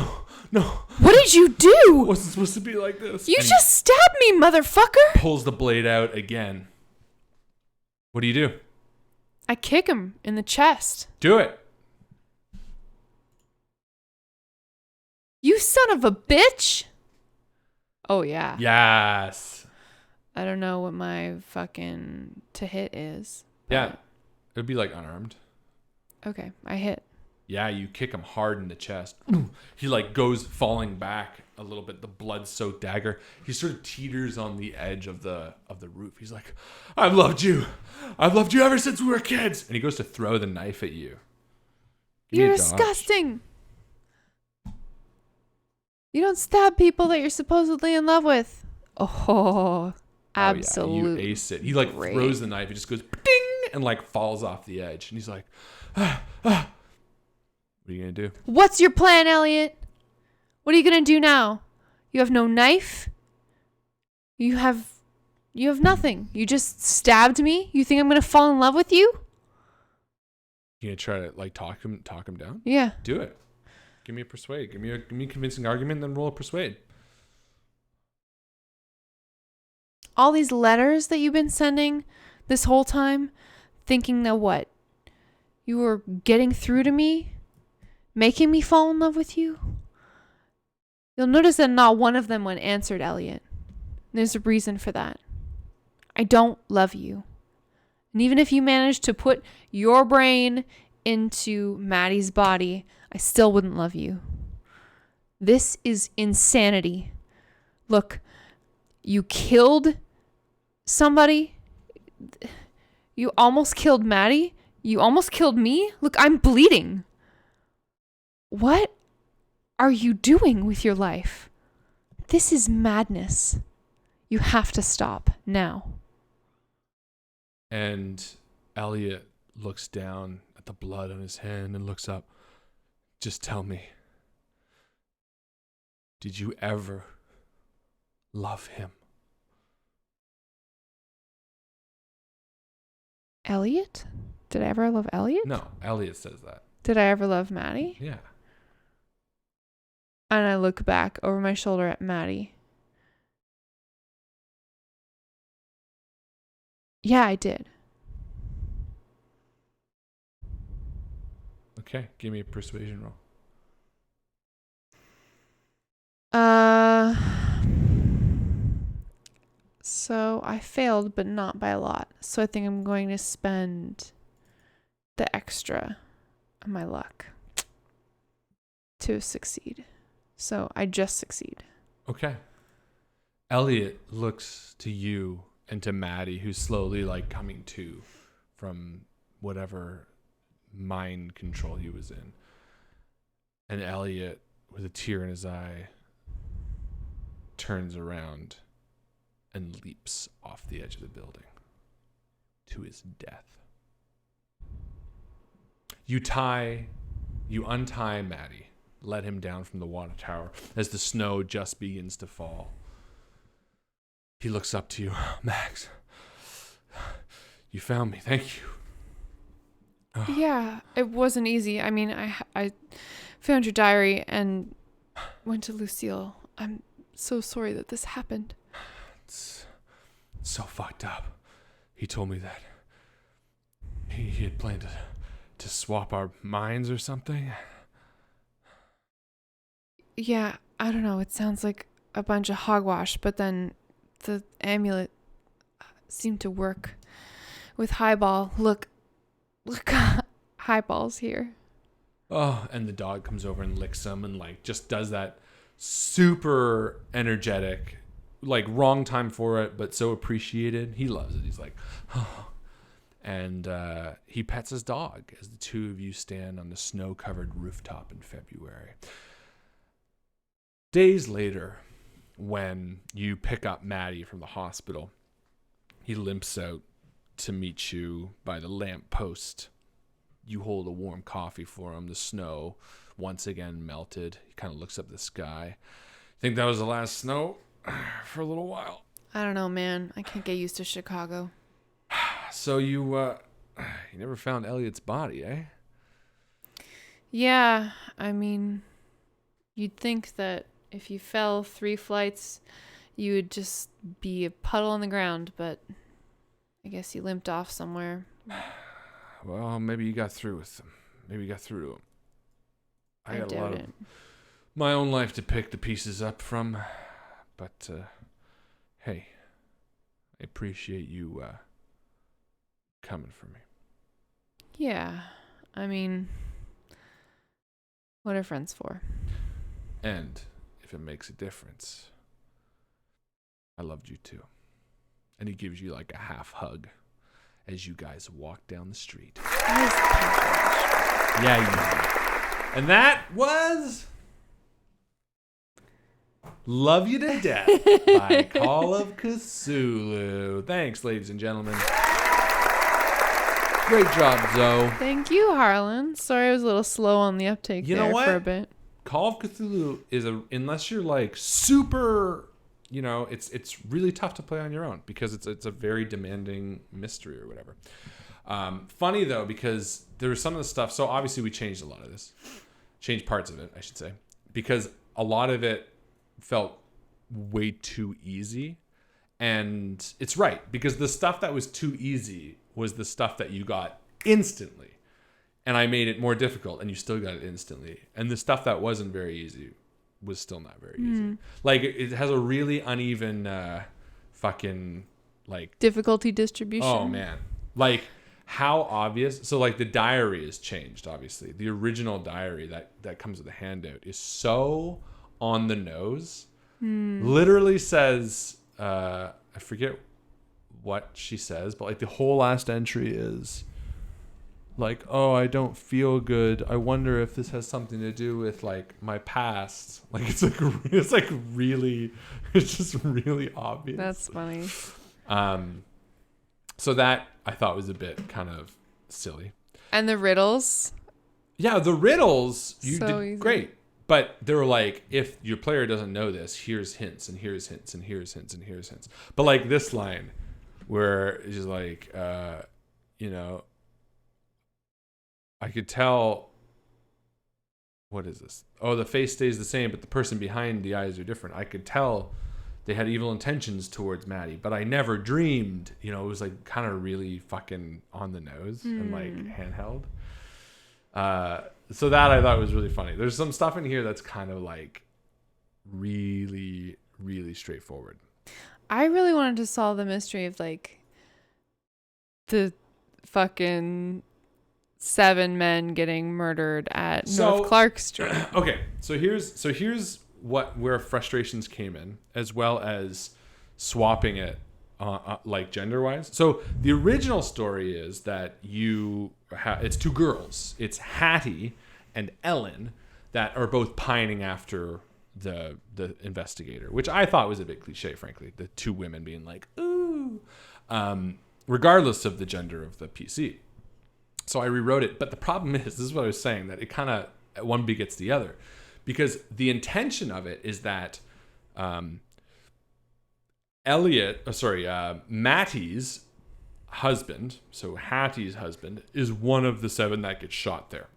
What did you do?
It wasn't supposed to be like this.
You
And
just stabbed me, motherfucker!
pulls the blade out again. What do you do?
I kick him in the chest.
Do it.
You son of a bitch! Oh, yeah.
Yes.
I don't know what my fucking to hit is.
Yeah. It would be like unarmed.
Okay, I hit.
Yeah, you kick him hard in the chest. He like goes falling back a little bit, the blood-soaked dagger. He sort of teeters on the edge of the roof. He's like, I've loved you ever since we were kids. And he goes to throw the knife at you. Give me
You're
a dodge.
disgusting. You don't stab people that you're supposedly in love with. Oh, absolutely.
Yeah, you ace it. He like
great.
throws the knife. He just goes ding and like falls off the edge. And he's like, What are you going to do?
What's your plan, Elliot? What are you going to do now? You have no knife? You have nothing. You just stabbed me? You think I'm going to fall in love with you?
You going to try to like talk him down?
Yeah.
Do it. Give me a persuade. Give me a convincing argument, then roll a persuade.
All these letters that you've been sending this whole time, thinking that what? You were getting through to me? Making me fall in love with you? You'll notice that not one of them went answered, Elliot. There's a reason for that. I don't love you. And even if you managed to put your brain into Maddie's body, I still wouldn't love you. This is insanity. Look, you killed somebody. You almost killed Maddie. You almost killed me. Look, I'm bleeding. What are you doing with your life? This is madness. You have to stop now.
And Elliot looks down at the blood on his hand and looks up. Just tell me, did you ever love him?
Elliot? Did I ever love Elliot?
No, Elliot says that.
Did I ever love Maddie?
Yeah.
And I look back over my shoulder at Maddie. Yeah, I did.
Okay, give me a persuasion roll.
So I failed, but not by a lot. So I think I'm going to spend the extra on my luck to succeed. So I just succeed.
Okay. Elliot looks to you and to Maddie, who's slowly like coming to from whatever mind control he was in. And Elliot, with a tear in his eye, turns around and leaps off the edge of the building to his death. You untie Maddie, let him down from the water tower as the snow just begins to fall. He looks up to you. Max, you found me. Thank you.
Yeah, it wasn't easy. I mean, I found your diary and went to Lucille. I'm so sorry that this happened.
It's so fucked up. He told me that he had planned to swap our minds or something.
Yeah, I don't know. It sounds like a bunch of hogwash, but then the amulet seemed to work with Highball. Look, Highball's here.
Oh, and the dog comes over and licks him and like just does that super energetic, like wrong time for it, but so appreciated. He loves it. He's like, oh. And he pets his dog as the two of you stand on the snow-covered rooftop in February. Days later, when you pick up Maddie from the hospital, he limps out to meet you by the lamp post. You hold a warm coffee for him. The snow once again melted. He kind of looks up at the sky. Think that was the last snow for a little while.
I don't know, man. I can't get used to Chicago.
So you never found Elliot's body, eh?
Yeah, I mean, you'd think that if you fell 3 flights, you would just be a puddle on the ground, but I guess he limped off somewhere.
Well, maybe you got through with them. Maybe you got through to him. I got a lot of my own life to pick the pieces up from, but hey, I appreciate you coming for me.
Yeah, I mean, what are friends for?
And if it makes a difference, I loved you too. And he gives you like a half hug as you guys walk down the street. Yeah, you do. And that was Love You to Death by Call of Cthulhu. Thanks, ladies and gentlemen. Great job, Zoe.
Thank you, Harlan. Sorry I was a little slow on the uptake
You know what?
for a bit.
Call of Cthulhu is unless you're like super, it's really tough to play on your own because it's a very demanding mystery or whatever. Funny though, because there was some of the stuff. So obviously we changed a lot of this, changed parts of it, I should say, because a lot of it felt way too easy. And it's right, because the stuff that was too easy was the stuff that you got instantly. And I made it more difficult and you still got it instantly. And the stuff that wasn't very easy was still not very easy. Like it has a really uneven fucking like
difficulty distribution.
Oh man. Like how obvious. So like the diary is changed, obviously. The original diary that comes with the handout is so on the nose. Literally says I forget what she says, but like the whole last entry is like, oh, I don't feel good. I wonder if this has something to do with like my past. Like it's just really obvious.
That's funny.
So that I thought was a bit kind of silly.
And the riddles?
Yeah, the riddles you
so
did
easy.
Great. But they were like, if your player doesn't know this, here's hints and here's hints and here's hints and here's hints. But like this line where it's just like, I could tell, what is this? Oh, the face stays the same, but the person behind the eyes are different. I could tell they had evil intentions towards Maddie, but I never dreamed, it was like kind of really fucking on the nose and like handheld. So that I thought was really funny. There's some stuff in here that's kind of like really, really straightforward.
I really wanted to solve the mystery of like the fucking 7 men getting murdered at North Clark Street.
Okay, so here's where frustrations came in, as well as swapping it like gender wise. So the original story is that it's 2 girls. It's Hattie and Ellen that are both pining after the investigator, which I thought was a bit cliche, frankly. The 2 women being like, ooh, regardless of the gender of the PC. So I rewrote it. But the problem is, this is what I was saying, that it kind of one begets the other. Because the intention of it is that Mattie's husband, so Hattie's husband, is one of the 7 that gets shot there.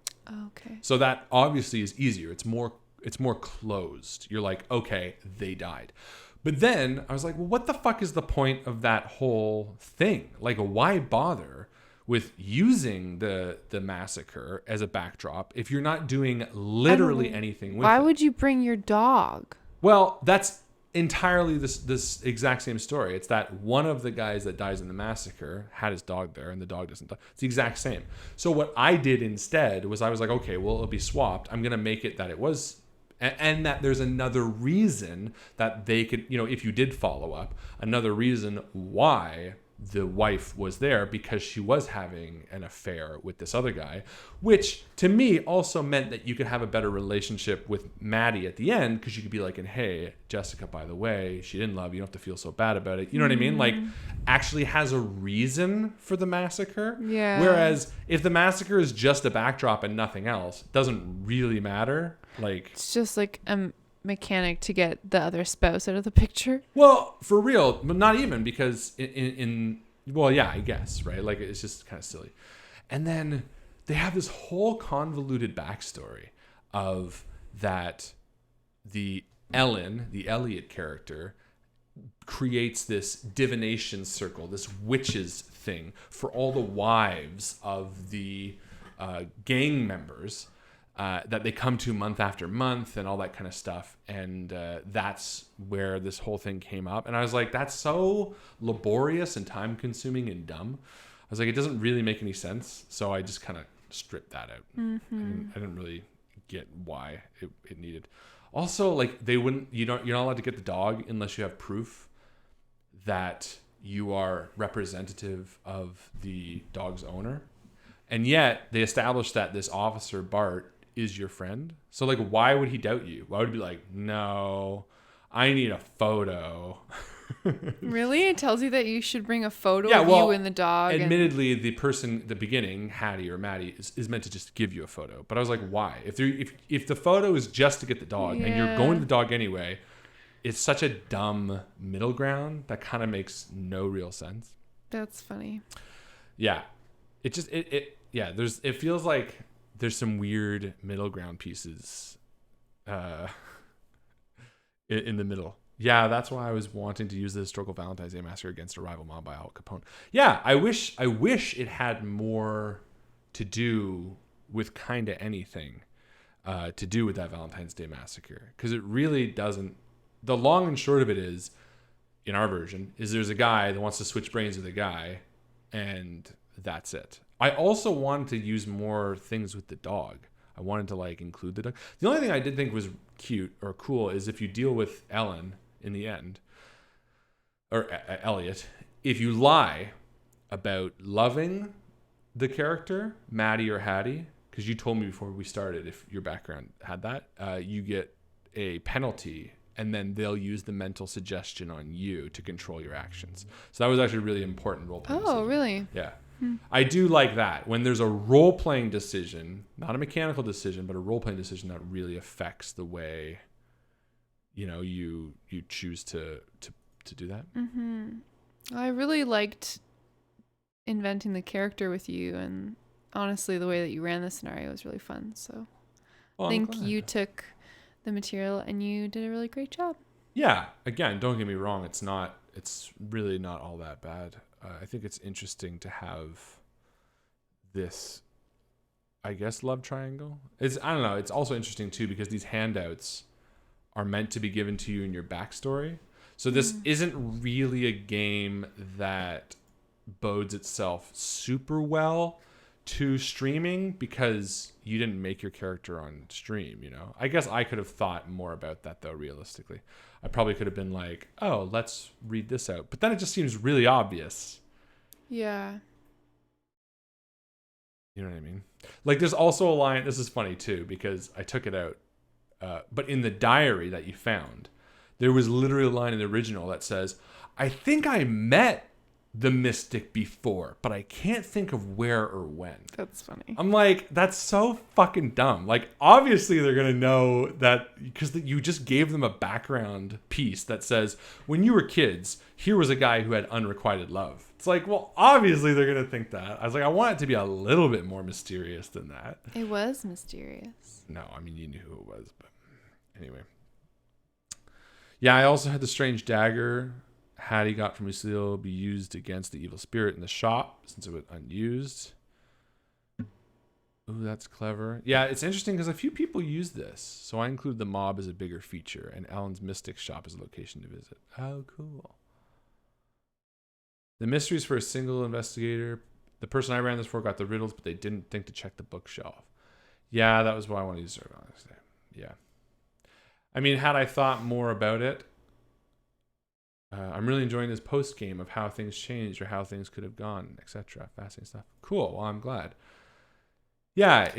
Okay.
So that obviously is easier. It's more closed. You're like, okay, they died. But then I was like, well, what the fuck is the point of that whole thing? Like, why bother with using the massacre as a backdrop if you're not doing literally anything with it?
Why would you bring your dog?
Well, that's entirely this exact same story. It's that one of the guys that dies in the massacre had his dog there, and the dog doesn't die. It's the exact same. So what I did instead was I was like, okay, well, it'll be swapped. I'm going to make it that it was, and that there's another reason that they could, if you did follow up, another reason why the wife was there, because she was having an affair with this other guy, which to me also meant that you could have a better relationship with Maddie at the end, because you could be like, and hey, Jessica, by the way, she didn't love you. You don't have to feel so bad about it. You know what I mean? Like, actually has a reason for the massacre.
Yeah.
Whereas if the massacre is just a backdrop and nothing else, it doesn't really matter. Like,
it's just like a mechanic to get the other spouse out of the picture.
well, for real, but not even, because well, yeah, I guess, right? Like, it's just kind of silly. And then they have this whole convoluted backstory of that the Elliot character, creates this divination circle, this witches thing for all the wives of the gang members, that they come to month after month and all that kind of stuff. And that's where this whole thing came up. And I was like, that's so laborious and time consuming and dumb. I was like, it doesn't really make any sense. So I just kind of stripped that out. I didn't really get why it needed. Also, like, you're not allowed to get the dog unless you have proof that you are representative of the dog's owner. And yet they established that this officer, Bart, is your friend. So, like, why would he doubt you? Why would he be like, no, I need a photo?
Really? It tells you that you should bring a photo
Yeah,
of
well,
you and the dog.
Admittedly, the person at the beginning, Hattie or Maddie, is meant to just give you a photo. But I was like, why? If the photo is just to get the dog and you're going to the dog anyway, it's such a dumb middle ground that kind of makes no real sense.
That's funny.
Yeah. It just, it feels like there's some weird middle ground pieces in the middle. Yeah, that's why I was wanting to use the historical Valentine's Day Massacre against a rival mob by Al Capone. Yeah, I wish it had more to do with kind of anything to do with that Valentine's Day Massacre, because it really doesn't. The long and short of it is, in our version, is there's a guy that wants to switch brains with a guy, and that's it. I also wanted to use more things with the dog. I wanted to, like, include the dog. The only thing I did think was cute or cool is if you deal with Ellen in the end, or Elliot, if you lie about loving the character, Maddie or Hattie, because you told me before we started, if your background had that, you get a penalty, and then they'll use the mental suggestion on you to control your actions. So that was actually a really important role-playing decision.
Really?
Yeah. I do like that when there's a role-playing decision, not a mechanical decision, but a role-playing decision that really affects the way, you choose to do that.
I really liked inventing the character with you, and honestly, the way that you ran the scenario was really fun. So I think you took the material and you did a really great job.
Yeah. Again, don't get me wrong. It's really not all that bad. I think it's interesting to have this, I guess, love triangle. I don't know. It's also interesting too, because these handouts are meant to be given to you in your backstory. So this isn't really a game that bodes itself super well to streaming, because you didn't make your character on stream, I guess I could have thought more about that, though. Realistically, I probably could have been like, oh, let's read this out, but then it just seems really obvious.
Yeah.
You know what I mean? Like, there's also a line, this is funny too, because I took it out, but in the diary that you found, there was literally a line in the original that says, I think I met the mystic before, but I can't think of where or when.
That's funny.
I'm like, that's so fucking dumb. Like, obviously they're going to know that, because you just gave them a background piece that says, when you were kids, here was a guy who had unrequited love. It's like, well, obviously they're going to think that. I was like, I want it to be a little bit more mysterious than that.
It was mysterious.
No, I mean, you knew who it was, but anyway. Yeah, I also had the strange dagger Hattie got from Lucille be used against the evil spirit in the shop, since it was unused. Ooh, that's clever. Yeah, it's interesting because a few people use this. So I include the mob as a bigger feature and Alan's Mystic Shop as a location to visit. Oh, cool. The mysteries for a single investigator. The person I ran this for got the riddles, but they didn't think to check the bookshelf. Yeah, that was what I wanted to use. Yeah. I mean, had I thought more about it, I'm really enjoying this post game of how things changed or how things could have gone, etc. Fascinating stuff. Cool. Well, I'm glad. Yeah,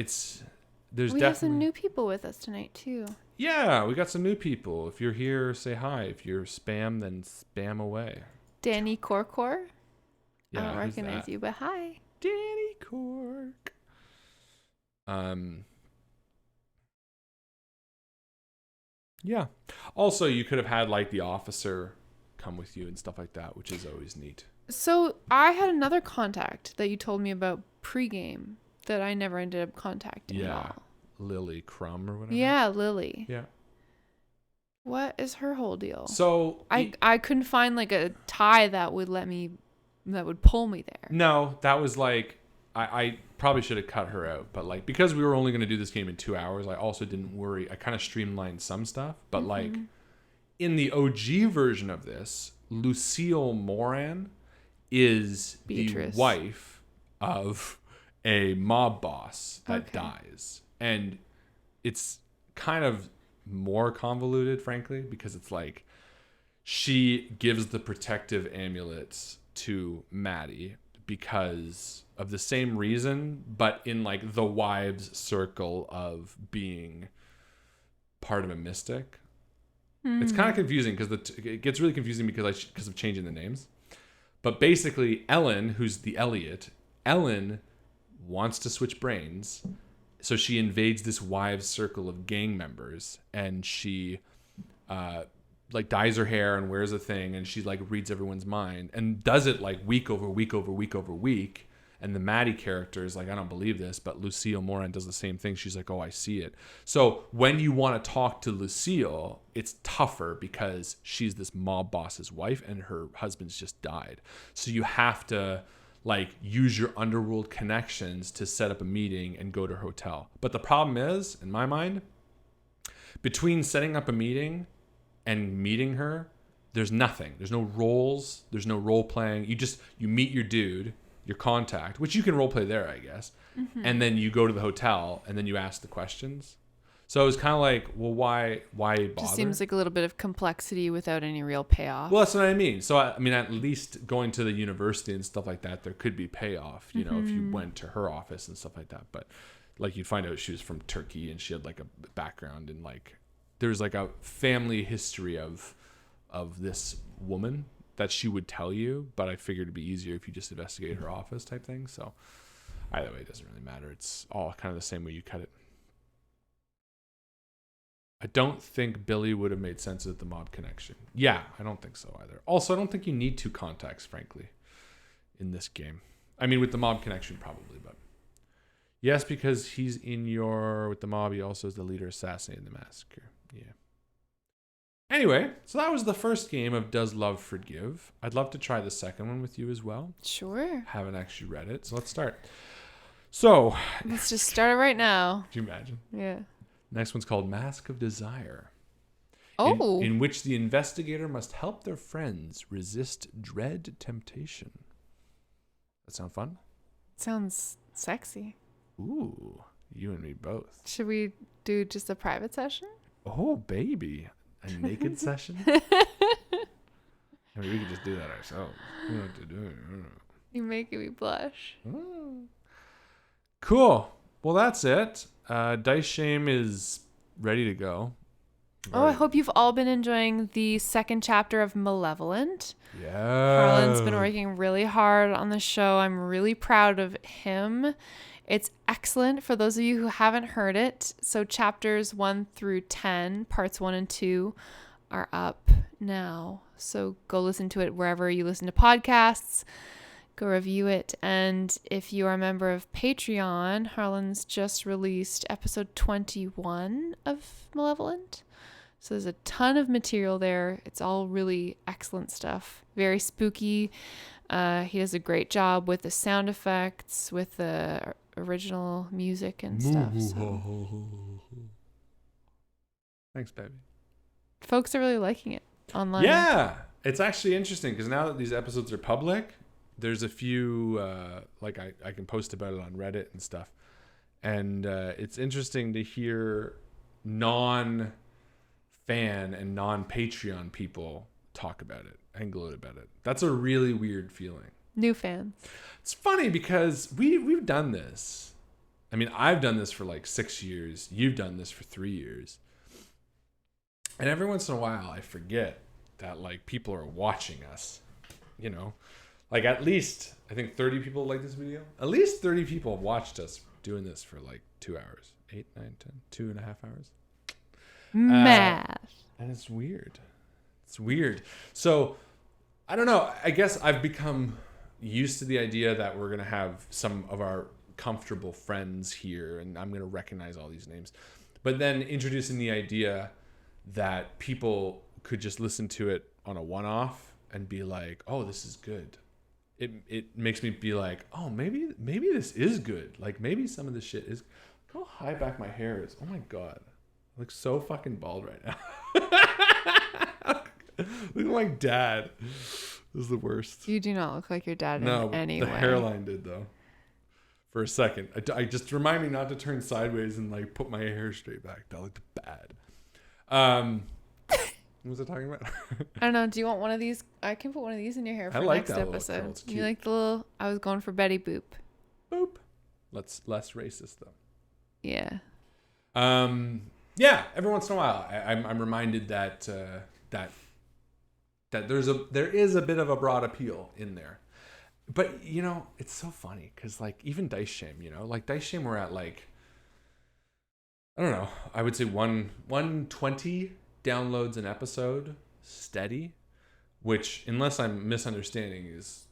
we
have some new people with us tonight too.
Yeah, we got some new people. If you're here, say hi. If you're spam, then spam away.
Danny Corcor.
Yeah,
I don't recognize you, but hi.
Danny Cork. Yeah. Also, you could have had like the officer come with you and stuff like that, which is always neat.
So I had another contact that you told me about pregame that I never ended up contacting at all.
Lily Crumb or whatever.
Yeah, Lily.
Yeah.
What is her whole deal?
So
I couldn't find like a tie that would pull me there.
No, that was like I probably should have cut her out, but like because we were only going to do this game in 2 hours, I also didn't worry. I kind of streamlined some stuff, but like in the OG version of this, Lucille Moran is
Beatrice.
the wife of a mob boss that dies. And it's kind of more convoluted, frankly, because it's like she gives the protective amulets to Maddie because of the same reason, but in like the wives' circle of being part of a mystic. It's kind of confusing because it gets really confusing because of changing the names. But basically, Ellen, who's the Elliot, Ellen wants to switch brains, so she invades this wives' circle of gang members, and she like dyes her hair and wears a thing, and she like reads everyone's mind and does it like week over week over week over week. And the Maddie character is like, I don't believe this, but Lucille Moran does the same thing. She's like, oh, I see it. So when you want to talk to Lucille, it's tougher because she's this mob boss's wife and her husband's just died. So you have to like use your underworld connections to set up a meeting and go to her hotel. But the problem is, in my mind, between setting up a meeting and meeting her, there's nothing. There's no roles. There's no role playing. You meet your dude, your contact, which you can role play there, I guess. And then you go to the hotel and then you ask the questions. So it was kind of like, well, why bother?
Just seems like a little bit of complexity without any real payoff.
Well, that's what I mean. So, I mean, at least going to the university and stuff like that, there could be payoff, you know, if you went to her office and stuff like that. But like you'd find out she was from Turkey and she had like a background in like, there's like a family history of this woman that she would tell you, but I figured it'd be easier if you just investigate her office type thing. So either way, it doesn't really matter. It's all kind of the same way you cut it. I don't think Billy would have made sense with the mob connection. Yeah, I don't think so either. Also, I don't think you need two contacts, frankly, in this game. I mean, with the mob connection, probably, but yes, because he's with the mob, he also is the leader assassinating the massacre. Yeah. Anyway, so that was the first game of Does Love Forgive? I'd love to try the second one with you as well.
Sure.
Haven't actually read it, so let's start. So
let's just start it right now.
Can you imagine?
Yeah.
Next one's called Mask of Desire.
Oh.
In which the investigator must help their friends resist dread temptation. That sound fun?
Sounds sexy.
Ooh, you and me both.
Should we do just a private session?
Oh, baby. A naked session? I mean, we could just do that ourselves. We don't have to do it.
You're making me blush.
Oh. Cool. Well, that's it. Dice Shame is ready to go.
Oh, I hope you've all been enjoying the second chapter of Malevolent.
Yeah.
Harlan's been working really hard on the show. I'm really proud of him. It's excellent for those of you who haven't heard it. So chapters 1 through 10, parts 1 and 2 are up now. So go listen to it wherever you listen to podcasts. Go review it. And if you are a member of Patreon, Harlan's just released episode 21 of Malevolent. So there's a ton of material there. It's all really excellent stuff. Very spooky. He does a great job with the sound effects, with the original music and stuff. So.
Thanks, baby.
Folks are really liking it online.
Yeah, it's actually interesting because now that these episodes are public, there's a few like I can post about it on Reddit and stuff, and it's interesting to hear non-fan and non-Patreon people talk about it and gloat about it. That's a really weird feeling.
New fans.
It's funny because we've done this. I mean, I've done this for like 6 years. You've done this for 3 years. And every once in a while, I forget that like people are watching us, you know, like at least I think 30 people like this video. At least 30 people have watched us doing this for like 2 hours, 8, 9, 10, 2.5 hours.
Math.
And it's weird. It's weird. So I don't know. I guess I've become used to the idea that we're going to have some of our comfortable friends here and I'm going to recognize all these names. But then introducing the idea that people could just listen to it on a one-off and be like, oh, this is good. It makes me be like, oh, maybe this is good. Like maybe some of this shit is. Look how high back my hair is. Oh my God. I look so fucking bald right now. Look like my dad. This is the worst.
You do not look like your dad in any
the
way.
hairline did though. For a second. I just remind me not to turn sideways and like put my hair straight back. That looked bad. What was I talking about?
I don't know. Do you want one of these? I can put one of these in your hair for
like
next
that
episode. You like the little? I was going for Betty Boop.
Boop. Less racist though.
Yeah.
Yeah. Every once in a while, I'm reminded that there is a bit of a broad appeal in there, but you know it's so funny because like even Dice Shame, you know, like Dice Shame, we're at like. I don't know. I would say 120 downloads an episode steady, which, unless I'm misunderstanding, is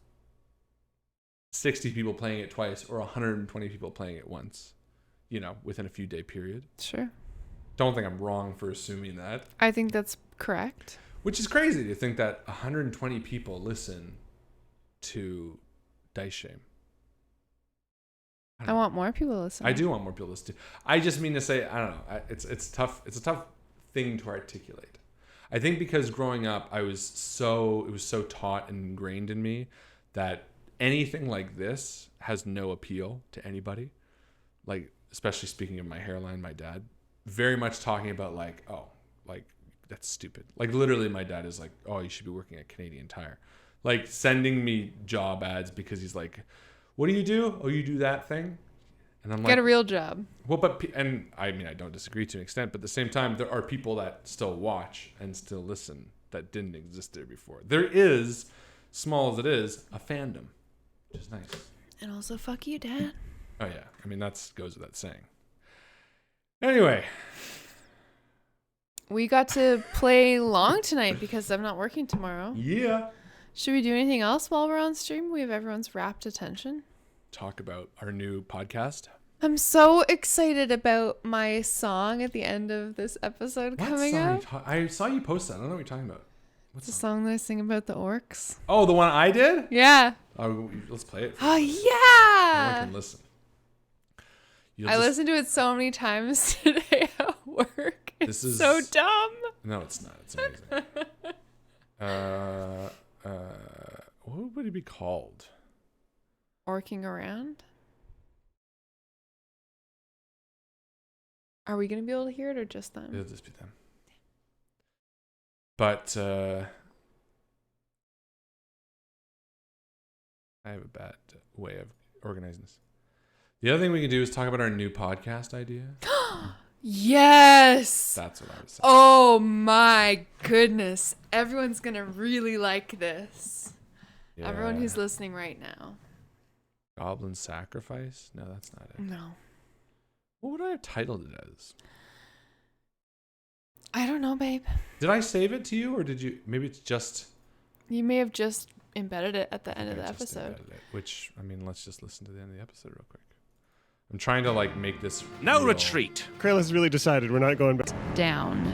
60 people playing it twice or 120 people playing it once, you know, within a few day period.
Sure.
Don't think I'm wrong for assuming that.
I think that's correct.
Which is crazy to think that 120 people listen to Dice Shame.
I want more people to listen.
I do want more people to listen to. I just mean to say, I don't know. It's tough. It's a tough thing to articulate. I think because growing up, it was so taught and ingrained in me that anything like this has no appeal to anybody. Like, especially speaking of my hairline, my dad, very much talking about like, oh, like that's stupid. Like literally my dad is like, oh, you should be working at Canadian Tire. Like sending me job ads because he's like, what do you do? Oh, you do that thing? And I'm like,
get a real job.
Well, and I mean, I don't disagree to an extent, but at the same time, there are people that still watch and still listen that didn't exist there before. There is, small as it is, a fandom, which is nice.
And also, fuck you, Dad.
Oh, yeah. I mean, that goes without saying. Anyway.
We got to play long tonight because I'm not working tomorrow.
Yeah.
Should we do anything else while we're on stream? We have everyone's rapt attention.
Talk about our new podcast.
I'm so excited about my song at the end of this episode coming up.
I saw you post that. I don't know what you're talking about. What's
the song that I sing about the orcs?
Oh, the one I did?
Yeah.
Oh, let's play it.
Oh, yeah.
No one can listen.
I listened to it so many times today at work. It's so dumb.
No, it's not. It's amazing. What would it be called?
Orking around? Are we going to be able to hear it or just them?
It'll just be them. But I have a bad way of organizing this. The other thing we can do is talk about our new podcast idea.
Yes.
That's what I was saying.
Oh my goodness. Everyone's going to really like this. Yeah. Everyone who's listening right now.
Goblin Sacrifice? No, that's not it.
No.
What would I have titled it as?
I don't know, babe.
Did I save it to you or did you? Maybe it's just.
You may have just embedded it at the end of the episode.
Which, I mean, let's just listen to the end of the episode real quick. I'm trying to like make this.
No retreat. Kralis has really decided we're not going back.
Down.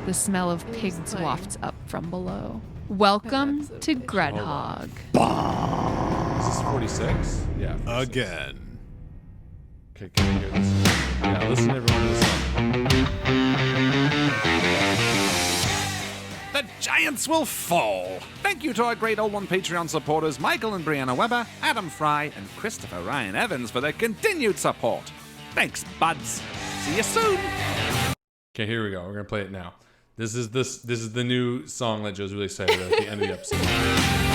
The smell of pigs wafts up from below. Welcome to Gredhog.
Is this 46? Yeah. 46.
Again.
Okay, can you hear this? Yeah, listen everyone to this song.
The giants will fall. Thank you to our great old one Patreon supporters Michael and Brianna Weber, Adam Fry, and Christopher Ryan Evans for their continued support. Thanks, buds. See you soon.
Okay, here we go. We're gonna play it now. This is the new song that Joe's really excited about at the end of the episode.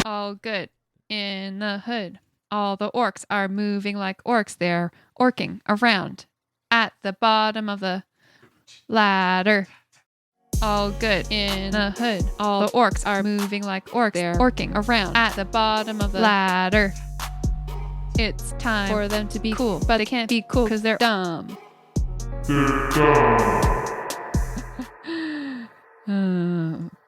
All good in the hood. All the orcs are moving like orcs. They're orking around at the bottom of the ladder. All good in the hood. All the orcs are moving like orcs. They're orking around at the bottom of the ladder. It's time for them to be cool, but they can't be cool because they're dumb.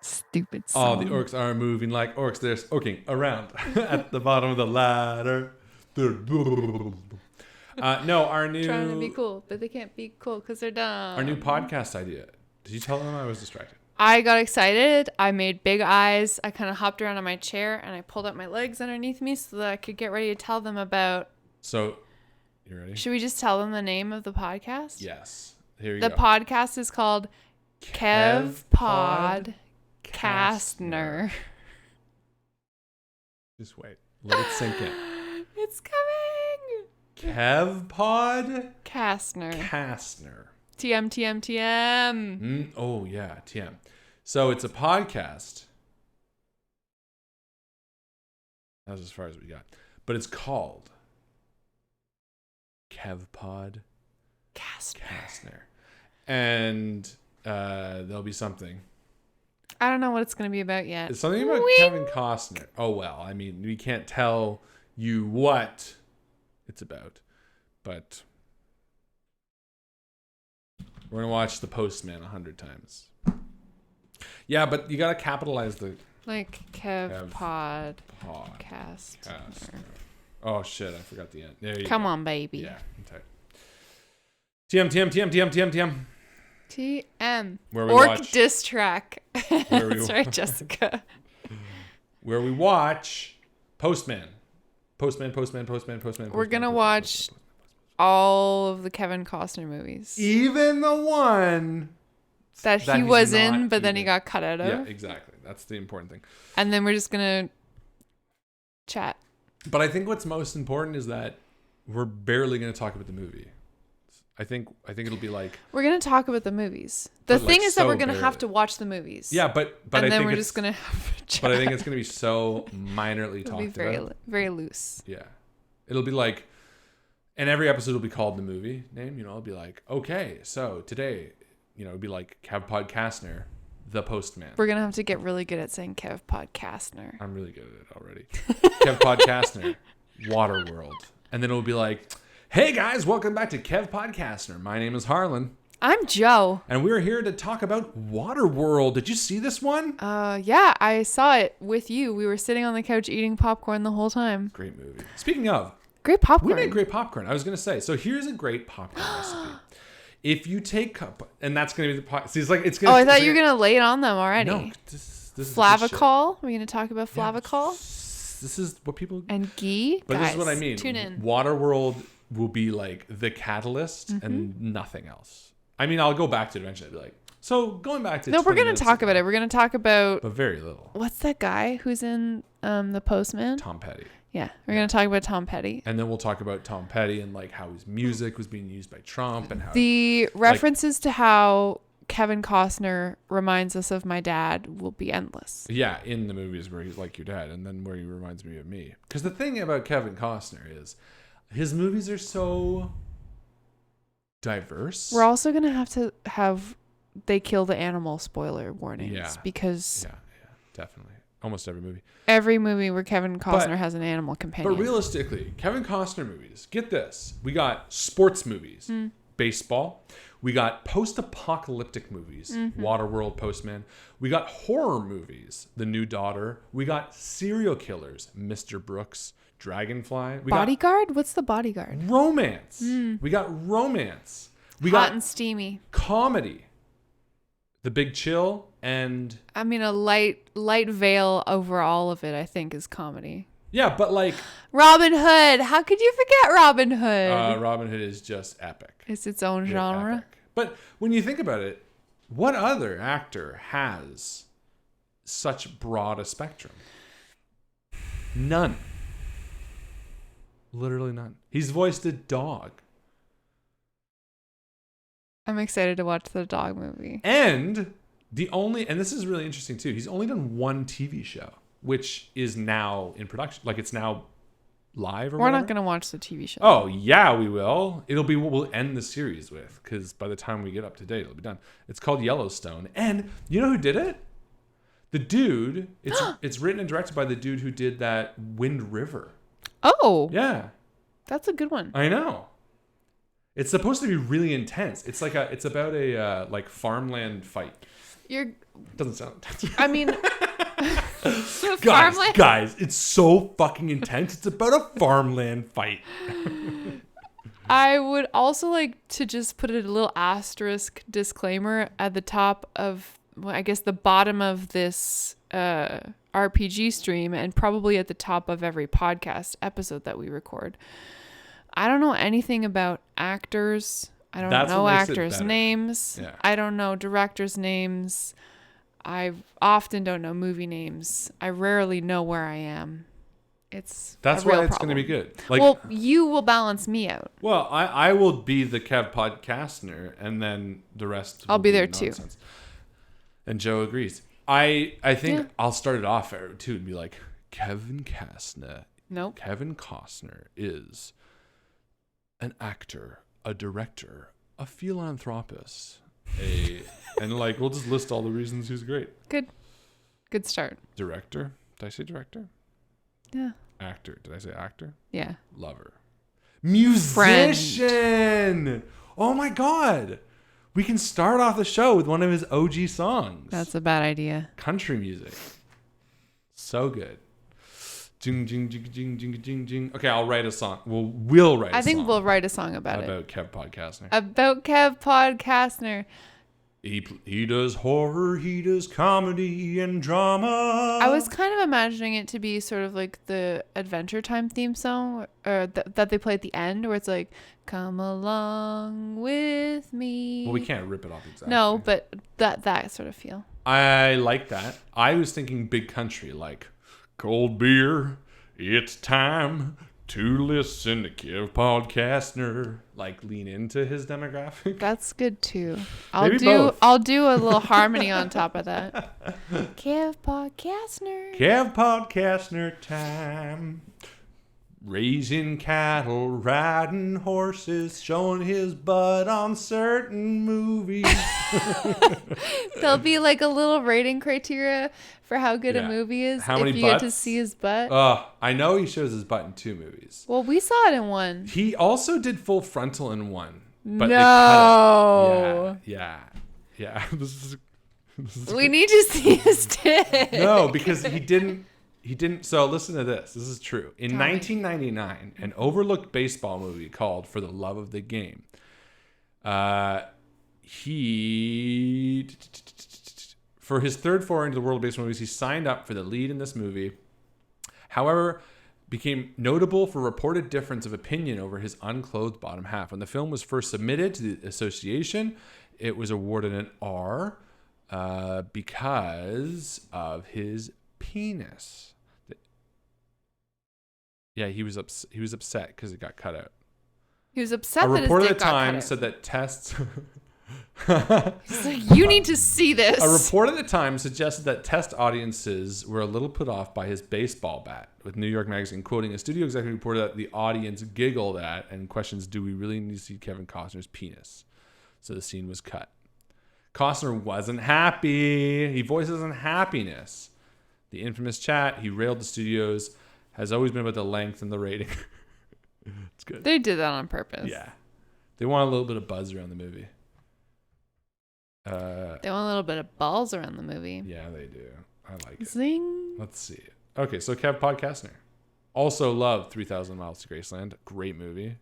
Stupid song.
All the orcs are moving like orcs. They're orking around at the bottom of the ladder. No, our new
Trying to be cool, but they can't be cool because they're dumb.
our new podcast idea. Did you tell them I was distracted?
I got excited. I made big eyes. I kind of hopped around on my chair and I pulled up my legs underneath me so that I could get ready to tell them about.
So, you ready?
Should we just tell them the name of the podcast?
Yes. Here you
The
go.
podcast is called Kev Pod Castner.
Just wait. Let it sink in.
It's coming.
Kev Pod
Castner.
Castner.
TM, TM, TM.
Oh, yeah, TM. So it's a podcast. That's as far as we got. But it's called Kev Pod Castner. And there'll be something.
I don't know what it's going to be about yet.
It's something about
Wing.
Kevin Costner. Oh, well, I mean, we can't tell you what it's about. But we're going to watch The Postman 100 times. Yeah, but you got to capitalize the
Like Kev Pod
pod.
Castner.
Oh, shit, I forgot the end. There you
Come
go.
on, baby.
Yeah, I'm tired. TM.
TM.
Where we
Orc
watch.
diss track.
Where we
Sorry,
watch.
Jessica.
Where we watch Postman. Postman.
We're going to watch all of the Kevin Costner movies
Even the one
that he
he's
was
not
in, but then he
even.
got cut out of.
Yeah, exactly. That's the important thing.
And then we're just going to chat.
But I think what's most important is that we're barely going to talk about the movie. I think it'll be like
We're going to talk about the movies. The
But,
thing
like,
is that
so
we're going to have
barely.
to watch the movies.
yeah, but
and
I
then
think
we're
it's
just going to have a chat.
but I think it's going to be so minorly
It'll be
talked
very,
about.
very loose.
Yeah, it'll be like, and every episode will be called the movie name. You know, it'll be like, okay, so today, you know, it'll be like Kev Pod Castner, The Postman.
We're going to have to get really good at saying Kev Pod Castner.
I'm really good at it already. Kev Pod Castner, Waterworld, and then it'll be like, hey guys, welcome back to Kev Pod Castner. My name is Harlan.
I'm Joe.
And we're here to talk about Waterworld. Did you see this one?
Yeah, I saw it with you. We were sitting on the couch eating popcorn the whole time.
Great movie. Speaking of,
Great popcorn.
we made great popcorn. I was going to say, so here's a great popcorn recipe. If you take, and that's going to be the pot. See, it's like, it's going
Oh, I thought you were going to lay it on them already.
No, this is the good shit.
Flavicol. We're going to talk about Flavicol
This is what people,
and ghee.
but
Guys,
this is what I mean.
Tune in.
Waterworld will be like the catalyst and nothing else. I mean, I'll go back to it eventually. I'll be like, so going back to
No, we're
20
going to
minutes
talk
ago,
about it. We're going to talk about
but very little.
what's that guy who's in The Postman?
Tom Petty.
Yeah, we're going to talk about Tom Petty.
And then we'll talk about Tom Petty and like how his music was being used by Trump and how
The references to how Kevin Costner reminds us of my dad will be endless.
yeah, in the movies where he's like your dad, and then where he reminds me of me. Because the thing about Kevin Costner is his movies are so diverse.
We're also going to have they kill the animal spoiler warnings
Yeah.
because
yeah, definitely. Almost every movie.
every movie where Kevin Costner has an animal companion.
But realistically, Kevin Costner movies, get this. We got sports movies, baseball. We got post-apocalyptic movies, Waterworld, Postman. We got horror movies, The New Daughter. We got serial killers, Mr. Brooks, Dragonfly. We
Bodyguard? What's the Bodyguard?
got romance. We got romance. We
Hot
got
and steamy.
comedy, The Big Chill, And
I mean, a light veil over all of it, I think, is comedy.
yeah, but like
Robin Hood. How could you forget Robin Hood?
Robin Hood is just epic.
It's its own
Yeah,
genre.
epic. But when you think about it, what other actor has such broad a spectrum? None. Literally none. He's voiced a dog.
I'm excited to watch the dog movie.
And this is really interesting too, he's only done one TV show, which is now in production. Like it's now live or
We're
whatever.
not going to watch the TV show.
Oh, yeah, we will. It'll be what we'll end the series with, because by the time we get up to date, it'll be done. It's called Yellowstone. And you know who did it? The dude. It's written and directed by the dude who did that Wind River.
Oh,
Yeah,
that's a good one.
I know. It's supposed to be really intense. It's about a like farmland fight. Doesn't sound intense.
I mean,
Guys, it's so fucking intense. It's about a farmland fight.
I would also like to just put a little asterisk disclaimer at the top of, well, I guess the bottom of this RPG stream, and probably at the top of every podcast episode that we record. I don't know anything about actors. I don't
That's
know
what makes it
actors'
better.
names.
Yeah.
I don't know directors' names. I often don't know movie names. I rarely know where I am. That's
why it's
problem.
going to be good. Like,
Well, you will balance me out.
well, I will be the Kev Podcastner, and then the rest.
I'll
will
be there too.
nonsense. And Joe agrees. I think
Yeah.
I'll start it off too and be like, Kevin Costner.
Nope.
Kevin Costner is an actor, a director, a philanthropist, and like we'll just list all the reasons he's great.
Good start.
Director. Did I say director?
Yeah.
Actor. Did I say actor?
Yeah.
Lover. Musician. Oh my God. We can start off the show with one of his OG songs.
That's a bad idea.
Country music. So good. Jing, jing, jing, jing, jing, jing, jing. Okay, I'll write a song. We'll write a song.
I think we'll write a song about it.
About Kev Podcastner.
About Kev Podcastner.
He does horror, he does comedy and drama.
I was kind of imagining it to be sort of like the Adventure Time theme song, or that they play at the end, where it's like, "Come along with me."
Well, we can't rip it off exactly.
No, but that sort of feel.
I like that. I was thinking big country, like cold beer. It's time to listen to Kev Podcastner. Like lean into his demographic.
That's good too.
Maybe both.
I'll do a little harmony on top of that. Kev Podcastner.
Kev Podcastner time. Raising cattle, riding horses, showing his butt on certain movies.
There'll be like a little rating criteria for how good
Yeah.
a movie is
How
if
many
you get to
butts?
see his butt.
I know he shows his butt in 2 movies.
Well, we saw it in one.
He also did full frontal in 1. But
No.
they cut it. Yeah. This is
We need to see his dick.
no, because he didn't. So listen to this. This is true. In
Tell me.
1999, an overlooked baseball movie called For the Love of the Game. He, for his third foray into the world of baseball movies, he signed up for the lead in this movie. However, became notable for reported difference of opinion over his unclothed bottom half. When the film was first submitted to the association, it was awarded an R because of his penis. Yeah, he was upset because it got cut out.
He was upset
A
that his
report at
dick
the
got
time
cut out.
said that tests.
He's like, you need to see this.
A report at the time suggested that test audiences were a little put off by his baseball bat, with New York Magazine quoting a studio executive reported that the audience giggled at and questions, do we really need to see Kevin Costner's penis? So the scene was cut. Costner wasn't happy. He voices unhappiness. The infamous chat, he railed the studios, has always been about the length and the rating. It's good.
They did that on purpose.
Yeah. They want a little bit of buzz around the movie.
They want a little bit of balls around the movie.
Yeah, they do. I like it.
Zing.
Let's see. Okay, so Kev Podcastner. Also loved 3,000 Miles to Graceland. Great movie.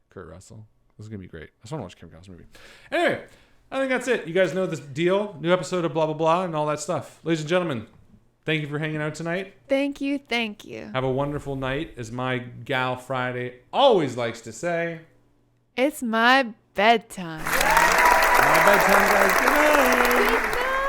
Kurt Russell. This is going to be great. I just want to watch Kevin Costner movie. Anyway, I think that's it. You guys know the deal. New episode of blah, blah, blah, and all that stuff. Ladies and gentlemen, thank you for hanging out tonight.
Thank you. Thank you.
Have a wonderful night, as my gal Friday always likes to say.
It's my bedtime.
My bedtime, guys. Good night.
Good night.